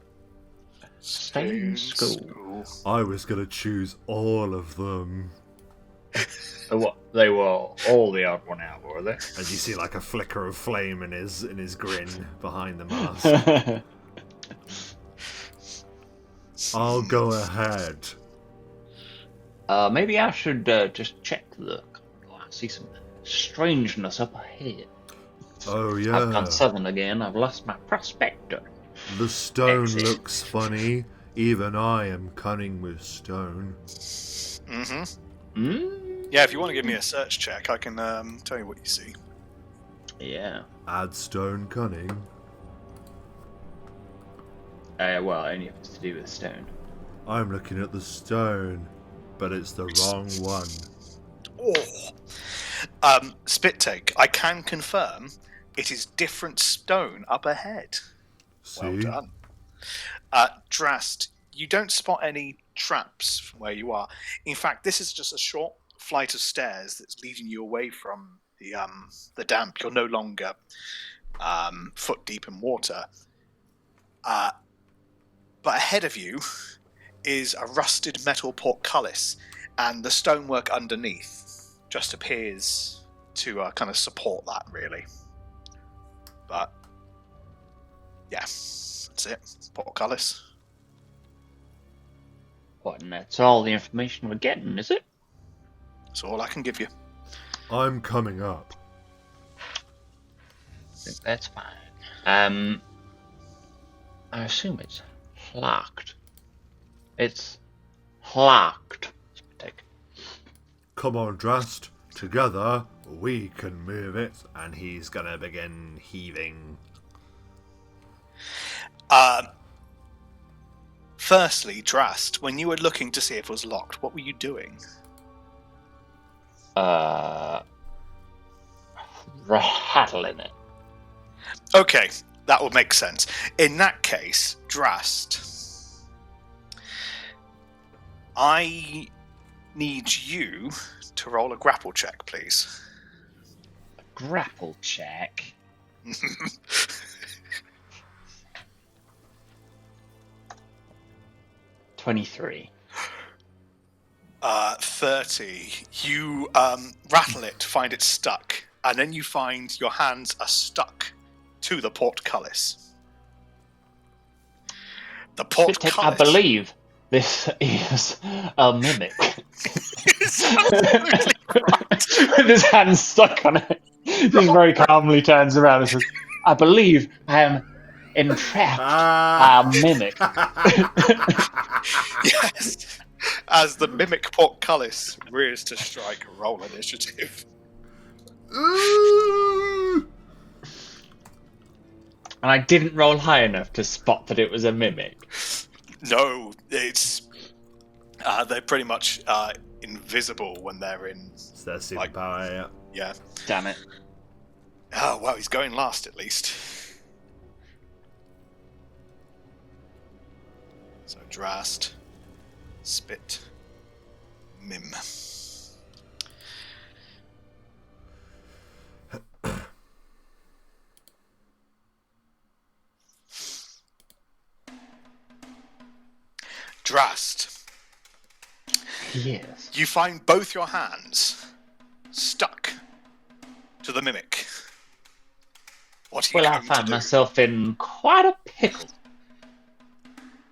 S4: Stay in school.
S2: I was gonna choose all of them.
S4: What? They were all the odd one out, were they?
S2: As you see, like a flicker of flame in his grin behind the mask. I'll go ahead.
S4: Maybe I should just check the. Oh, I see some strangeness up ahead.
S2: Oh yeah.
S4: I've gone southern again. I've lost my prospector.
S2: The stone
S4: Exit.
S2: looks funny. Even I am cunning with stone.
S1: Yeah, if you want to give me a search check, I can tell you what you see.
S4: Yeah.
S2: Add stone cunning.
S4: Well, only if it's to do with stone.
S2: I'm looking at the stone, but it's the wrong one.
S1: Oh. Spit take. I can confirm it is different stone up ahead.
S2: See?
S1: Well done. Drast, you don't spot any traps from where you are. In fact, this is just a short flight of stairs that's leading you away from the damp. You're no longer foot deep in water. But ahead of you is a rusted metal portcullis, and the stonework underneath just appears to kind of support that, really. But yeah, that's it. Portcullis.
S4: What, and that's all the information we're getting, is it?
S1: That's all I can give you.
S2: I'm coming up.
S4: I think that's fine. I assume it's locked. It's locked.
S2: come on, Drast. Together, we can move it. And he's going to begin heaving.
S1: Firstly, Drast, when you were looking to see if it was locked, what were you doing?
S4: Rattling it.
S1: Okay, that would make sense. In that case, Drast, I need you to roll a grapple check, please.
S3: Grapple check. 23.
S1: 30. You rattle it, find it stuck, and then you find your hands are stuck to the portcullis. The portcullis.
S4: I believe this is a mimic.
S1: It's absolutely right.
S4: With his hands stuck on it. Just very calmly turns around and says, I believe I am entrapped by a mimic.
S1: Yes. As the mimic portcullis rears to strike, roll initiative.
S3: And I didn't roll high enough to spot that it was a mimic.
S1: No, it's they're pretty much invisible when they're in.
S2: It's their superpower,
S1: Yeah.
S3: Damn it.
S1: Oh well, he's going last at least. So Drast, Spit, Mim. Drast,
S3: Yes.
S1: you find both your hands stuck to the mimic. What are you
S4: Well, I
S1: going to
S4: find
S1: do?
S4: myself in quite a pickle.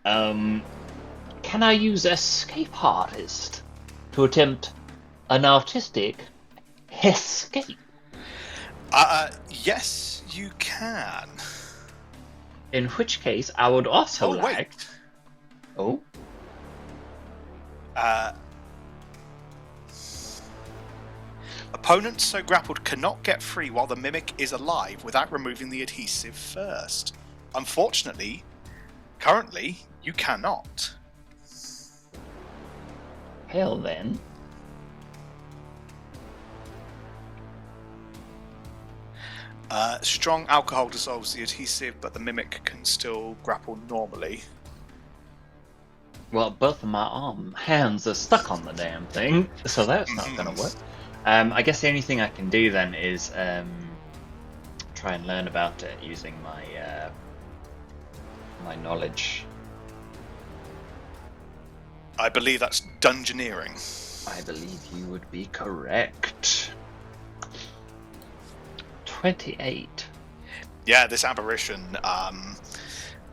S3: Can I use Escape Artist to attempt an artistic escape?
S1: Yes, you can.
S3: In which case, I would also
S1: Oh, wait.
S3: like... Oh?
S1: Opponents so grappled cannot get free while the mimic is alive without removing the adhesive first. Unfortunately, currently, you cannot.
S3: Hell then.
S1: Strong alcohol dissolves the adhesive, but the mimic can still grapple normally.
S3: Well, both of my hands are stuck on the damn thing, so that's not going to work. I guess the only thing I can do then is try and learn about it using my my knowledge.
S1: I believe that's dungeoneering.
S3: I believe you would be correct. 28.
S1: Yeah, this apparition,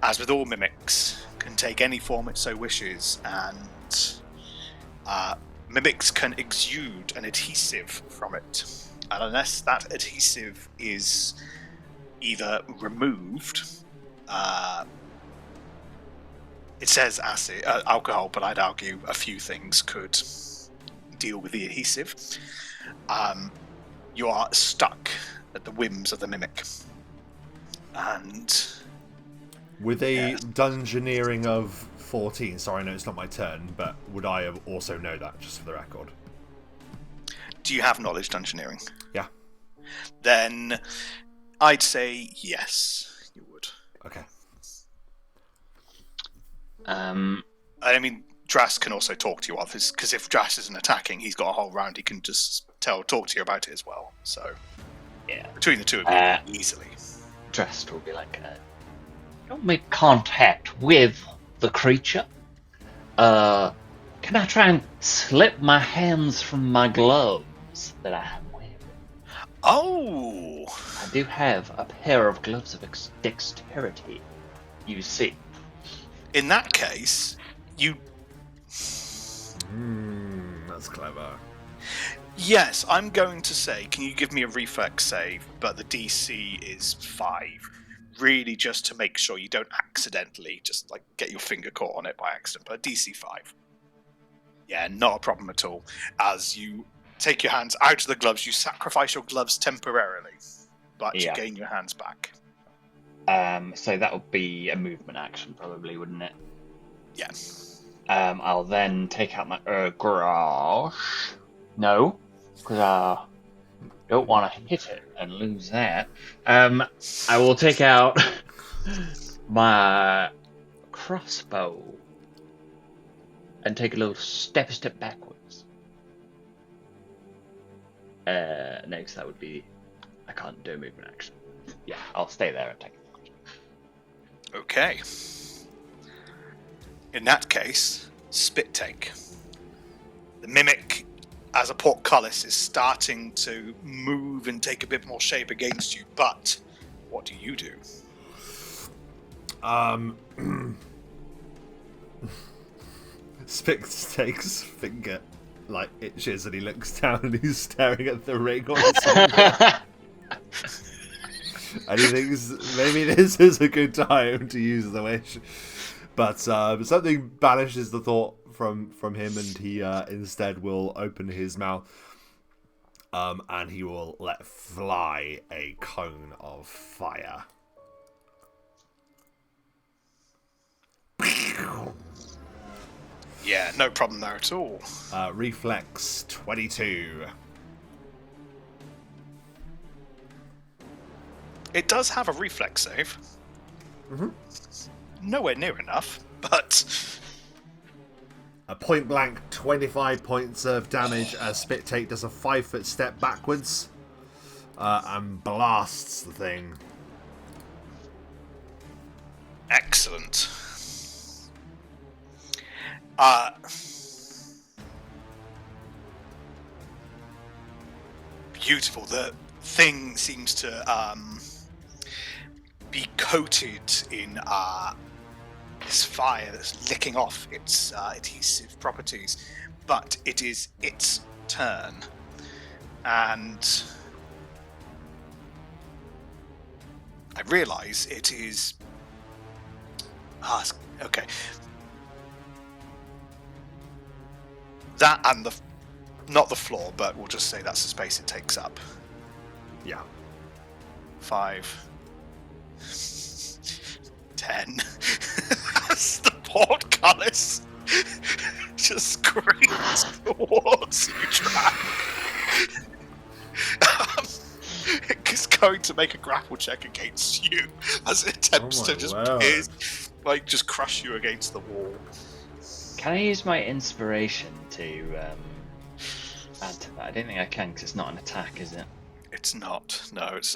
S1: as with all mimics, can take any form it so wishes, and mimics can exude an adhesive from it. And unless that adhesive is either removed, it says acid, alcohol, but I'd argue a few things could deal with the adhesive. You are stuck at the whims of the mimic. And
S2: With a dungeoneering of 14, sorry, no, it's not my turn, but would I also know that, just for the record?
S1: do you have knowledge dungeoneering?
S2: Yeah.
S1: Then I'd say yes, you would.
S2: Okay.
S1: I mean, Drast can also talk to you of this, because if Drast isn't attacking, he's got a whole round he can just talk to you about it as well. So,
S3: Yeah.
S1: between the two of you, easily.
S3: Dressed will be like, don't make contact with the creature. Can I try and slip my hands from my gloves that I am wearing?
S1: Oh!
S3: I do have a pair of gloves of dexterity, you see.
S1: In that case, you...
S2: That's clever.
S1: Yes, I'm going to say, can you give me a reflex save, but the DC is 5. Really just to make sure you don't accidentally just, like, get your finger caught on it by accident, but a DC 5. Yeah, not a problem at all. As you take your hands out of the gloves. You sacrifice your gloves temporarily, but you
S3: Yeah.
S1: gain your hands back.
S3: So that would be a movement action, probably, wouldn't it?
S1: Yeah.
S3: I'll then take out my garage. No, because I don't want to hit it and lose that. I will take out my crossbow and take a little step backwards. Next, that would be. I can't do a movement action. Yeah, I'll stay there and take it.
S1: Okay. In that case, spit take. The mimic, as a portcullis, is starting to move and take a bit more shape against you, but what do you do?
S2: Spix takes finger, like, itches, and he looks down and he's staring at the ring on his finger. And he thinks maybe this is a good time to use the wish. But something banishes the thought from him, and he instead will open his mouth, and he will let fly a cone of fire.
S1: Yeah, no problem there at all.
S2: Reflex 22.
S1: It does have a reflex save.
S2: Mm-hmm.
S1: Nowhere near enough, but...
S2: A point blank 25 points of damage as Spit Take does a 5-foot step backwards and blasts the thing.
S1: Excellent. Beautiful. The thing seems to be coated in this fire that's licking off its adhesive properties, but it is its turn, and I realise it is. Okay. That and not the floor, but we'll just say that's the space it takes up.
S2: Yeah.
S1: 5, 10. As the portcullis just screams towards you, Track. It's going to make a grapple check against you as it attempts to just just crush you against the wall.
S3: Can I use my inspiration to add to that? I don't think I can because it's not an attack, is it?
S1: It's not. No, it's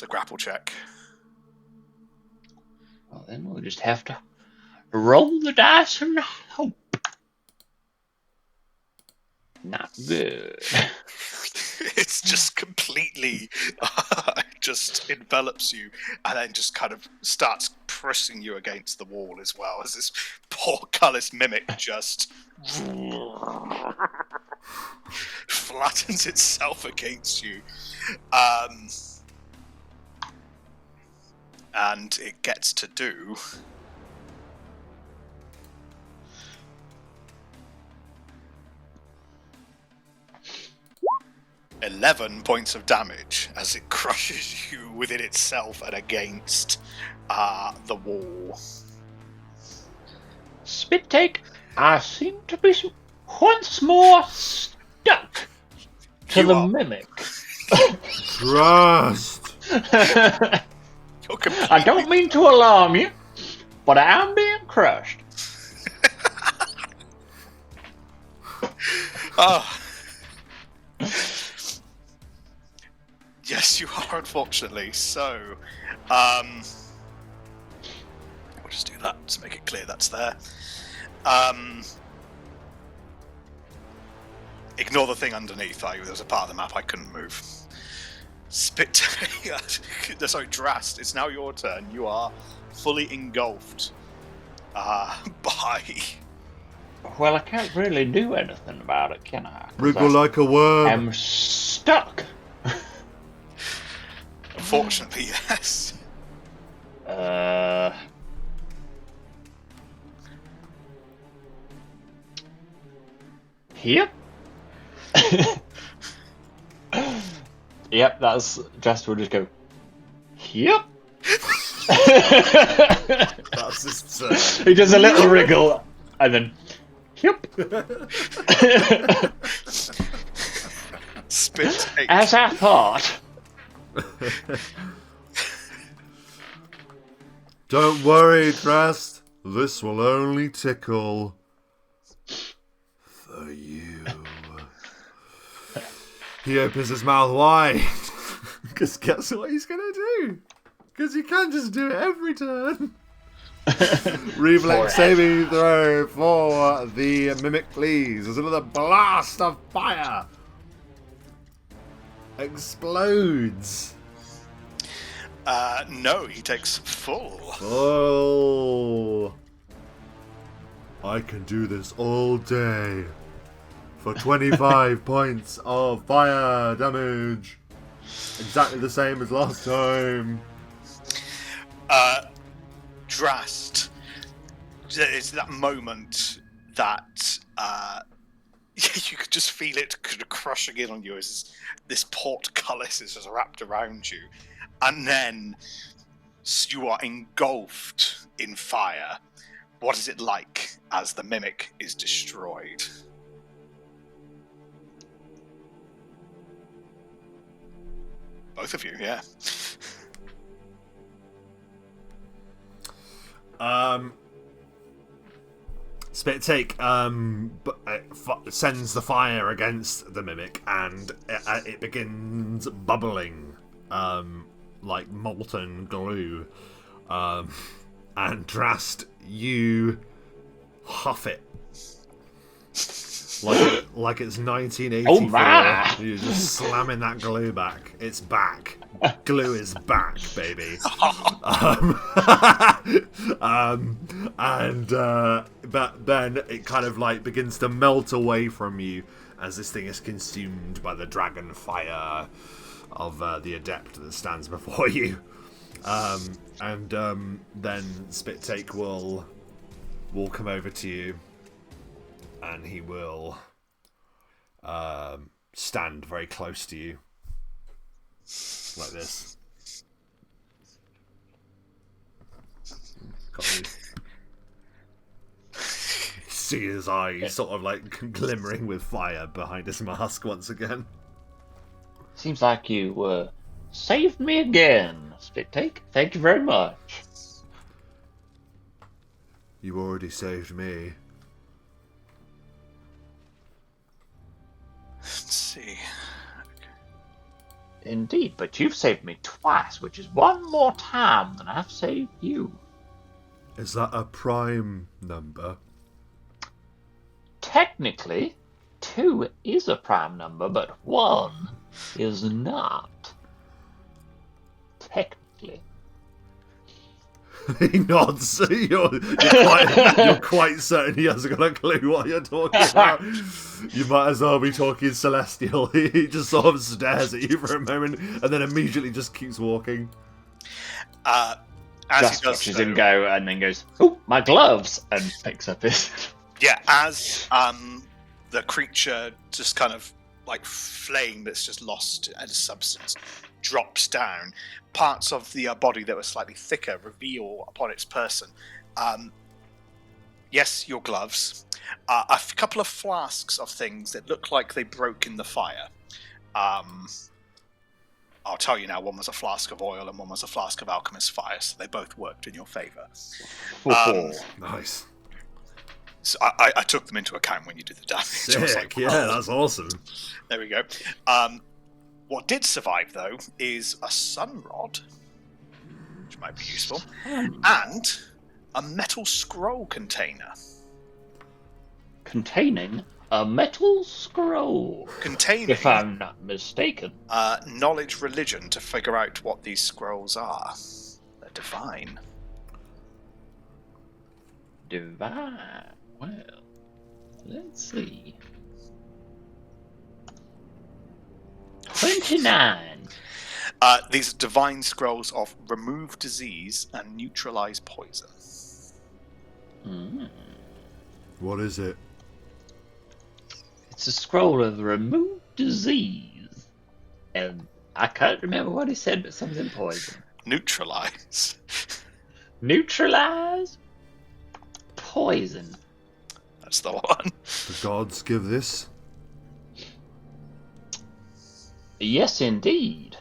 S1: a grapple check.
S3: Well, then we'll just have to roll the dice and hope. Not good.
S1: It's just completely just envelops you and then just kind of starts pressing you against the wall as well as this portcullis mimic just flattens itself against you. And it gets to do 11 points of damage as it crushes you within itself and against the wall.
S4: Spit Take, I seem to be once more stuck to
S1: You
S4: the
S1: are.
S4: mimic.
S2: Trust!
S1: You're completely...
S4: I don't mean to alarm you, but I'm being crushed.
S1: Oh. Yes, you are, unfortunately. So, we'll just do that to make it clear that's there. Ignore the thing underneath. There was a part of the map I couldn't move. Sorry, Drast, it's now your turn. You are fully engulfed by...
S4: Well, I can't really do anything about it, can I? 'Cause
S2: Wriggle like a worm.
S4: I'm stuck.
S1: Unfortunately, yes.
S4: Here?
S3: Yep, that's Jester will just go. Yep.
S2: That's just.
S3: He does a little wriggle, and then. Yep.
S1: Spit take.
S3: As I thought.
S2: Don't worry, Trust. This will only tickle for you. He opens his mouth wide. Because guess what he's going to do? Because he can just do it every turn. Reflex saving throw for the mimic, please. There's another blast of fire. Explodes.
S1: No, he takes full.
S2: Oh. I can do this all day. For 25 points of fire damage. Exactly the same as last time.
S1: Drast. It's that moment that you could just feel it crushing in on you as this portcullis is just wrapped around you. And then you are engulfed in fire. What is it like as the mimic is destroyed? Both of you, yeah.
S2: Spit take sends the fire against the mimic, and it begins bubbling like molten glue. And Drast, you huff it like it's 1984.
S3: Oh my!
S2: You're just slamming that glue back. It's back. Glue is back, baby. But then it kind of like begins to melt away from you as this thing is consumed by the dragon fire of the adept that stands before you. Then Spit Take will come over to you, and he will stand very close to you, like this. See his eyes sort of like glimmering with fire behind his mask once again.
S4: Seems like you saved me again, Spit Take. Thank you very much.
S2: You already saved me.
S1: Let's see.
S4: Indeed, but you've saved me twice, which is one more time than I've saved you.
S2: Is that a prime number?
S4: Technically, 2 is a prime number, but 1 is not. Technically.
S2: He nods. You're quite certain he hasn't got a clue what you're talking about. You might as well be talking Celestial. He just sort of stares at you for a moment and then immediately just keeps walking.
S1: As
S3: Just
S1: he does
S3: watches
S1: so,
S3: him go and then goes, "Oh, my gloves!" and picks up his.
S1: yeah, as the creature just kind of like flame that's just lost its substance drops down, parts of the body that were slightly thicker reveal upon its person. Yes, your gloves. A couple of flasks of things that look like they broke in the fire. I'll tell you now, one was a flask of oil and one was a flask of alchemist's fire, so they both worked in your favour.
S2: Nice.
S1: So I took them into account when you did the damage. I was
S2: Sick,
S1: like,
S2: yeah,
S1: "Oh."
S2: that's awesome.
S1: There we go. What did survive, though, is a sun rod, which might be useful, and a metal scroll container.
S4: Containing a metal scroll.
S1: Containing
S4: If I'm not mistaken.
S1: knowledge religion to figure out what these scrolls are. They're divine.
S4: Divine. Well, let's see. 29.
S1: These are divine scrolls of remove disease and neutralize poison.
S2: What is it?
S4: It's a scroll of remove disease. And I can't remember what he said, but something poison.
S1: Neutralize.
S4: Neutralize poison.
S1: That's the one.
S2: The gods give this.
S4: Yes, indeed.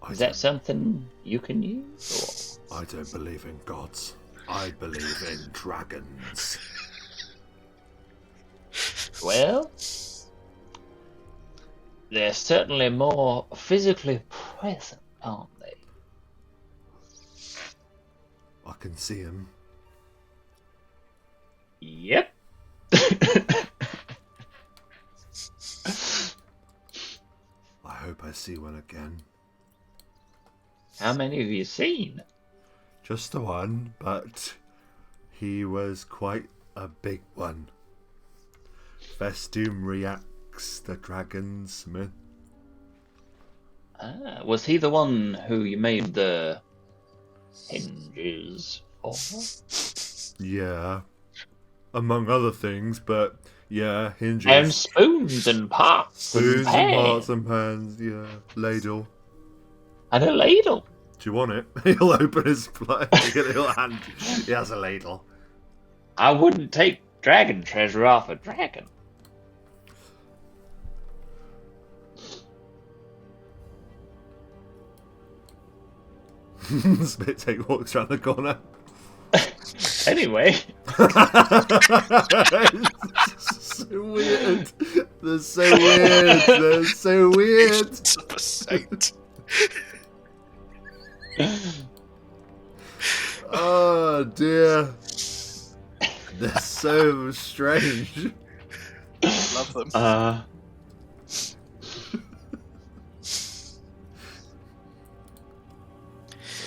S2: I
S4: Is that
S2: don't-
S4: something you can use?
S2: I don't believe in gods. I believe in dragons.
S4: Or... Well, they're certainly more physically present, aren't they?
S2: I can see him.
S4: Yep.
S2: I hope I see one again.
S4: How many have you seen?
S2: Just the one, but he was quite a big one. Festum reacts the dragonsmith.
S4: Ah, was he the one who you made the hinges for?
S2: Yeah. Among other things, but yeah, hinges.
S4: And spoons and pots and
S2: Spoons and
S4: pans.
S2: pots and pans, yeah. Ladle.
S4: And a ladle.
S2: Do you want it? He'll open his he'll hand. He has a ladle.
S4: I wouldn't take dragon treasure off a dragon.
S2: Spit take walks around the corner.
S4: Anyway,
S2: So weird. They're so weird. They're so weird.
S1: Agents of a saint.
S2: Oh dear. They're so strange.
S1: Love them.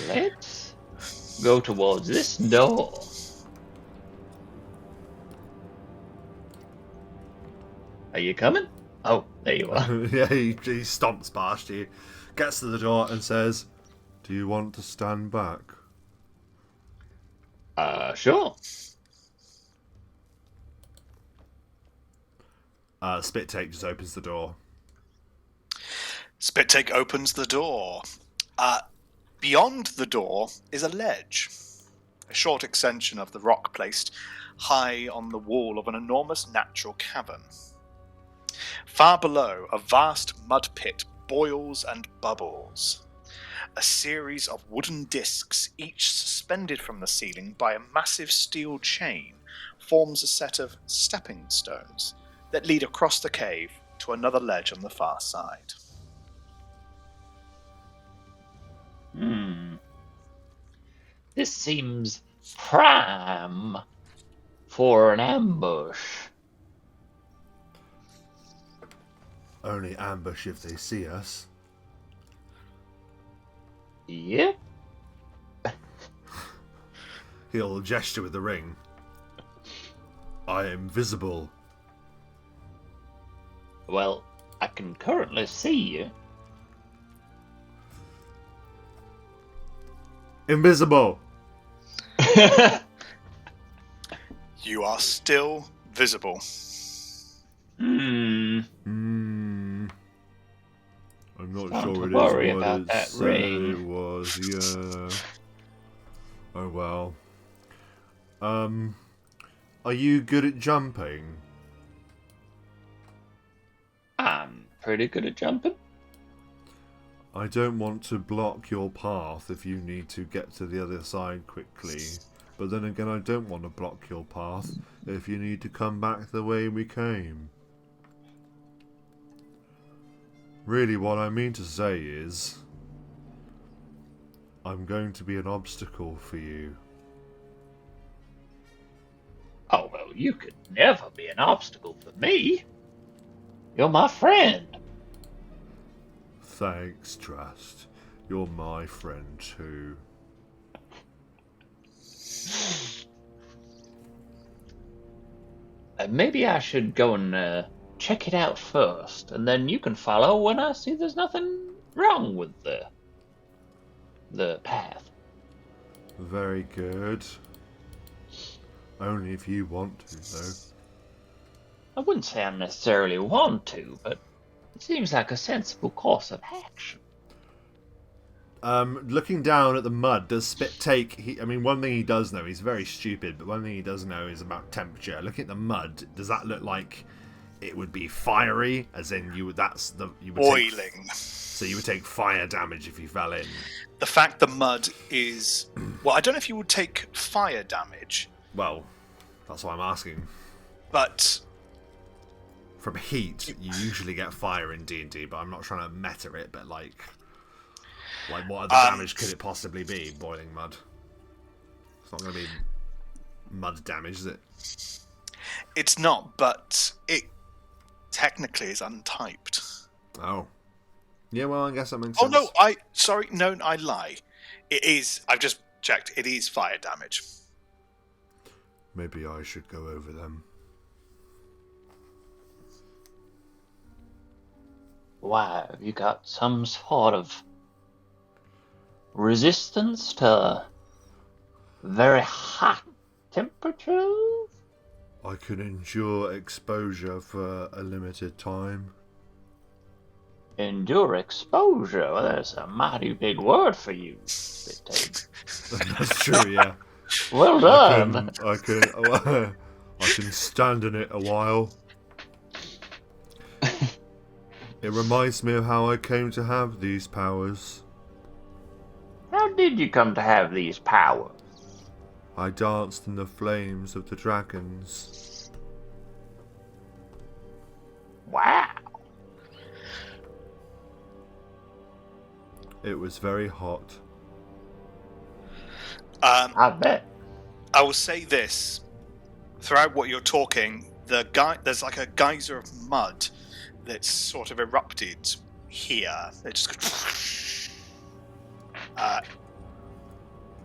S4: let's go towards this door. Are you coming? Oh, there you are.
S2: Yeah, he stomps past you, gets to the door and says, "Do you want to stand back?"
S4: Sure.
S2: Spit Take just opens the door.
S1: Spittake opens the door. Beyond the door is a ledge, a short extension of the rock placed high on the wall of an enormous natural cavern. Far below, a vast mud pit boils and bubbles. A series of wooden discs, each suspended from the ceiling by a massive steel chain, forms a set of stepping stones that lead across the cave to another ledge on the far side.
S4: This seems prime for an ambush.
S2: Only ambush if they see us.
S4: Yep.
S2: He'll gesture with the ring. I am visible.
S4: Well, I can currently see you.
S2: Invisible.
S1: You are still visible.
S2: I'm not
S4: Starting
S2: sure
S4: to
S2: it
S4: worry
S2: is what
S4: about
S2: it
S4: that
S2: said
S4: ring.
S2: it was. Yeah. Oh well. Are you good at jumping?
S4: I'm pretty good at jumping.
S2: I don't want to block your path if you need to get to the other side quickly. But then again, I don't want to block your path if you need to come back the way we came. Really, what I mean to say is, I'm going to be an obstacle for you.
S4: Oh, well, you could never be an obstacle for me. You're my friend.
S2: Thanks, Trust. You're my friend too.
S4: Maybe I should go and check it out first, and then you can follow when I see there's nothing wrong with the path.
S2: Very good. Only if you want to, though.
S4: I wouldn't say I necessarily want to, but it seems like a sensible course of action.
S2: Looking down at the mud, does Spit take... one thing he does know, he's very stupid, but one thing he does know is about temperature. Looking at the mud, does that look like it would be fiery? As in, you would
S1: boiling.
S2: So you would take fire damage if you fell in.
S1: The fact the mud is... Well, I don't know if you would take fire damage.
S2: Well, that's what I'm asking.
S1: But...
S2: From heat, you usually get fire in D&D, but I'm not trying to meta it, but like what other damage could it possibly be, boiling mud? It's not going to be mud damage, is it?
S1: It's not, but it technically is untyped.
S2: Oh. Yeah, well, I guess that makes sense.
S1: Oh, no, I lie. It is, I've just checked, it is fire damage.
S2: Maybe I should go over them.
S4: Why, have you got some sort of resistance to very hot temperatures?
S2: I can endure exposure for a limited time.
S4: Endure exposure? Well, that's a mighty big word for you, Spit.
S2: That's true, yeah.
S4: Well done.
S2: I can stand in it a while. It reminds me of how I came to have these powers.
S4: How did you come to have these powers?
S2: I danced in the flames of the dragons.
S4: Wow.
S2: It was very hot.
S4: I bet.
S1: I will say this. Throughout what you're talking, there's like a geyser of mud that's sort of erupted here. It just goes...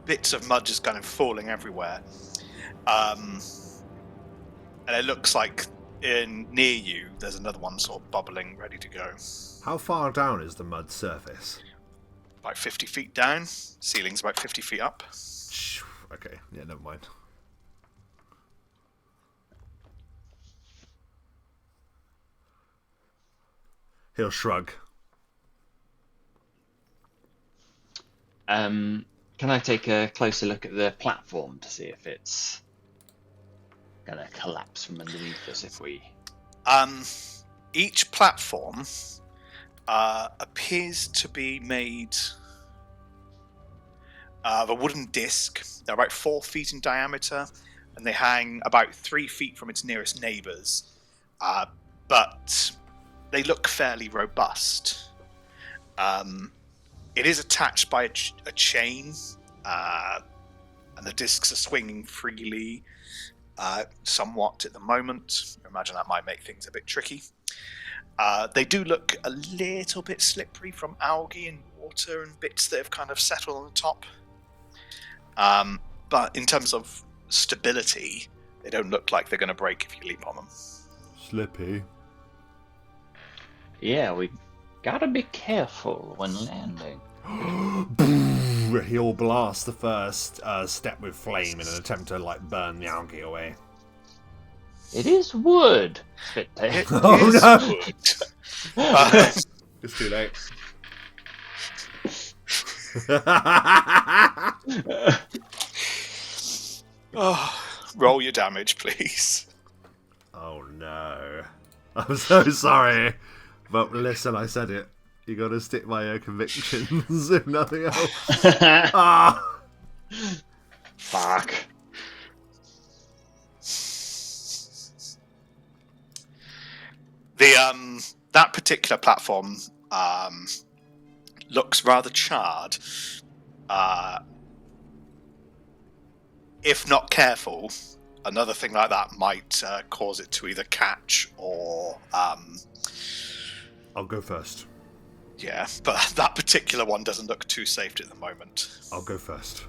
S1: bits of mud just kind of falling everywhere. And it looks like near you, there's another one sort of bubbling, ready to go.
S2: How far down is the mud surface?
S1: About 50 feet down. Ceiling's about 50 feet up.
S2: Okay, yeah, never mind. He'll shrug.
S3: Can I take a closer look at the platform to see if it's gonna collapse from underneath us if we...
S1: Each platform appears to be made of a wooden disc. They're about 4 feet in diameter, and they hang about 3 feet from its nearest neighbours. But they look fairly robust. It is attached by a chain, and the discs are swinging freely, somewhat at the moment. I imagine that might make things a bit tricky. They do look a little bit slippery from algae and water and bits that have kind of settled on the top. But in terms of stability, they don't look like they're going to break if you leap on them.
S2: Slippy.
S4: Yeah, we gotta be careful when landing.
S2: He'll blast the first step with flame in an attempt to burn the algae away.
S4: It is wood, Spittail.
S1: It
S2: Oh,
S1: is
S2: no.
S1: wood.
S2: It's too late.
S1: Roll your damage, please.
S2: Oh no. I'm so sorry. But listen, I said it. You gotta stick by your convictions, if nothing else. Ah!
S3: Fuck.
S1: That particular platform looks rather charred. If not careful, another thing like that might cause it to either catch or
S2: I'll go first.
S1: yeah, but that particular one doesn't look too safe at the moment.
S2: I'll go first.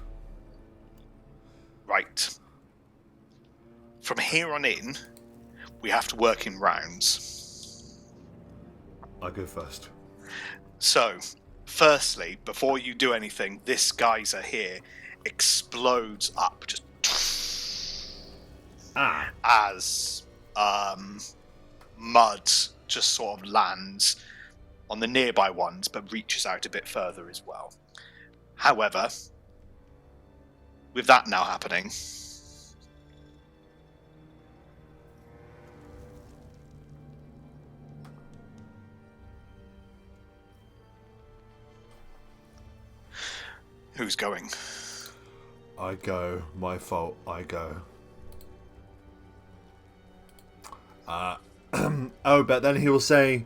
S1: Right. From here on in, we have to work in rounds.
S2: I'll go first.
S1: So, firstly, before you do anything, this geyser here explodes up just
S2: Ah!
S1: as mud just sort of lands on the nearby ones, but reaches out a bit further as well. However, with that now happening, who's going?
S2: I go. My fault. I go. Oh, but then he will say,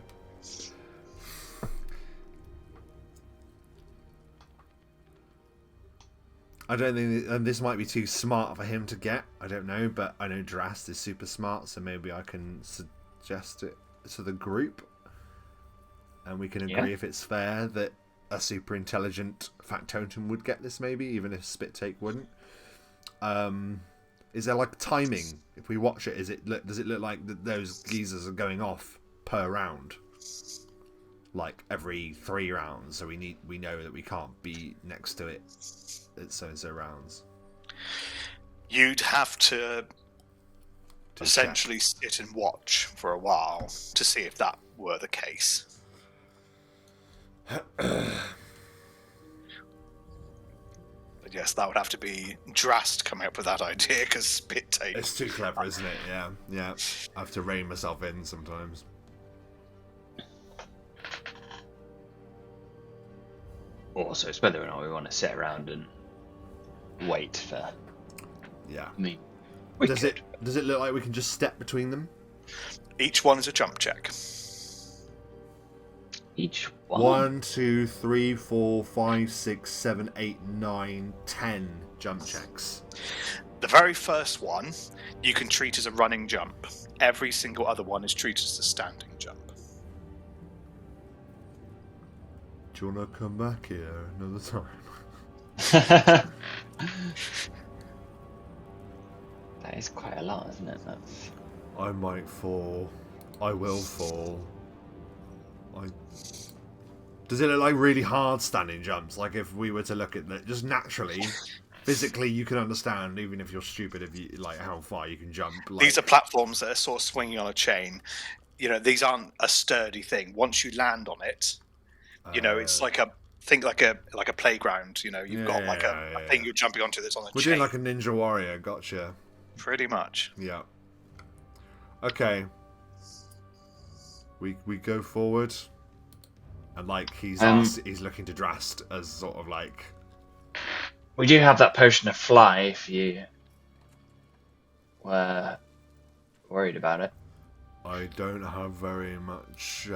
S2: I don't think and this might be too smart for him to get. I don't know, but I know Drast is super smart, so maybe I can suggest it to the group, and we can agree if it's fair that a super intelligent factotum would get this, maybe even if Spit Take wouldn't. Is there like timing? If we watch it, does it look like those geezers are going off per round, like every 3 rounds? So we know that we can't be next to it at so rounds.
S1: You'd have to essentially sit and watch for a while to see if that were the case. But yes, that would have to be Drast coming up with that idea, because Spit Take...
S2: It's too clever, isn't it? Yeah. I have to rein myself in sometimes.
S3: Also, it's whether or not we want to sit around and wait for...
S2: Yeah.
S3: me.
S2: Does it look like we can just step between them?
S1: Each one is a jump check.
S3: Each one?
S2: 1, 2, 3, 4, 5, 6, 7, 8, 9, 10 jump checks.
S1: The very first one you can treat as a running jump. Every single other one is treated as a standing jump.
S2: Do you want to come back here another time?
S3: That is quite a lot, isn't it? That's...
S2: I might fall. I will fall. Does it look like really hard standing jumps? Like if we were to look at that, just naturally, physically, you can understand, even if you're stupid, if you like how far you can jump. Like...
S1: These are platforms that are sort of swinging on a chain. You know, these aren't a sturdy thing. Once you land on it, you know, it's like a playground. You know, you've got like a thing you're jumping onto that's on a chain.
S2: We're doing like a Ninja Warrior. Gotcha.
S1: Pretty much.
S2: Yeah. Okay. We go forward, and like he's looking to Drast as sort of like.
S3: We do have that potion of fly if you were worried about it.
S2: I don't have very much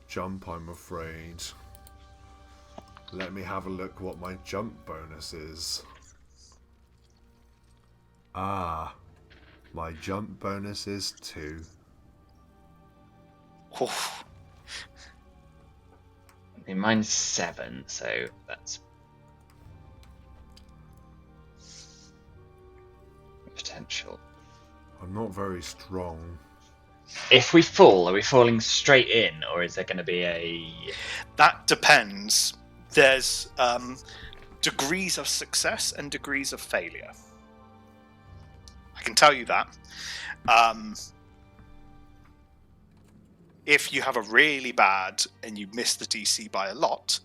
S2: jump, I'm afraid. Let me have a look what my jump bonus is. Ah, my jump bonus is 2.
S1: Oof.
S3: I mean, mine's 7, so that's potential.
S2: I'm not very strong.
S3: If we fall, are we falling straight in, or is there going to be a...
S1: That depends. There's degrees of success and degrees of failure. I can tell you that. If you have a really bad and you miss the DC by a lot,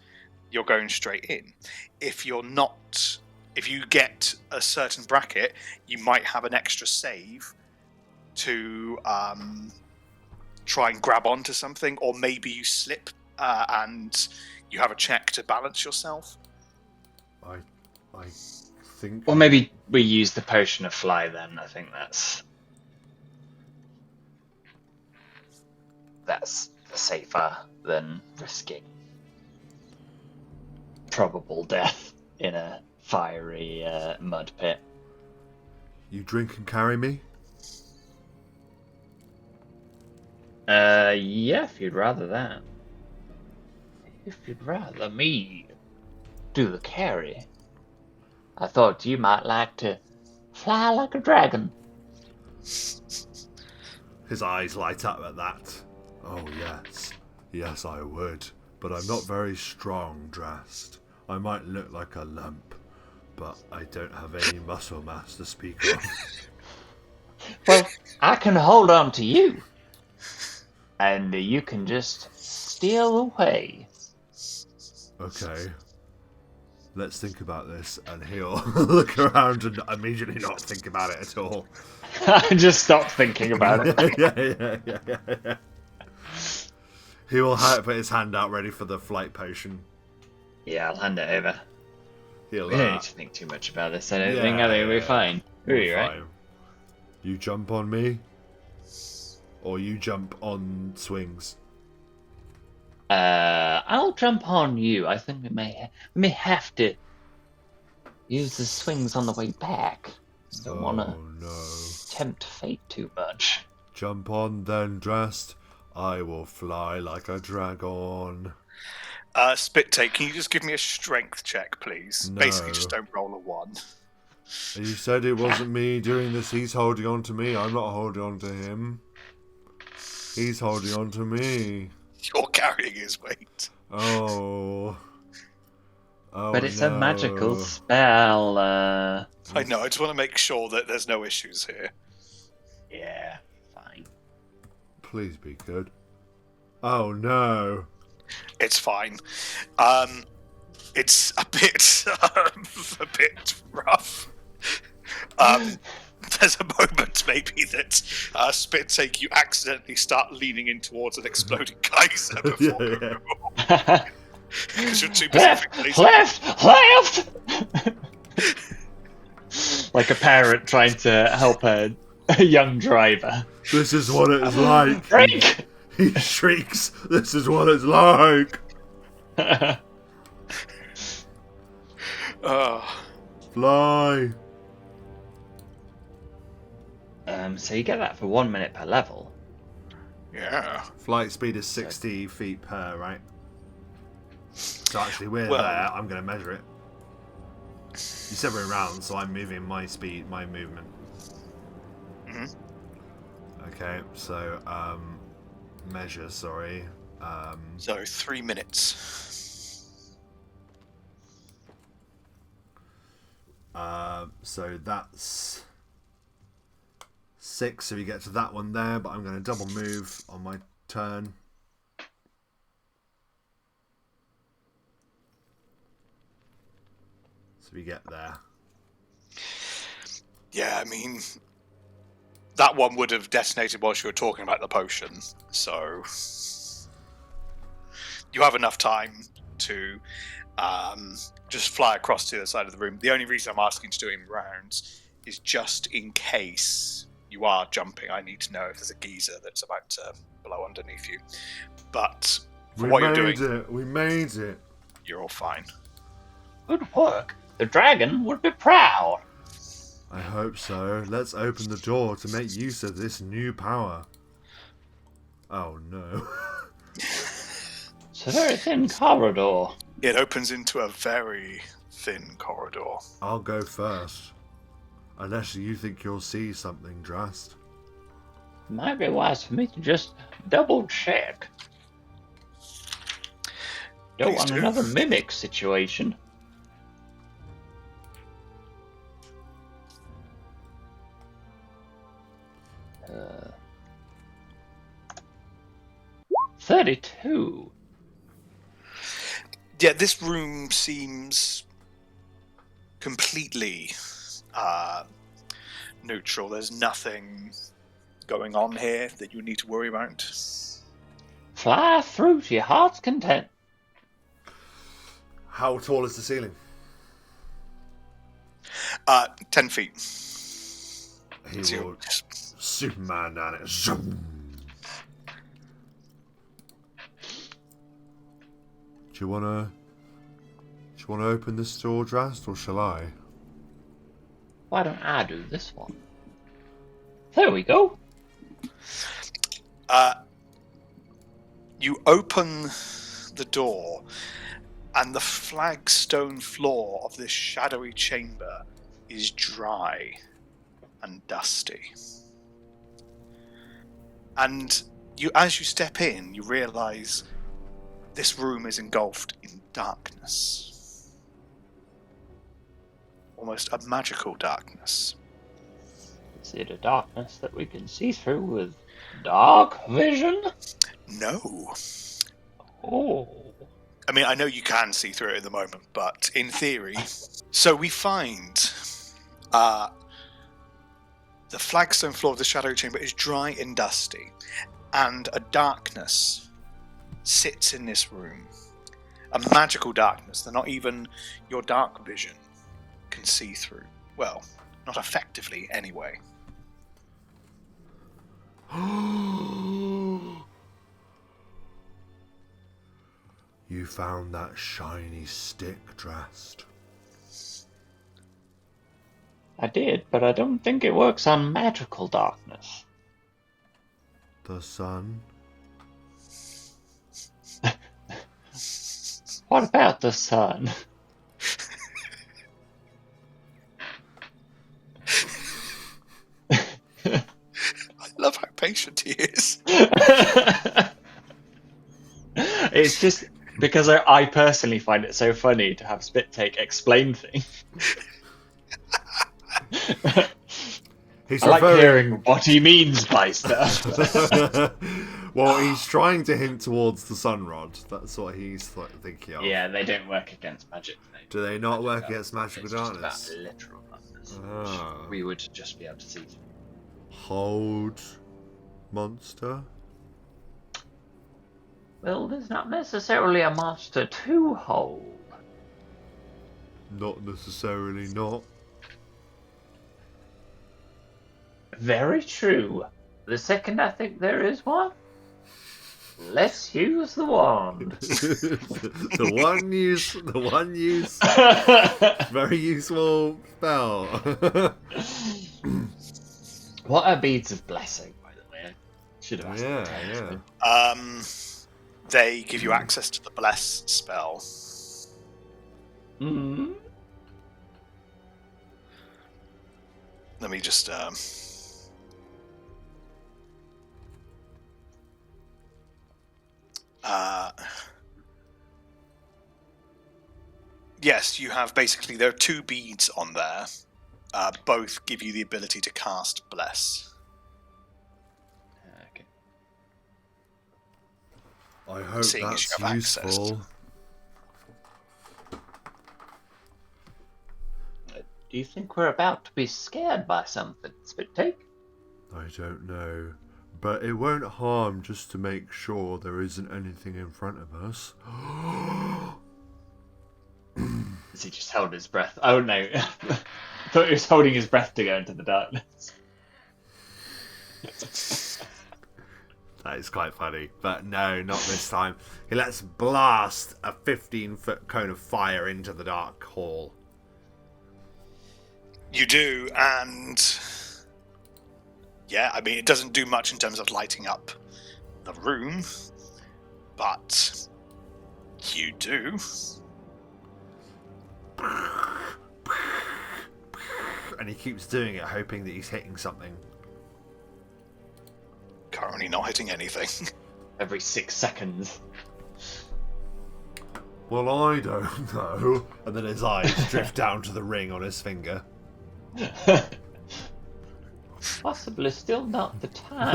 S1: you're going straight in. If you get a certain bracket, you might have an extra save to try and grab onto something, or maybe you slip and you have a check to balance yourself.
S2: I think.
S3: Or maybe we use the potion of fly then. I think that's safer than risking probable death in a fiery mud pit.
S2: You drink and carry me?
S3: Yeah, if you'd rather that.
S4: If you'd rather me do the carry, I thought you might like to fly like a dragon.
S2: His eyes light up at that. Oh, yes. Yes, I would. But I'm not very strong, Drast. I might look like a lump, but I don't have any muscle mass to speak of.
S4: Well, I can hold on to you.
S3: And you can just steal away.
S2: Okay. Let's think about this, and he'll look around and immediately not think about it at all.
S3: Just stop thinking about it.
S2: yeah. He will put his hand out ready for the flight potion.
S3: Yeah, I'll hand it over.
S2: He'll,
S3: We don't need to think too much about this. I don't think. I think we'll be fine. We'll be right.
S2: You jump on me, or you jump on swings.
S3: I'll jump on you. I think we may have to use the swings on the way back. Don't want to tempt fate too much.
S2: Jump on then, dressed. I will fly like a dragon.
S1: Spit take, can you just give me a strength check, please?
S2: No.
S1: Basically, just don't roll a 1.
S2: You said it wasn't me doing this. He's holding on to me. I'm not holding on to him. He's holding on to me.
S1: You're carrying his weight.
S2: Oh.
S3: But it's a magical spell.
S1: I know, I just want to make sure that there's no issues here.
S3: Yeah, fine.
S2: Please be good. Oh no.
S1: It's fine. It's a bit rough. There's a moment maybe that Spit take you accidentally start leaning in towards an exploding geyser before because you're too busy.
S3: Left! Like a parent trying to help a young driver.
S2: This is what it's like.
S3: Break!
S2: He shrieks. This is what it's like. Fly.
S3: So you get that for 1 minute per level.
S1: Yeah.
S2: Flight speed is 60 feet per, right? So actually, we're there. I'm going to measure it. You said we're around, so I'm moving my speed, my movement. Okay, so measure. Sorry.
S1: So 3 minutes.
S2: So that's 6. So we get to that one there, but I'm going to double move on my turn. So we get there.
S1: Yeah, I mean, that one would have detonated whilst you were talking about the potion, so you have enough time to just fly across to the other side of the room. The only reason I'm asking to do it in rounds is just in case you are jumping. I need to know if there's a geyser that's about to blow underneath you. But for what you're doing,
S2: we made it.
S1: You're all fine.
S3: Good work. The dragon would be proud.
S2: I hope so. Let's open the door to make use of this new power. Oh no.
S3: It's a very thin corridor.
S1: It opens into a very thin corridor.
S2: I'll go first. Unless you think you'll see something, Drast.
S3: It might be wise for me to just double check. Don't want another mimic situation. Uh, 32.
S1: Yeah, this room seems completely neutral. There's nothing going on here that you need to worry about.
S3: Fly through to your heart's content.
S2: How tall is the ceiling?
S1: 10 feet.
S2: He will Superman down it. Zoom. Do you wanna open this door, Drast, or shall I?
S3: Why don't I do this one? There we go.
S1: You open the door, and the flagstone floor of this shadowy chamber is dry and dusty. And as you step in, you realise this room is engulfed in darkness. Almost a magical darkness.
S3: Is it a darkness that we can see through with
S4: Dark vision?
S1: No.
S4: Oh.
S1: I mean, I know you can see through it at the moment, but in theory. So we find the flagstone floor of the shadow chamber is dry and dusty, and a darkness sits in this room. A magical darkness that not even your dark vision can see through. Well, not effectively anyway.
S2: You found that shiny stick, Drast.
S4: I did, but I don't think it works on magical darkness.
S2: The sun?
S4: What about the sun?
S1: I love how patient he is.
S4: It's just because I personally find it so funny to have Spit Take explain things.
S2: He's
S4: I like
S2: referring-
S4: hearing what he means by stuff.
S2: Well, he's trying to hint towards the sun rod. That's what he's thinking of.
S3: Yeah, they don't work against magic.
S2: Do they not work against magical
S3: It's just
S2: darkness?
S3: about literal darkness,
S2: Ah.
S3: which we would just be able to see.
S2: Hold monster?
S4: Well, there's not necessarily a monster to hold.
S2: Not necessarily not.
S4: Very true. The second I think there is one, let's use the wand.
S2: the one use, very useful spell.
S3: What are beads of blessing, by the way? I should have asked
S2: Yeah.
S1: They give you access to the bless spell.
S4: Mm-hmm.
S1: Let me just yes, you have basically, there are 2 beads on there. Both give you the ability to cast bless.
S3: Okay.
S2: I hope
S1: Seeing as you
S2: that's
S1: have access to
S2: useful.
S1: them.
S4: Do you think we're about to be scared by something, Spit Take?
S2: I don't know, but it won't harm just to make sure there isn't anything in front of us.
S3: Does he just hold his breath? Oh no. I thought he was holding his breath to go into the darkness.
S2: That is quite funny, but no, not this time. He lets blast a 15-foot cone of fire into the dark hall.
S1: You do, and yeah, I mean, it doesn't do much in terms of lighting up the room, but you do.
S2: And he keeps doing it, hoping that he's hitting something.
S1: Currently not hitting anything.
S3: Every 6 seconds.
S2: Well, I don't know. And then his eyes drift down to the ring on his finger.
S4: Possibly still not the time.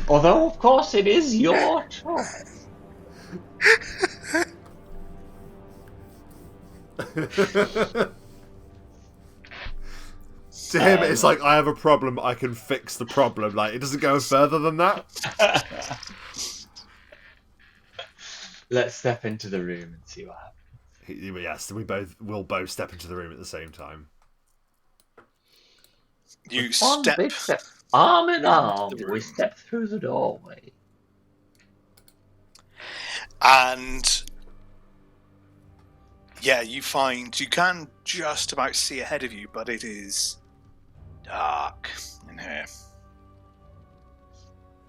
S4: Although, of course, it is your choice.
S2: To him, it's like, I have a problem, I can fix the problem. Like, it doesn't go further than that.
S3: Let's step into the room and see what happens.
S2: Yes, we'll both step into the room at the same time.
S1: You
S4: One
S1: step.
S4: big step. Arm in arm,
S1: the
S4: we
S1: room.
S4: step through the doorway.
S1: And yeah, you can just about see ahead of you, but it is dark in here.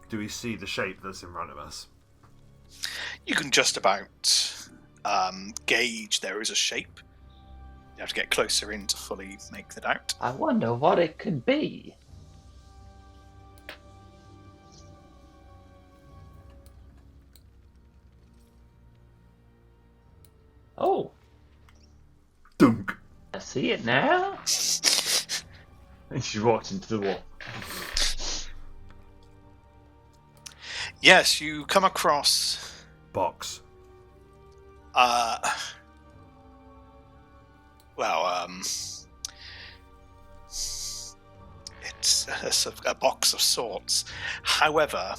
S2: Do we see the shape that's in front of us?
S1: You can just about gauge there is a shape. You have to get closer in to fully make that out.
S4: I wonder what it could be. Oh,
S2: Dunk.
S4: I see see it now. And she walked into the wall.
S1: Yes, you come across
S2: Box.
S1: It's a box of sorts. However,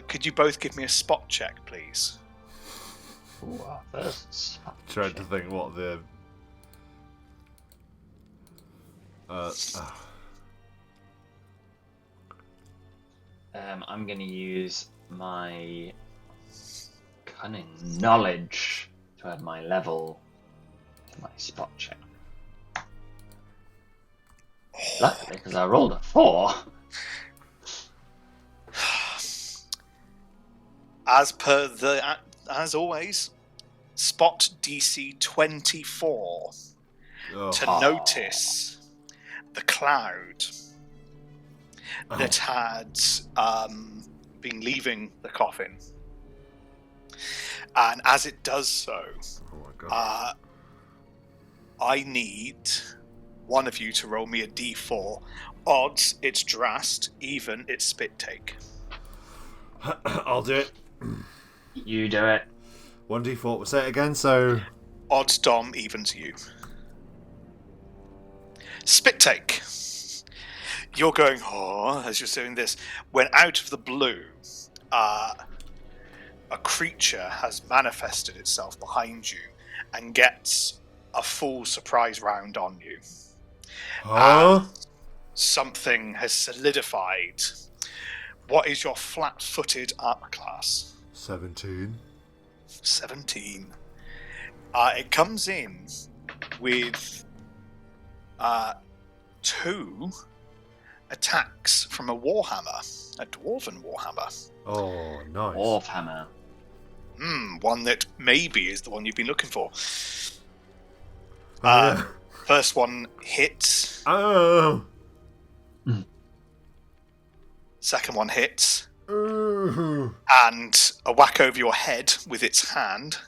S1: could you both give me a spot check, please?
S4: Ooh, our first spot
S2: Trying
S4: check.
S2: to think what the.
S3: I'm going to use my cunning knowledge to add my level to my spot check. Luckily, because I rolled a 4.
S1: As always, spot DC 24 to notice the cloud that had been leaving the coffin. And as it does so,
S2: Oh my god.
S1: I need one of you to roll me a d4. Odds, it's Drast. Even, it's Spit Take.
S2: I'll do it.
S3: You do it.
S2: 1d4. We'll say it again, so.
S1: Odds, Dom, evens you. Spit Take. You're going, as you're doing this, when out of the blue, a creature has manifested itself behind you and gets a full surprise round on you. Something has solidified. What is your flat-footed armor class?
S2: 17.
S1: 17. It comes in with 2 attacks from a warhammer, a dwarven warhammer.
S2: Oh, nice.
S3: Warhammer.
S1: One that maybe is the one you've been looking for.
S2: Yeah.
S1: First one hits.
S2: Oh.
S1: Second one hits.
S2: Ooh.
S1: And a whack over your head with its hand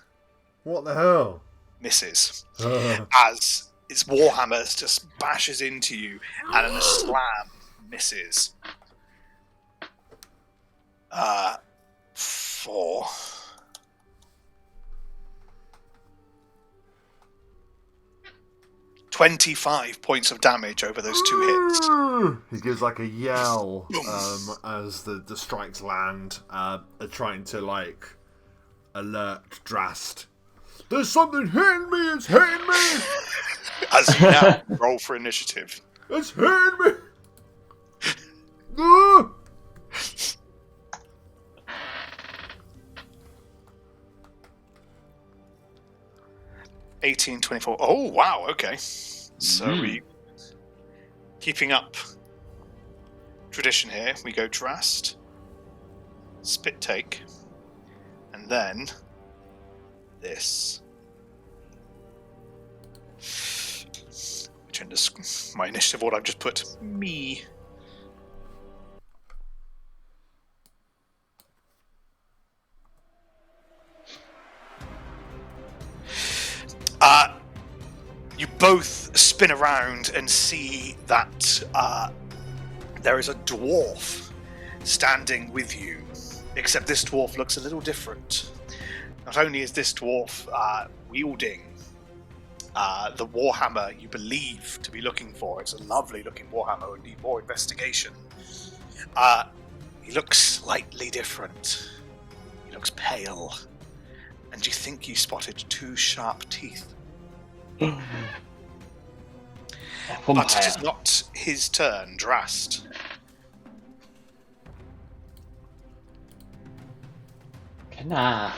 S2: What the hell?
S1: misses. As its warhammer just bashes into you, and in a slam misses. 4. 25 points of damage over those 2 hits.
S2: He gives like a yell as the strikes land, trying to like alert Drast. There's something hitting me! It's hitting me!
S1: As you now roll for initiative.
S2: It's hitting me! Ah!
S1: $18, $24. Oh, wow, okay. So we keeping up tradition here. We go Drast, Spit Take, and then this. Which in my initiative order I've just put me. You both spin around and see that there is a dwarf standing with you, except this dwarf looks a little different. Not only is this dwarf wielding the warhammer you believe to be looking for, it's a lovely looking warhammer, would need more investigation. He looks slightly different. He looks pale. And you think you spotted 2 sharp teeth. But it is not his turn, Drast.
S4: Can I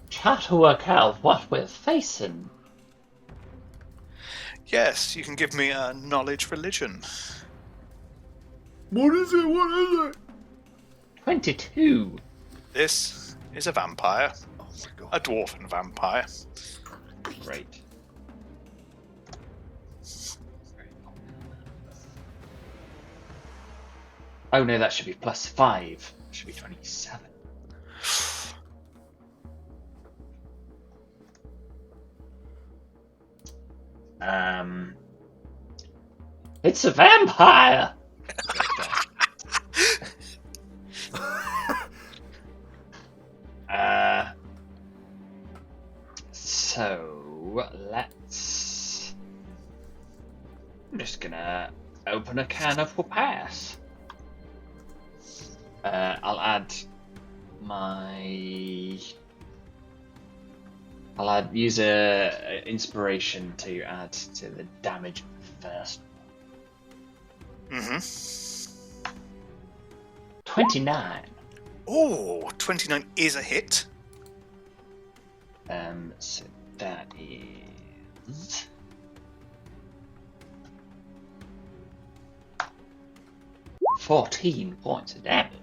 S4: try to work out what we're facing?
S1: Yes, you can give me a knowledge religion.
S2: What is it? What is it?
S4: 22.
S1: This is a vampire.
S2: Oh my god.
S1: A dwarven vampire.
S3: Great. Oh no, that should be +5. It should be 27.
S4: It's a vampire.
S3: So let's. I'm just gonna open a can of pass. I'll add use a inspiration to add to the damage of the first. 29.
S1: Oh, 29 is a hit.
S3: So that is 14 points of damage.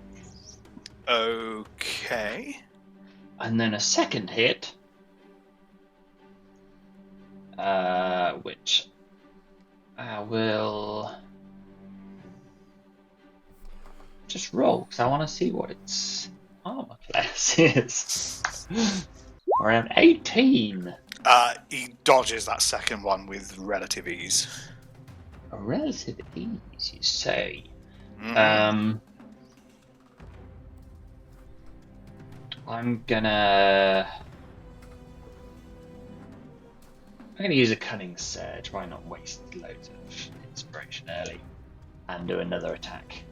S1: Okay.
S3: And then a second hit, which I will just roll because I want to see what its armor class is. Around 18.
S1: He dodges that second one with relative ease.
S3: A relative ease, you say?
S1: Mhm.
S3: I'm gonna use a cunning surge. Why not waste loads of inspiration early and do another attack?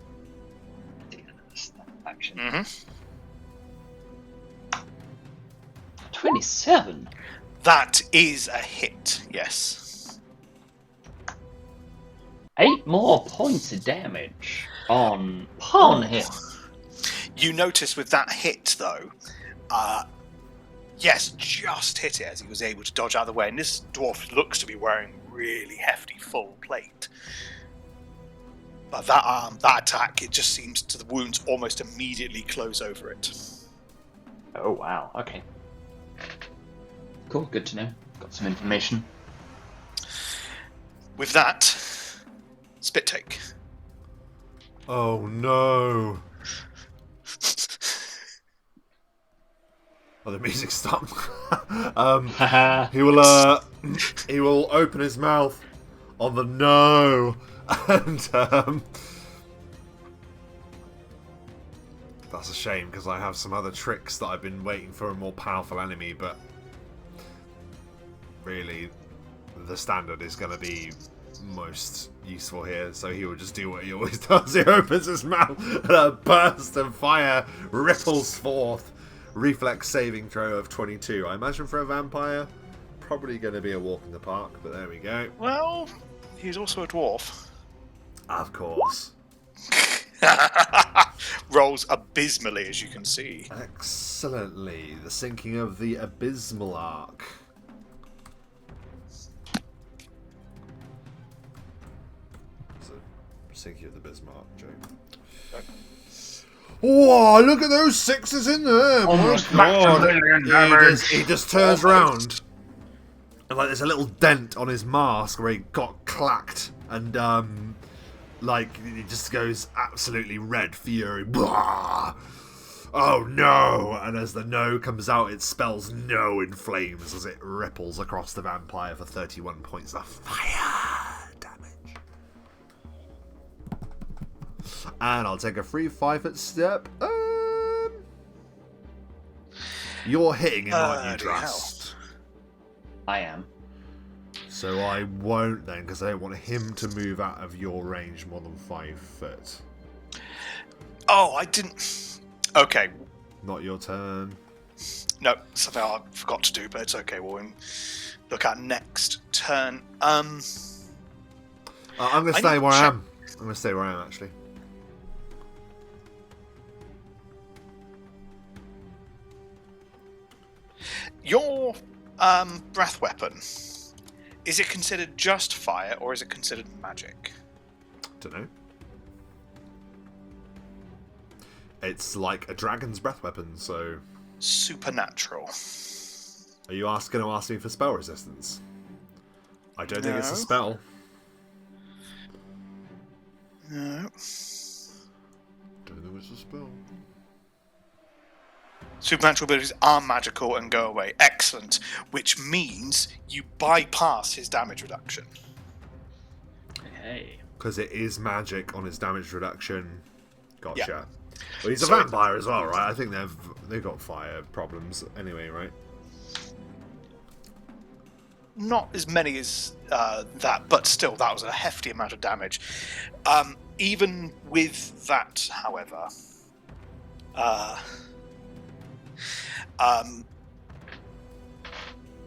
S3: Do another snap action. 27.
S1: That is a hit, yes.
S3: 8 more points of damage on him.
S1: You notice with that hit, though, yes, just hit it as he was able to dodge out of the way. And this dwarf looks to be wearing really hefty full plate. But that attack, it just seems to the wounds almost immediately close over it.
S3: Oh wow, okay. Cool, good to know. Got some information.
S1: With that, spit take.
S2: Oh no! Oh, the music stopped. He will open his mouth on the no, and that's a shame because I have some other tricks that I've been waiting for a more powerful enemy, but really, the standard is going to be most useful here, so he will just do what he always does. He opens his mouth and a burst of fire ripples forth. Reflex saving throw of 22. I imagine for a vampire, probably going to be a walk in the park, but there we go.
S1: Well, he's also a dwarf.
S2: Of course.
S1: Rolls abysmally, as you can see.
S2: Excellently. The sinking of the abysmal arc. Sinking of the Bismarck joke. Whoa, look at those sixes in there!
S4: Almost
S2: My God.
S4: maximum damage.
S2: He just turns around and like there's a little dent on his mask where he got clacked and like he just goes absolutely red fury. Blah! Oh no! And as the no comes out, it spells no in flames as it ripples across the vampire for 31 points of fire damage. And I'll take a free 5-foot step. You're hitting him, aren't you, Drast?
S3: I am.
S2: So I won't then, because I don't want him to move out of your range more than 5 foot.
S1: Oh, I didn't... Okay.
S2: Not your turn.
S1: No, something I forgot to do, but it's okay. We'll look at next turn. I'm
S2: going to stay where I am. I'm going to stay where I am, actually.
S1: Your breath weapon, is it considered just fire or is it considered magic?
S2: Don't know. It's like a dragon's breath weapon, so...
S1: Supernatural.
S2: Are you going to ask me for spell resistance? I don't think it's a spell.
S1: No.
S2: Don't think it's a spell.
S1: Supernatural abilities are magical and go away. Excellent. Which means you bypass his damage reduction.
S3: Hey.
S2: Because it is magic on his damage reduction. Gotcha.
S1: Yeah.
S2: Well, he's a
S1: So
S2: vampire as well, right? I think they've got fire problems anyway, right?
S1: Not as many as that, but still, that was a hefty amount of damage. Even with that, however,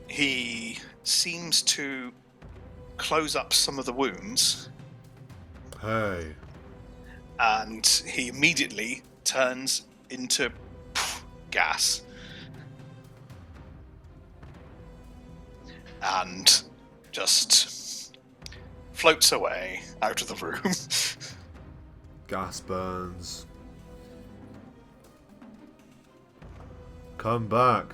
S1: he seems to close up some of the wounds,
S2: Hey.
S1: and he immediately turns into gas. And just floats away out of the room.
S2: Gas burns. Come back.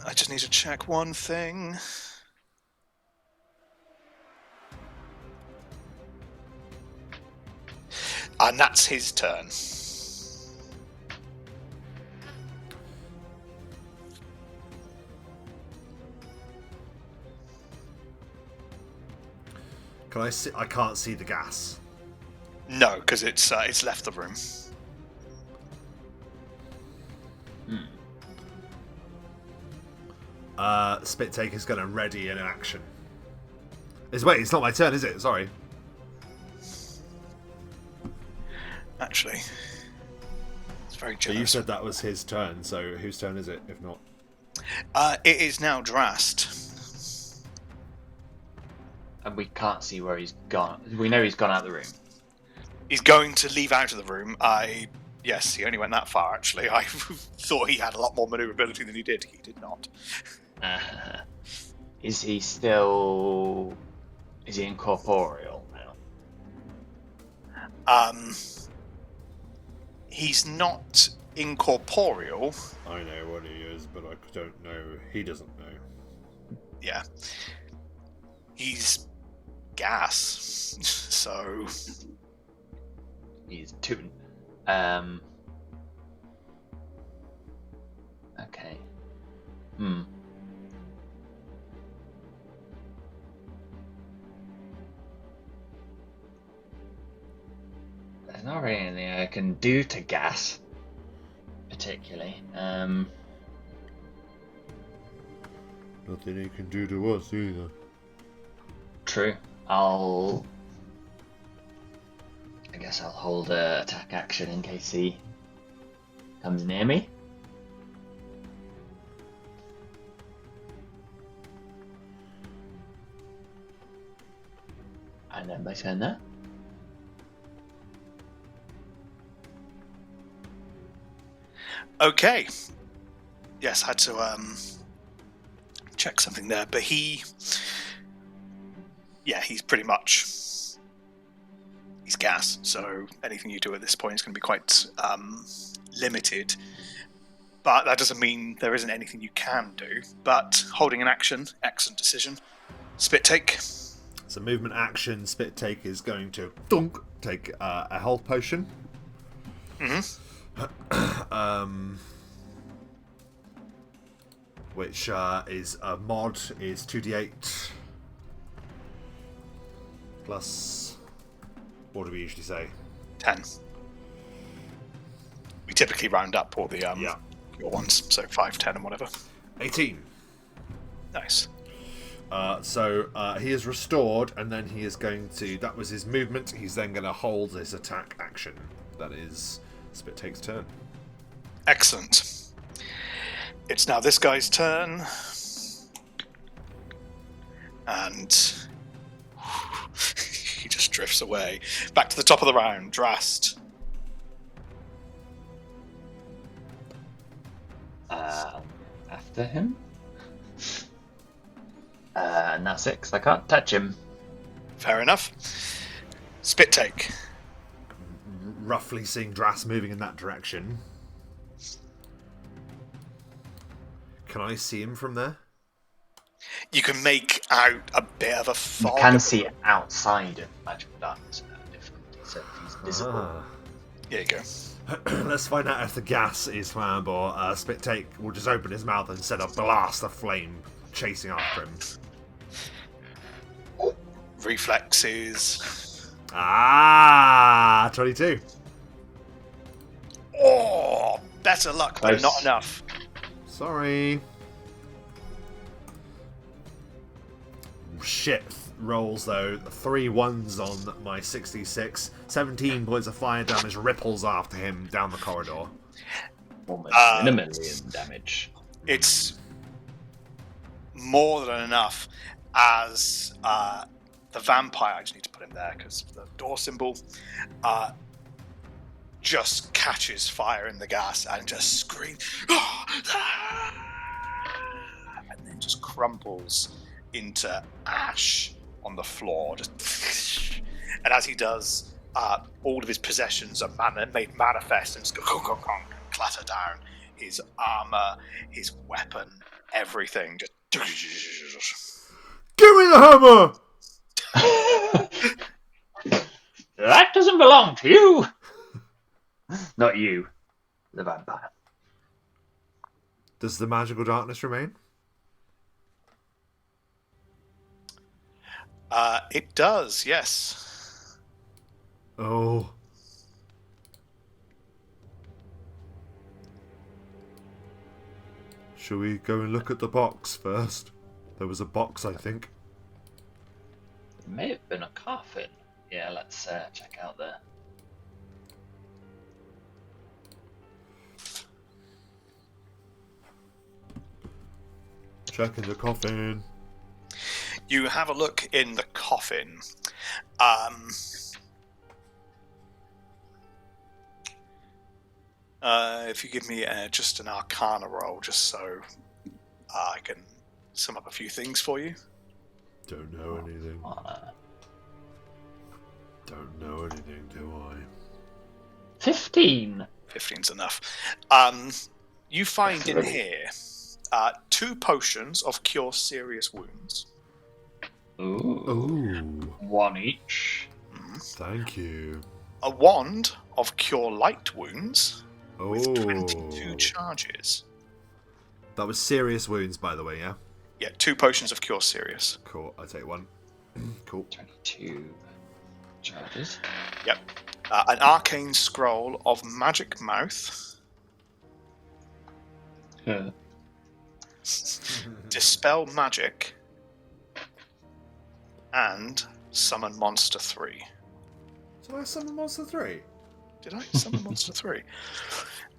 S1: I just need to check one thing. And that's his turn.
S2: Can I see? I can't see the gas.
S1: No, because it's left the room.
S2: Spit Take is going to ready an action. Wait, it's not my turn, is it? Sorry.
S1: Actually, it's very
S2: But
S1: generous.
S2: you said that was his turn, so whose turn is it, if not?
S1: It is now Drast.
S3: And we can't see where he's gone. We know he's gone out of the room.
S1: He's going to leave out of the room. Yes, he only went that far, actually. I thought he had a lot more maneuverability than he did. He did not.
S3: Is he still... Is he incorporeal now?
S1: He's not incorporeal.
S2: I know what he is, but I don't know. He doesn't know.
S1: Yeah. He's gas. So...
S3: He's Toon. Okay. There's not really anything I can do to gas, particularly.
S2: Nothing he can do to us either.
S3: True. I guess I'll hold attack action in case he comes near me. And then my turn there.
S1: Okay. Yes, had to check something there, but he's pretty much he's gas. So anything you do at this point is going to be quite limited. But that doesn't mean there isn't anything you can do. But holding an action, excellent decision. Spit take.
S2: So movement action, Spit Take is going to take a health potion. Which is a mod is 2d8 plus, what do we usually say?
S1: 10. We typically round up all the your ones, so 5, 10, and whatever.
S2: 18.
S1: Nice.
S2: So he is restored, and then he is going to, that was his movement, he's then going to hold his attack action. That is Spit Take's turn.
S1: Excellent. It's now this guy's turn. And he just drifts away. Back to the top of the round. Drast.
S3: After him. And that's it, 'cause I can't touch him.
S1: Fair enough. Spit take.
S2: Roughly seeing Drast moving in that direction. Can I see him from there?
S1: You can make out a bit of a
S3: You
S1: fog.
S3: can see it outside of magical darkness without difficulty, so if he's visible.
S2: Ah.
S1: There you go.
S2: Let's find out if the gas is flammable. Spit Take will just open his mouth and set a blast of flame chasing after him.
S1: Reflexes.
S2: 22.
S1: Oh, better luck, but
S3: Close.
S1: not enough.
S2: Sorry. Shit rolls though. 3 1s on my 66. 17 points of fire damage ripples after him down the corridor.
S3: Almost minimally in damage.
S1: It's more than enough as the vampire, I just need to put him there because the door symbol, just catches fire in the gas and just screams, and then just crumples into ash on the floor. Just, and as he does, all of his possessions are made manifest and just clatter down. His armor, his weapon, everything just.
S2: Give me the hammer!
S4: That doesn't belong to you.
S3: Not you, the vampire.
S2: Does the magical darkness remain?
S1: It does, yes.
S2: Oh. Shall we go and look at the box first? There was a box, I think.
S3: It may have been a coffin. Yeah, let's check out the.
S2: Check in the coffin.
S1: You have a look in the coffin. If you give me just an Arcana roll, just so I can sum up a few things for you.
S2: Don't know anything. Don't know anything, do I?
S3: 15.
S1: 15's enough. You find in here 2 potions of cure serious wounds.
S3: Ooh.
S2: Ooh.
S3: 1 each.
S2: Thank you.
S1: A wand of cure light wounds with
S2: Oh.
S1: 22 charges.
S2: That was serious wounds, by the way, yeah?
S1: Yeah, 2 potions of cure serious.
S2: Cool, I'll take 1. Cool.
S3: 22 charges.
S1: Yep. An arcane scroll of magic mouth. Dispel magic. And summon monster 3.
S2: So I summon Monster 3?
S1: Did I summon monster 3?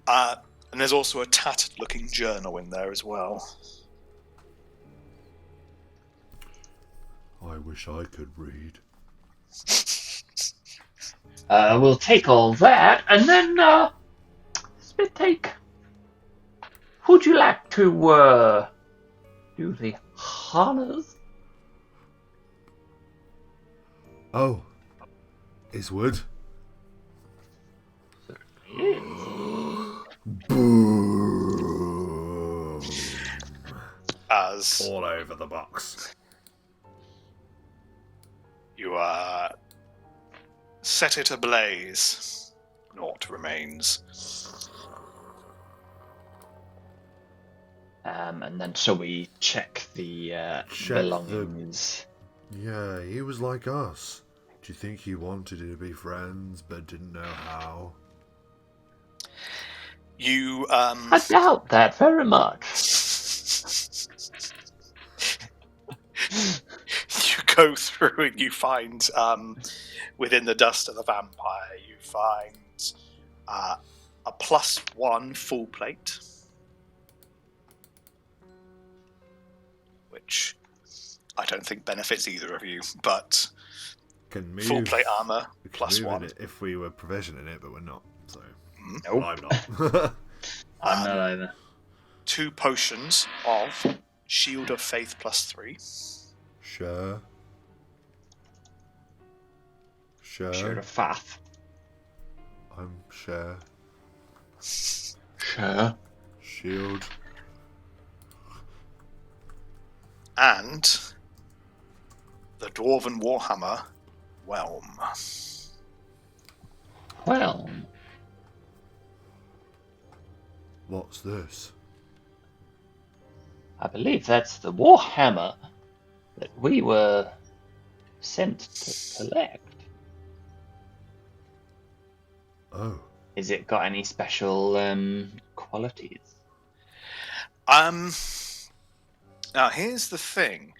S1: And there's also a tattered looking journal in there as well.
S2: I wish I could read.
S4: We'll take all that, and then, Spit Take. Would you like to, do the honors?
S2: Oh. Is wood? Boom.
S1: As
S2: All over the box.
S1: you set it ablaze, naught remains.
S3: And then shall we check the belongings?
S2: Yeah, he was like us. Do you think he wanted to be friends but didn't know how?
S1: You
S4: I doubt that very much.
S1: you go through and you find within the dust of the vampire, you find a +1 full plate, which I don't think benefits either of you, but
S2: Can move.
S1: full plate armor
S2: We could move
S1: +1.
S2: in it if we were provisioning it, but we're not. So
S3: Nope.
S2: well, I'm not.
S3: I'm not either.
S1: 2 potions of Shield of Faith +3.
S2: Sure.
S3: Shield of Faith.
S2: I'm sure.
S4: Sure.
S2: Shield.
S1: and the Dwarven Warhammer Whelm.
S4: Well,
S2: What's this?
S4: I believe that's the Warhammer that we were sent to collect.
S2: Oh.
S4: Is it got any special qualities?
S1: Now here's the thing.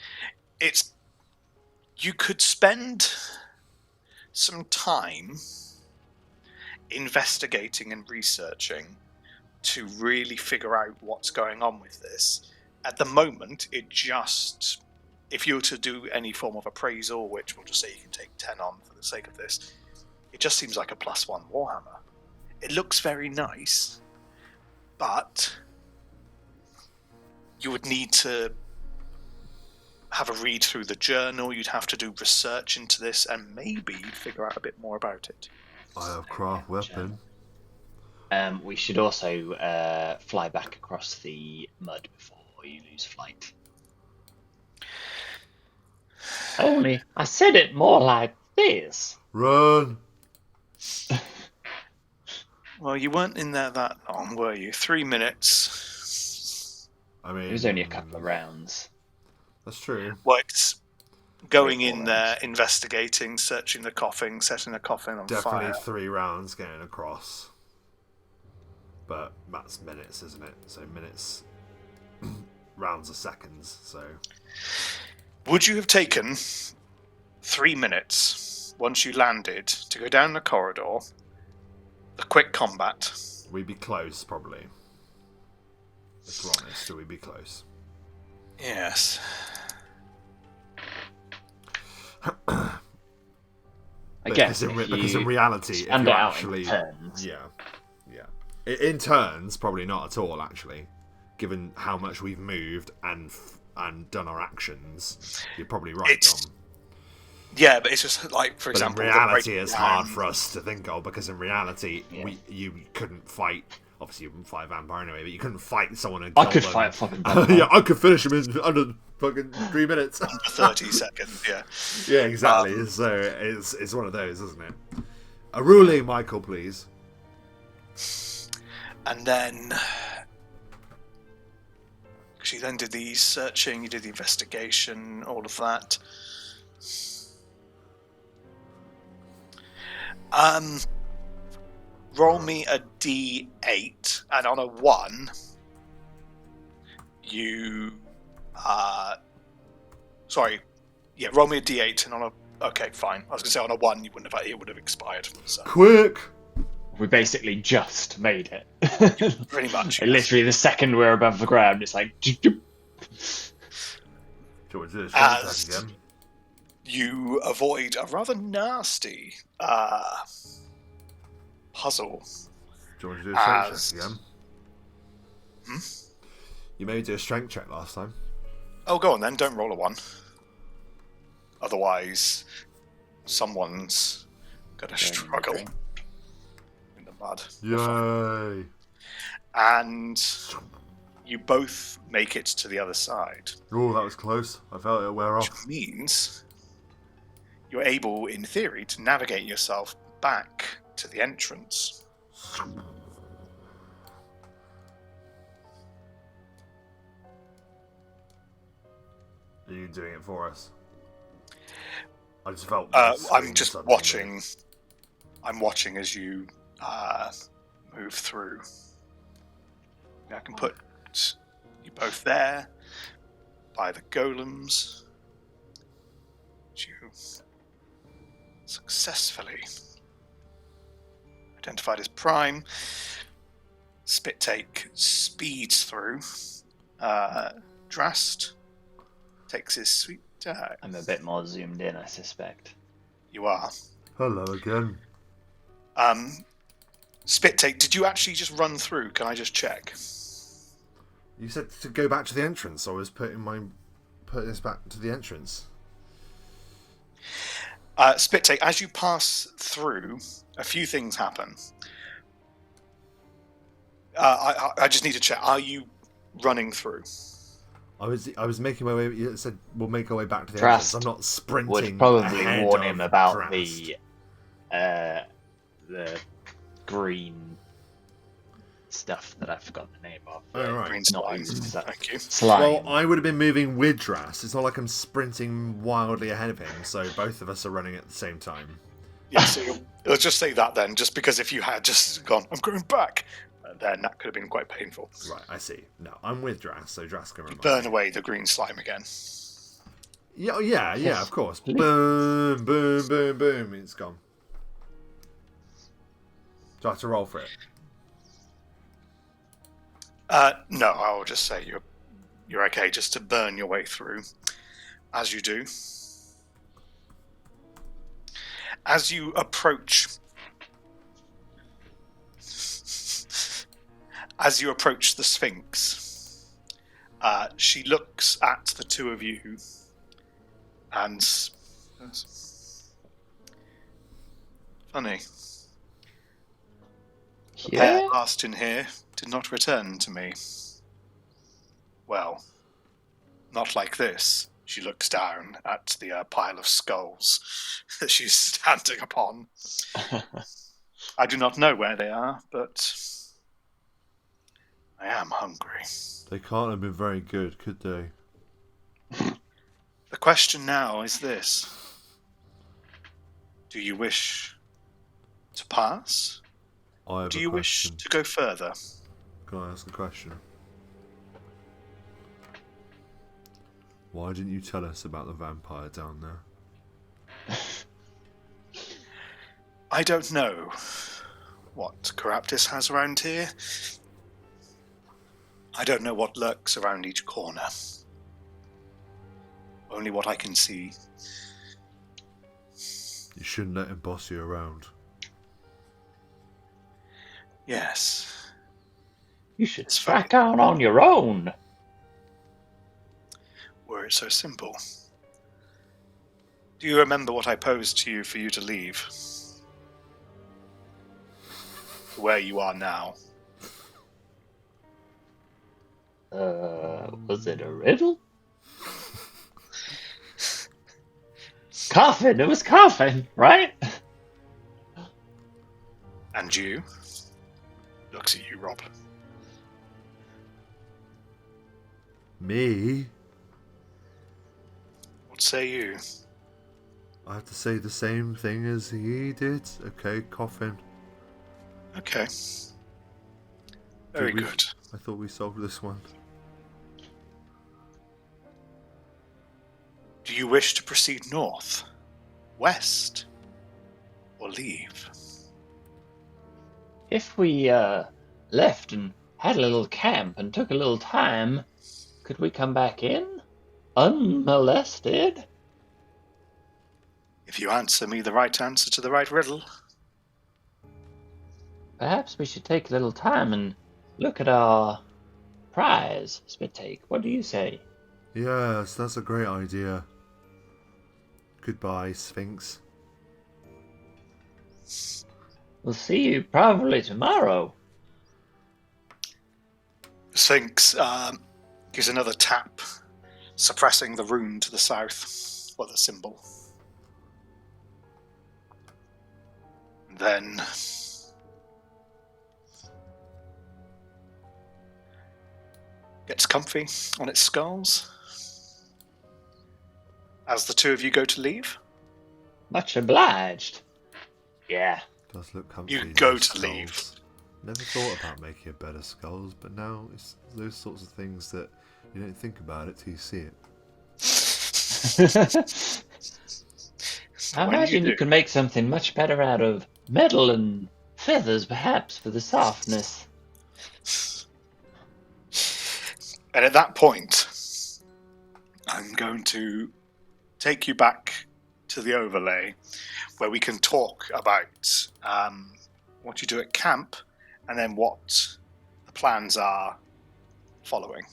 S1: You could spend some time investigating and researching to really figure out what's going on with this. At the moment, if you were to do any form of appraisal, which we'll just say you can take 10 on for the sake of this, it just seems like a +1 Warhammer. It looks very nice, but you would need to have a read through the journal, you'd have to do research into this, and maybe figure out a bit more about it.
S2: I have craft weapon.
S3: We should also fly back across the mud before you lose flight.
S4: Only, I said it more like this.
S2: Run!
S1: Well, you weren't in there that long, were you? 3 minutes.
S2: I mean,
S3: It was only a couple of rounds.
S2: That's true.
S1: Well, it's going
S3: Three,
S1: in
S3: 4
S1: there,
S3: rounds.
S1: investigating, searching the coffin, setting the coffin on
S2: Definitely
S1: fire.
S2: 3 rounds getting across. But that's minutes, isn't it? So minutes, rounds are seconds. So
S1: Would you have taken 3 minutes once you landed to go down the corridor, the quick combat?
S2: we'd be close, probably. If we're honest, we'd be close.
S1: Yes.
S3: Again,
S2: Because in reality, if
S3: stand
S2: you're
S3: it out
S2: actually
S3: in turns.
S2: yeah. In turns, probably not at all. Actually, given how much we've moved and done our actions, you're probably right, Dom.
S1: Yeah, but it's just like, for
S2: But
S1: example,
S2: in
S1: the
S2: reality,
S1: break
S2: it's
S1: down-
S2: hard for us to think of because in reality,
S3: Yeah.
S2: you couldn't fight. Obviously, you wouldn't fight a vampire anyway, but you couldn't fight someone and kill
S3: I could
S2: them.
S3: fight a fucking vampire.
S2: Yeah, I could finish him in under fucking 3 minutes.
S1: under 30 seconds, yeah.
S2: Yeah, exactly. So it's one of those, isn't it? A ruling, Michael, please.
S1: And then she then did the searching, you did the investigation, all of that. Roll me a d8, and on a 1, you roll me a d8, and on a okay, fine. I was gonna say on a 1 you wouldn't have, it would have expired. So
S2: Quick!
S3: We basically just made it.
S1: pretty much.
S3: And literally, the second we're above the ground, it's like.
S2: Do you want to do the strength
S1: As-
S2: test again?
S1: You avoid a rather nasty puzzle.
S2: Do you want to do a strength
S1: as-
S2: check again?
S1: Hmm?
S2: You made me do a strength check last time.
S1: Oh, go on then. Don't roll a 1. Otherwise, someone's gonna struggle in the mud.
S2: Yay!
S1: And you both make it to the other side,
S2: Oh, that was close. I felt it wear
S1: which
S2: off.
S1: means you're able, in theory, to navigate yourself back to the entrance.
S2: Are you doing it for us? I just felt.
S1: I'm just watching. I'm watching as you move through. I can put you both there by the golems. You successfully identified as prime. Spit take speeds through. Drast takes his sweet time.
S3: I'm a bit more zoomed in, I suspect.
S1: You are.
S2: Hello again.
S1: Spit take, did you actually just run through? Can I just check?
S2: You said to go back to the entrance. So I was putting this back to the entrance.
S1: Spit take, as you pass through, a few things happen. I just need to check. Are you running through?
S2: I was making my way. You said we'll make our way back to the
S3: Drast
S2: entrance. I'm not sprinting.
S3: would probably
S2: ahead
S3: warn
S2: of
S3: him about
S2: Drast.
S3: the green stuff that I've forgotten the name of.
S2: Oh, right.
S1: Green
S3: Not
S1: slime.
S3: used as
S1: Thank you.
S3: slime.
S2: Well, I would have been moving with Drast. It's not like I'm sprinting wildly ahead of him. So both of us are running at the same time.
S1: Yeah, so it'll just say that then, just because if you had just gone, I'm going back, then that could have been quite painful.
S2: Right, I see. No, I'm with Drast, so Drast can remind
S1: Burn
S2: me.
S1: away the green slime again.
S2: Yeah, of course.
S3: Please.
S2: Boom, boom, boom, boom. It's gone. Do I have to roll for it?
S1: No, I'll just say you're okay just to burn your way through, as you do. As you approach the Sphinx, she looks at the two of you and funny. The pair
S3: Yeah.
S1: last in here did not return to me. Well, not like this. She looks down at the pile of skulls that she's standing upon. I do not know where they are, but I am hungry.
S2: They can't have been very good, could they?
S1: The question now is this. Do you wish to pass?
S2: I have
S1: Do
S2: a
S1: you wish
S2: question.
S1: to go further?
S2: Can I ask a question? Why didn't you tell us about the vampire down there?
S1: I don't know what Keraptis has around here. I don't know what lurks around each corner. Only what I can see.
S2: You shouldn't let him boss you around.
S1: Yes.
S4: You should
S1: It's
S4: strike out on your own.
S1: Were it so simple. Do you remember what I posed to you for you to leave? Where you are now.
S4: Was it a riddle? Coffin. It was coffin, right?
S1: And you? Looks at you, Rob.
S2: Me?
S1: What say you?
S2: I have to say the same thing as he did. Okay, coffin.
S1: Okay. Very
S2: we-
S1: good.
S2: I thought we solved this one.
S1: Do you wish to proceed north, west, or leave?
S4: If we left and had a little camp and took a little time, could we come back in unmolested?
S1: If you answer me the right answer to the right riddle.
S4: Perhaps we should take a little time and look at our prize, Spittake. What do you say?
S2: Yes, that's a great idea. Goodbye, Sphinx.
S4: We'll see you probably tomorrow.
S1: Sphinx gives another tap, suppressing the rune to the south, or the symbol. Then gets comfy on its skulls as the two of you go to leave.
S4: Much obliged. Yeah.
S2: Does look comfy.
S1: You go
S2: those
S1: to leave.
S2: skulls. Never thought about making a better skulls, but now it's those sorts of things that you don't think about it till you see it.
S4: I
S1: When you
S4: imagine you
S1: do.
S4: can make something much better out of metal and feathers, perhaps, for the softness.
S1: And at that point, I'm going to take you back to the overlay where we can talk about what you do at camp and then what the plans are following.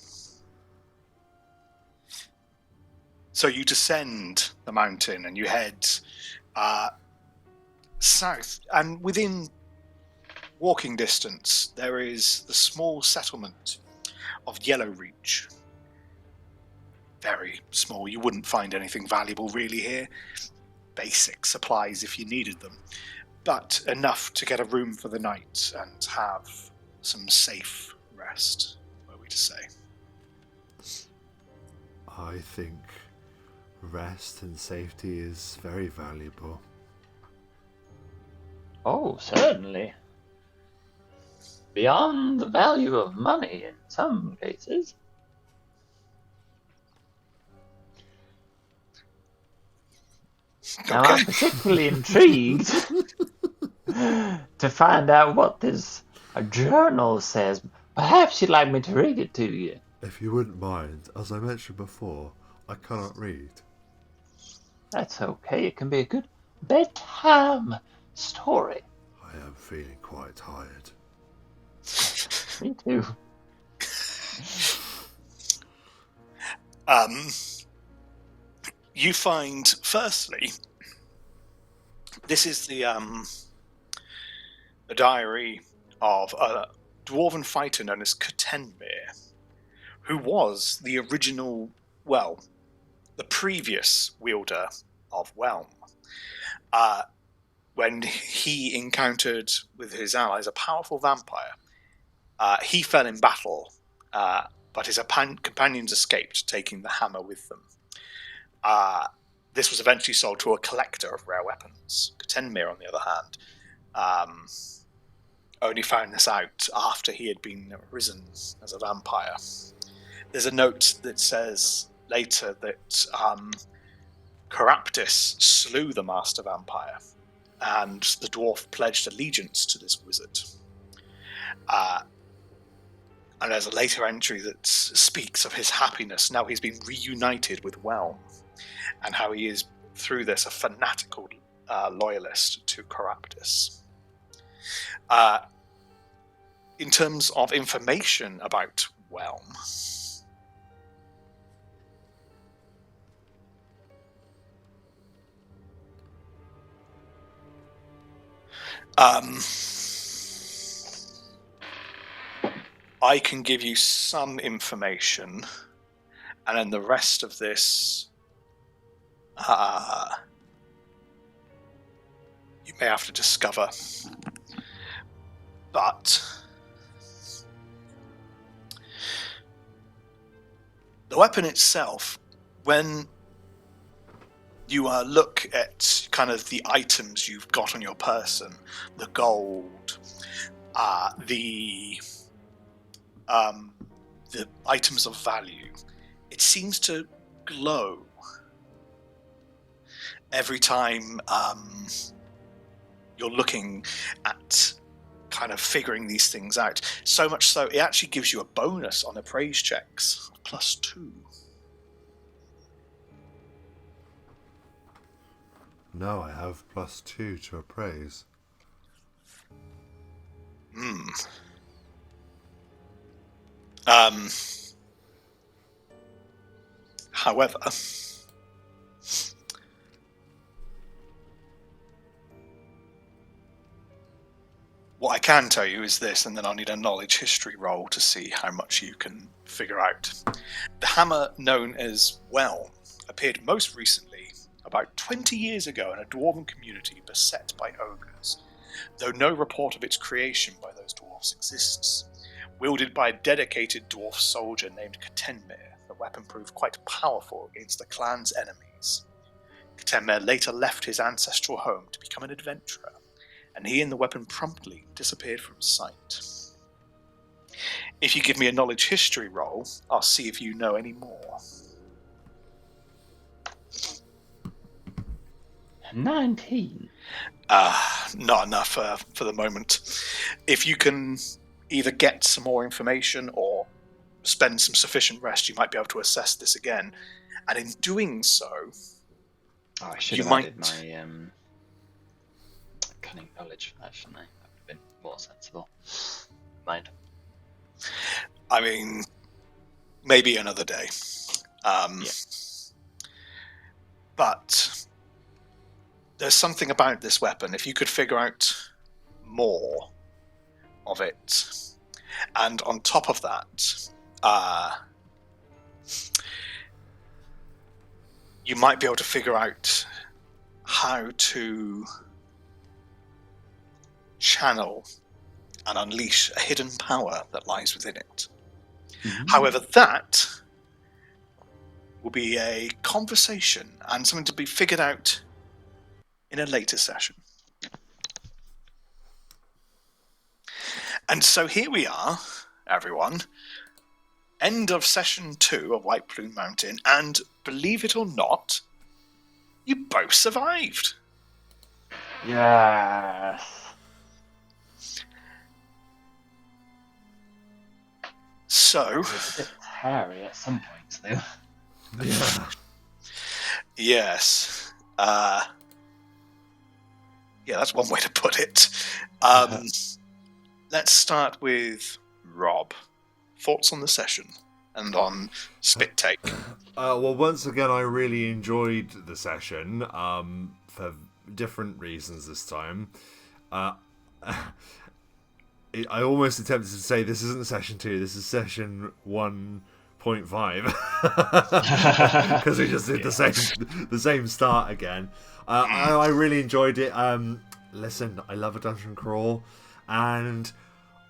S1: So you descend the mountain and you head south, and within walking distance there is the small settlement of Yellowreach. very small. You wouldn't find anything valuable really here. Basic supplies if you needed them. But enough to get a room for the night and have some safe rest, were we to say.
S2: I think rest and safety is very valuable.
S4: Oh, certainly. Beyond the value of money in some cases. Now, I'm particularly intrigued to find out what this journal says. Perhaps you'd like me to read it to you.
S2: If you wouldn't mind, as I mentioned before, I cannot read.
S4: That's okay. It can be a good bedtime story.
S2: I am feeling quite tired.
S4: Me too.
S1: You find, firstly, this is the diary of a dwarven fighter known as Katenmir, who was the original, the previous wielder of Whelm. When he encountered with his allies a powerful vampire, he fell in battle, but his companions escaped, taking the hammer with them. This was eventually sold to a collector of rare weapons. Katenmir, on the other hand, only found this out after he had been risen as a vampire. There's a note that says later that Keraptis slew the master vampire, and the dwarf pledged allegiance to this wizard. And there's a later entry that speaks of his happiness now he's been reunited with Whelm, and how he is, through this, a fanatical loyalist to Keraptis. In terms of information about Whelm, I can give you some information, and then the rest of this you may have to discover. But the weapon itself, when you look at kind of the items you've got on your person, the gold, the items of value, it seems to glow every time you're looking at kind of figuring these things out. So much so, it actually gives you a bonus on appraise checks, +2.
S2: No, I have +2 to appraise.
S1: However, what I can tell you is this, and then I'll need a knowledge history roll to see how much you can figure out. The hammer known as Whelm appeared most recently about 20 years ago in a dwarven community beset by ogres, though no report of its creation by those dwarves exists. Wielded by a dedicated dwarf soldier named Katenmir, the weapon proved quite powerful against the clan's enemies. Katenmir later left his ancestral home to become an adventurer, and he and the weapon promptly disappeared from sight. If you give me a knowledge history roll, I'll see if you know any more.
S4: 19.
S1: Not enough for the moment. If you can either get some more information or spend some sufficient rest, you might be able to assess this again. And in doing so,
S3: I should
S1: you
S3: have
S1: might
S3: added my cunning knowledge for that, shouldn't I? That would have been more sensible. Mind.
S1: I mean, maybe another day. But there's something about this weapon. If you could figure out more of it, and on top of that, you might be able to figure out how to channel and unleash a hidden power that lies within it. However, that will be a conversation and something to be figured out in a later session. And so here we are, everyone. End of session 2 of White Plume Mountain, and believe it or not, you both survived.
S3: Yes.
S1: So,
S3: It was a bit hairy at some points, though.
S2: Yeah.
S1: yes. Yeah, that's one way to put it. Let's start with Rob. Thoughts on the session and on Spit Take?
S2: Well, once again, I really enjoyed the session for different reasons this time. I almost attempted to say this isn't session 2, this is session 1.5 because we just did the same start again. I really enjoyed it. Listen, I love a dungeon crawl, and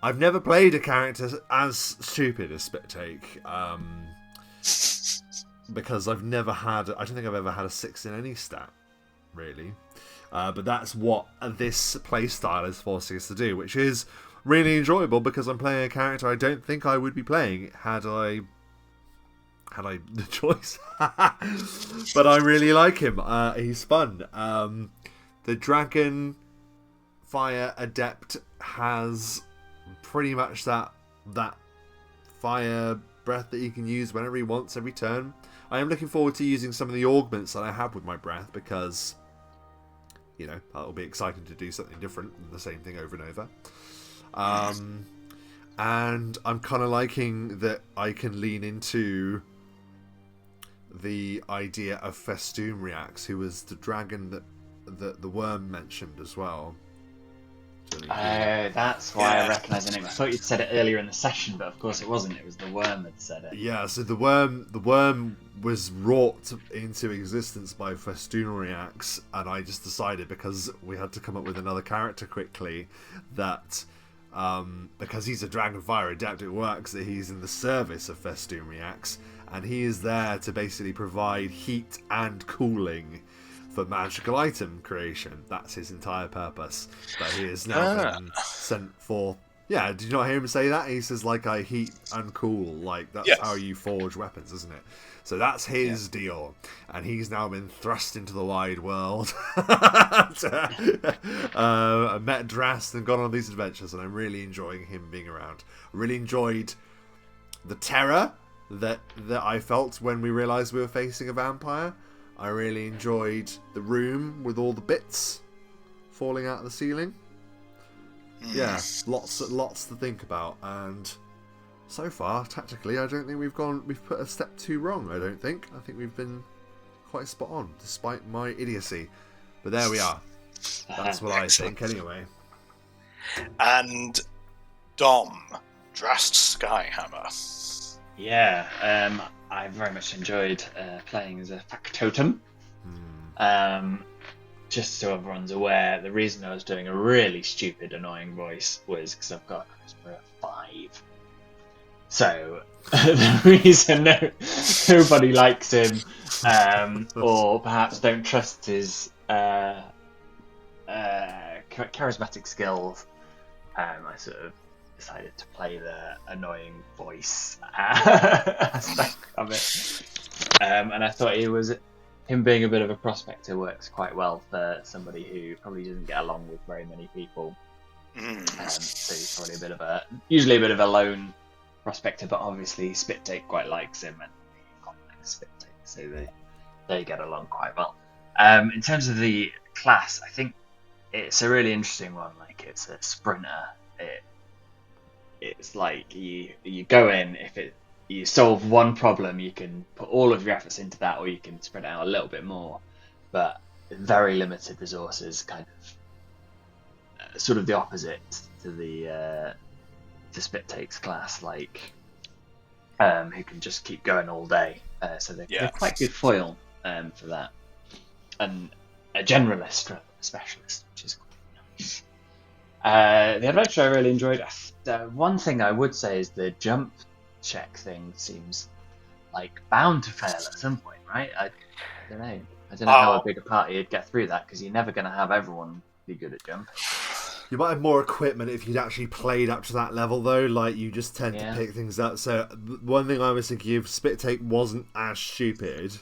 S2: I've never played a character as stupid as Spit Take, because I don't think I've ever had a 6 in any stat, really. But that's what this playstyle is forcing us to do, which is really enjoyable because I'm playing a character I don't think I would be playing had I the choice. But I really like him. He's fun. The Dragon Fire Adept has pretty much that fire breath that he can use whenever he wants, every turn. I am looking forward to using some of the augments that I have with my breath, because that'll be exciting to do something different than the same thing over and over. And I'm kind of liking that I can lean into the idea of Festoon Reacts, who was the dragon that the worm mentioned as well.
S3: Oh, that's why I recognise the name. I thought you'd said it earlier in the session, but of course it wasn't. It was the worm that said it.
S2: Yeah, so the worm was wrought into existence by Festoon Reacts, and I just decided, because we had to come up with another character quickly, that because he's a Dragonfire Adept, it works that he's in the service of Festoon Reacts, and he is there to basically provide heat and cooling for magical item creation. That's his entire purpose. But he is now been sent for. Yeah, did you not hear him say that? He says, like, I heat and cool. Like, that's how you forge weapons, isn't it? So that's his deal. And he's now been thrust into the wide world. I met Drast and gone on these adventures, and I'm really enjoying him being around. I really enjoyed the terror that I felt when we realised we were facing a vampire. I really enjoyed the room with all the bits falling out of the ceiling. Yeah, lots to think about, and so far, tactically, I don't think we've put a step too wrong. I think we've been quite spot on, despite my idiocy. But there we are. That's what
S1: Excellent.
S2: I think, anyway.
S1: And Dom, Drast Skyhammer.
S3: Yeah, I very much enjoyed playing as a factotum. Just so everyone's aware, the reason I was doing a really stupid, annoying voice was because I've got a charisma of 5. So the reason nobody likes him, or perhaps don't trust his charismatic skills, I sort of decided to play the annoying voice aspect of it. And I thought him being a bit of a prospector works quite well for somebody who probably doesn't get along with very many people. So he's probably usually a bit of a lone prospector, but obviously Spit Take quite likes him, and he quite likes Spit Take, so they get along quite well. In terms of the class, I think it's a really interesting one. Like, it's a sprinter. It's like you go in, you solve one problem, you can put all of your efforts into that, or you can spread out a little bit more, but very limited resources, kind of sort of the opposite to the Spit Takes class, like who can just keep going all day. So they're quite good foil for that, and a generalist rather than a specialist, which is quite nice. The adventure I really enjoyed. The one thing I would say is the jump check thing seems like bound to fail at some point, right? I don't know. I don't know how a bigger party would get through that, because you're never going to have everyone be good at jumping.
S2: You might have more equipment if you'd actually played up to that level, though. Like, you just tend to
S3: Yeah.
S2: pick things up. So, one thing I was thinking, if Spit Take wasn't as stupid,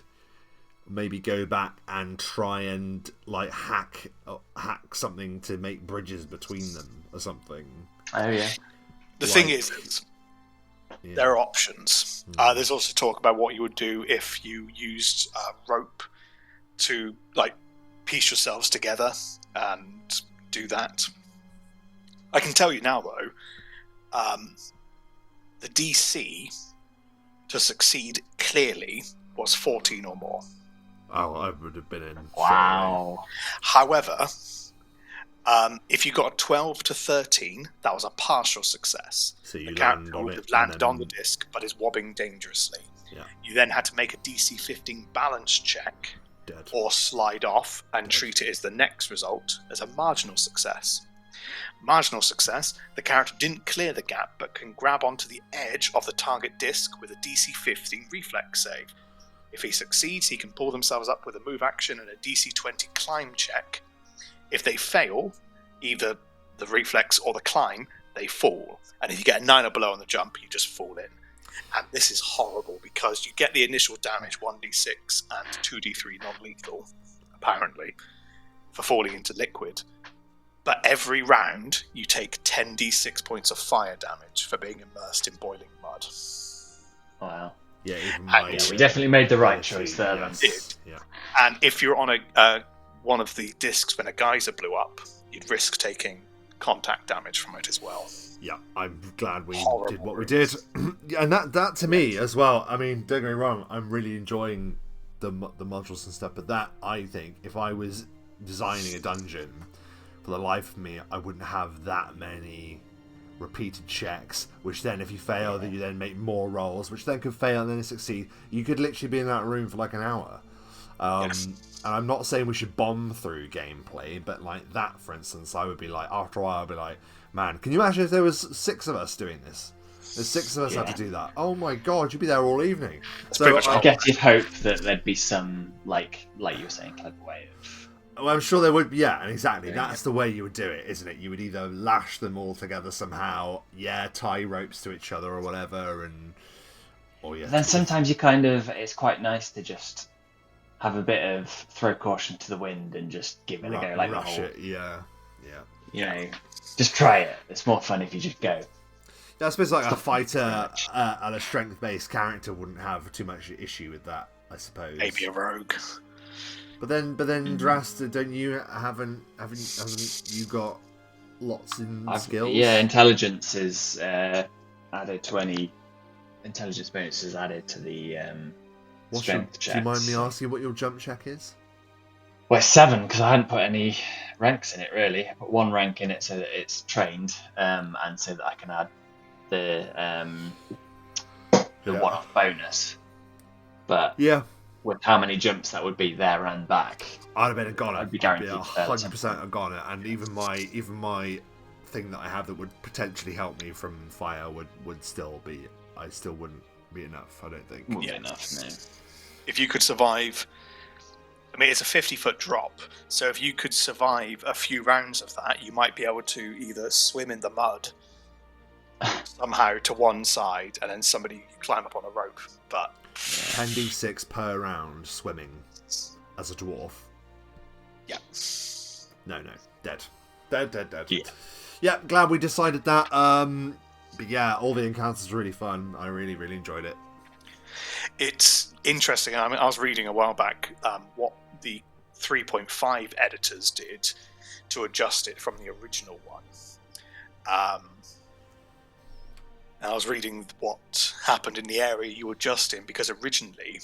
S2: maybe go back and try and like hack something to make bridges between them or something.
S3: Oh yeah.
S1: The thing is
S2: Yeah.
S1: there are options. There's also talk about what you would do if you used rope to like piece yourselves together and do that. I can tell you now though, the DC to succeed clearly was 14 or more.
S2: Oh, I would have been in.
S3: Wow.
S1: However, if you got a 12 to 13, that was a partial success.
S2: So you
S1: The
S2: land
S1: character
S2: on
S1: would
S2: it.
S1: have landed
S2: and then-
S1: on the disc, but is wobbling dangerously.
S2: Yeah.
S1: You then had to make a DC 15 balance check,
S2: Dead.
S1: or slide off and treat it as the next result as a marginal success. Marginal success, the character didn't clear the gap, but can grab onto the edge of the target disc with a DC 15 reflex save. If he succeeds, he can pull themselves up with a move action and a DC 20 climb check. If they fail, either the reflex or the climb, they fall. And if you get a 9 or below on the jump, you just fall in. And this is horrible because you get the initial damage 1d6 and 2d3 non-lethal, apparently, for falling into liquid. But every round, you take 10d6 points of fire damage for being immersed in boiling mud.
S3: Wow.
S2: Yeah, even
S1: And
S2: my.
S3: Yeah, we definitely made the right
S2: ability,
S3: choice there. Then.
S2: yes. Yeah.
S1: And if you're on one of the discs when a geyser blew up, you'd risk taking contact damage from it as well.
S2: Yeah, I'm glad we
S1: Horrible
S2: did what we did, and that to me as well. I mean, don't get me wrong, I'm really enjoying the modules and stuff, but that, I think, if I was designing a dungeon, for the life of me, I wouldn't have that many repeated checks. Which then, if you fail, then you then make more rolls, which then could fail and then succeed. You could literally be in that room for like an hour.
S1: Yes.
S2: And I'm not saying we should bomb through gameplay, but like that, for instance, I would be like, after a while, I'd be like, man, can you imagine if there was 6 of us doing this? There's 6 of us had to do that. Oh my god, you'd be there all evening.
S1: pretty much
S3: I guess you'd hope that there'd be some, like you were saying, clever way of.
S2: Well, I'm sure there would be, yeah, and exactly.
S3: Yeah.
S2: That's the way you would do it, isn't it? You would either lash them all together somehow, tie ropes to each other or whatever, and. Or yeah.
S3: But then sometimes it's quite nice to just have a bit of throw caution to the wind and just give it a go, like the
S2: rush
S3: whole,
S2: it, yeah.
S3: you know, just try it. It's more fun if you just go.
S2: Yeah, I suppose like a
S3: Stop
S2: fighter
S3: much.
S2: and a strength-based character wouldn't have too much issue with that, I suppose.
S1: Maybe a rogue.
S2: But then, Drast, don't you haven't you got lots in skills?
S3: Yeah, intelligence is added to any intelligence bonuses added to the strength checks.
S2: Do you mind me asking what your jump check is?
S3: Well, it's 7 because I hadn't put any ranks in it really. I put 1 rank in it so that it's trained, and so that I can add the one-off bonus. But
S2: Yeah,
S3: with how many jumps that would be there and back,
S2: I'd have been gone.
S3: I'd be guaranteed
S2: 100% have gone it, and even my thing that I have that would potentially help me from fire would still be. I still wouldn't be enough. I don't think.
S3: wouldn't
S1: Yeah.
S3: be enough. No.
S1: If you could survive, I mean, it's a 50-foot drop, so if you could survive a few rounds of that, you might be able to either swim in the mud somehow to one side, and then somebody climb up on a rope. But
S2: 10d6 per round swimming as a dwarf.
S1: yeah,
S2: No, dead.
S3: Yeah.
S2: Yeah, glad we decided that. But yeah, all the encounters were really fun. I really, really enjoyed it.
S1: it's interesting. I mean, I was reading a while back what the 3.5 editors did to adjust it from the original one. And I was reading what happened in the area you were just in, because originally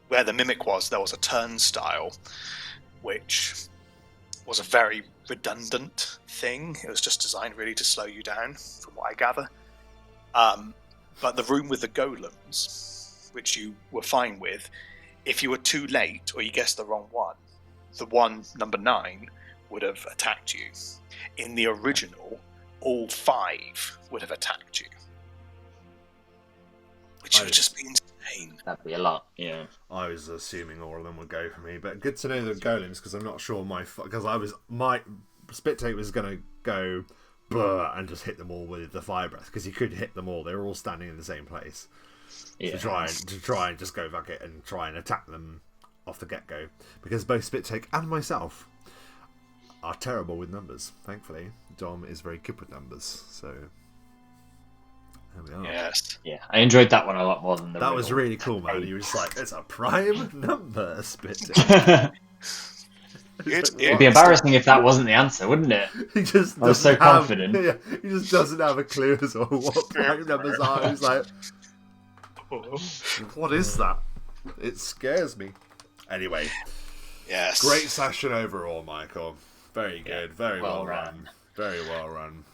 S1: where the mimic was, there was a turnstile, which was a very redundant thing. It was just designed really to slow you down, from what I gather. But the room with the golems, which you were fine with, if you were too late or you guessed the wrong one, the one number 9 would have attacked you. In the original, all 5 would have attacked you, which would just be insane.
S3: That'd be a lot. Yeah.
S2: I was assuming all of them would go for me, but good to know the golems, because I'm not sure my spit take was going to go blur and just hit them all with the fire breath, because he could hit them all. They were all standing in the same place.
S3: Yeah.
S2: To try and just go back it and try and attack them off the get-go, because both spit take and myself are terrible with numbers. Thankfully, Dom is very good with numbers, so there we are.
S1: Yes.
S3: Yeah, I enjoyed that one a lot more than the
S2: That was
S3: riddle.
S2: really cool, man. He was like, it's a prime number, spit take.
S3: It'd be embarrassing if that wasn't the answer, wouldn't it?
S2: He just
S3: I was so
S2: doesn't have-
S3: confident.
S2: Yeah, he just doesn't have a clue as to what prime numbers are. He's like, what is that? It scares me. Anyway,
S1: Yes.
S2: great session overall, Michael. Very good. Very well
S3: Well
S2: run.
S3: run.
S2: Very well run.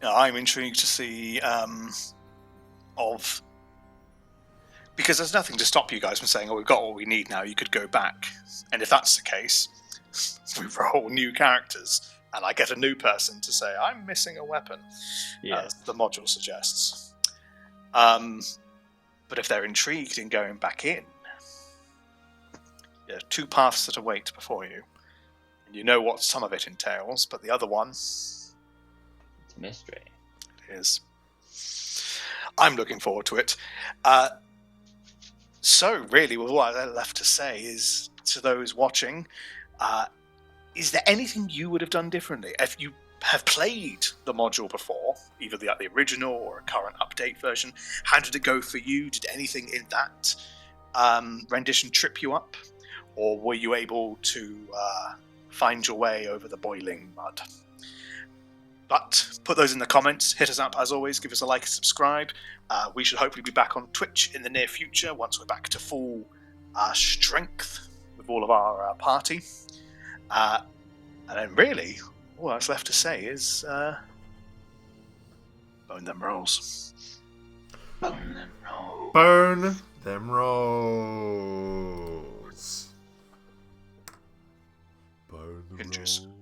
S1: I'm intrigued to see because there's nothing to stop you guys from saying, "Oh, we've got what we need now. You could go back." And if that's the case, we roll new characters, and I get a new person to say, "I'm missing a weapon," as the module suggests. But if they're intrigued in going back in, there are 2 paths that await before you, and you know what some of it entails, but the other one
S3: It's a mystery.
S1: is. I'm looking forward to it. So, really, with what I'm left to say is to those watching, is there anything you would have done differently? If you have played the module before, either the original or a current update version, how did it go for you? Did anything in that rendition trip you up? Or were you able to find your way over the boiling mud? But put those in the comments, hit us up as always, give us a like and subscribe. We should hopefully be back on Twitch in the near future once we're back to full strength with all of our party. And then really, all that's left to say is bone them rolls.
S3: Bone them roll.
S2: Burn them rolls. Burn them
S1: Inches.
S2: rolls.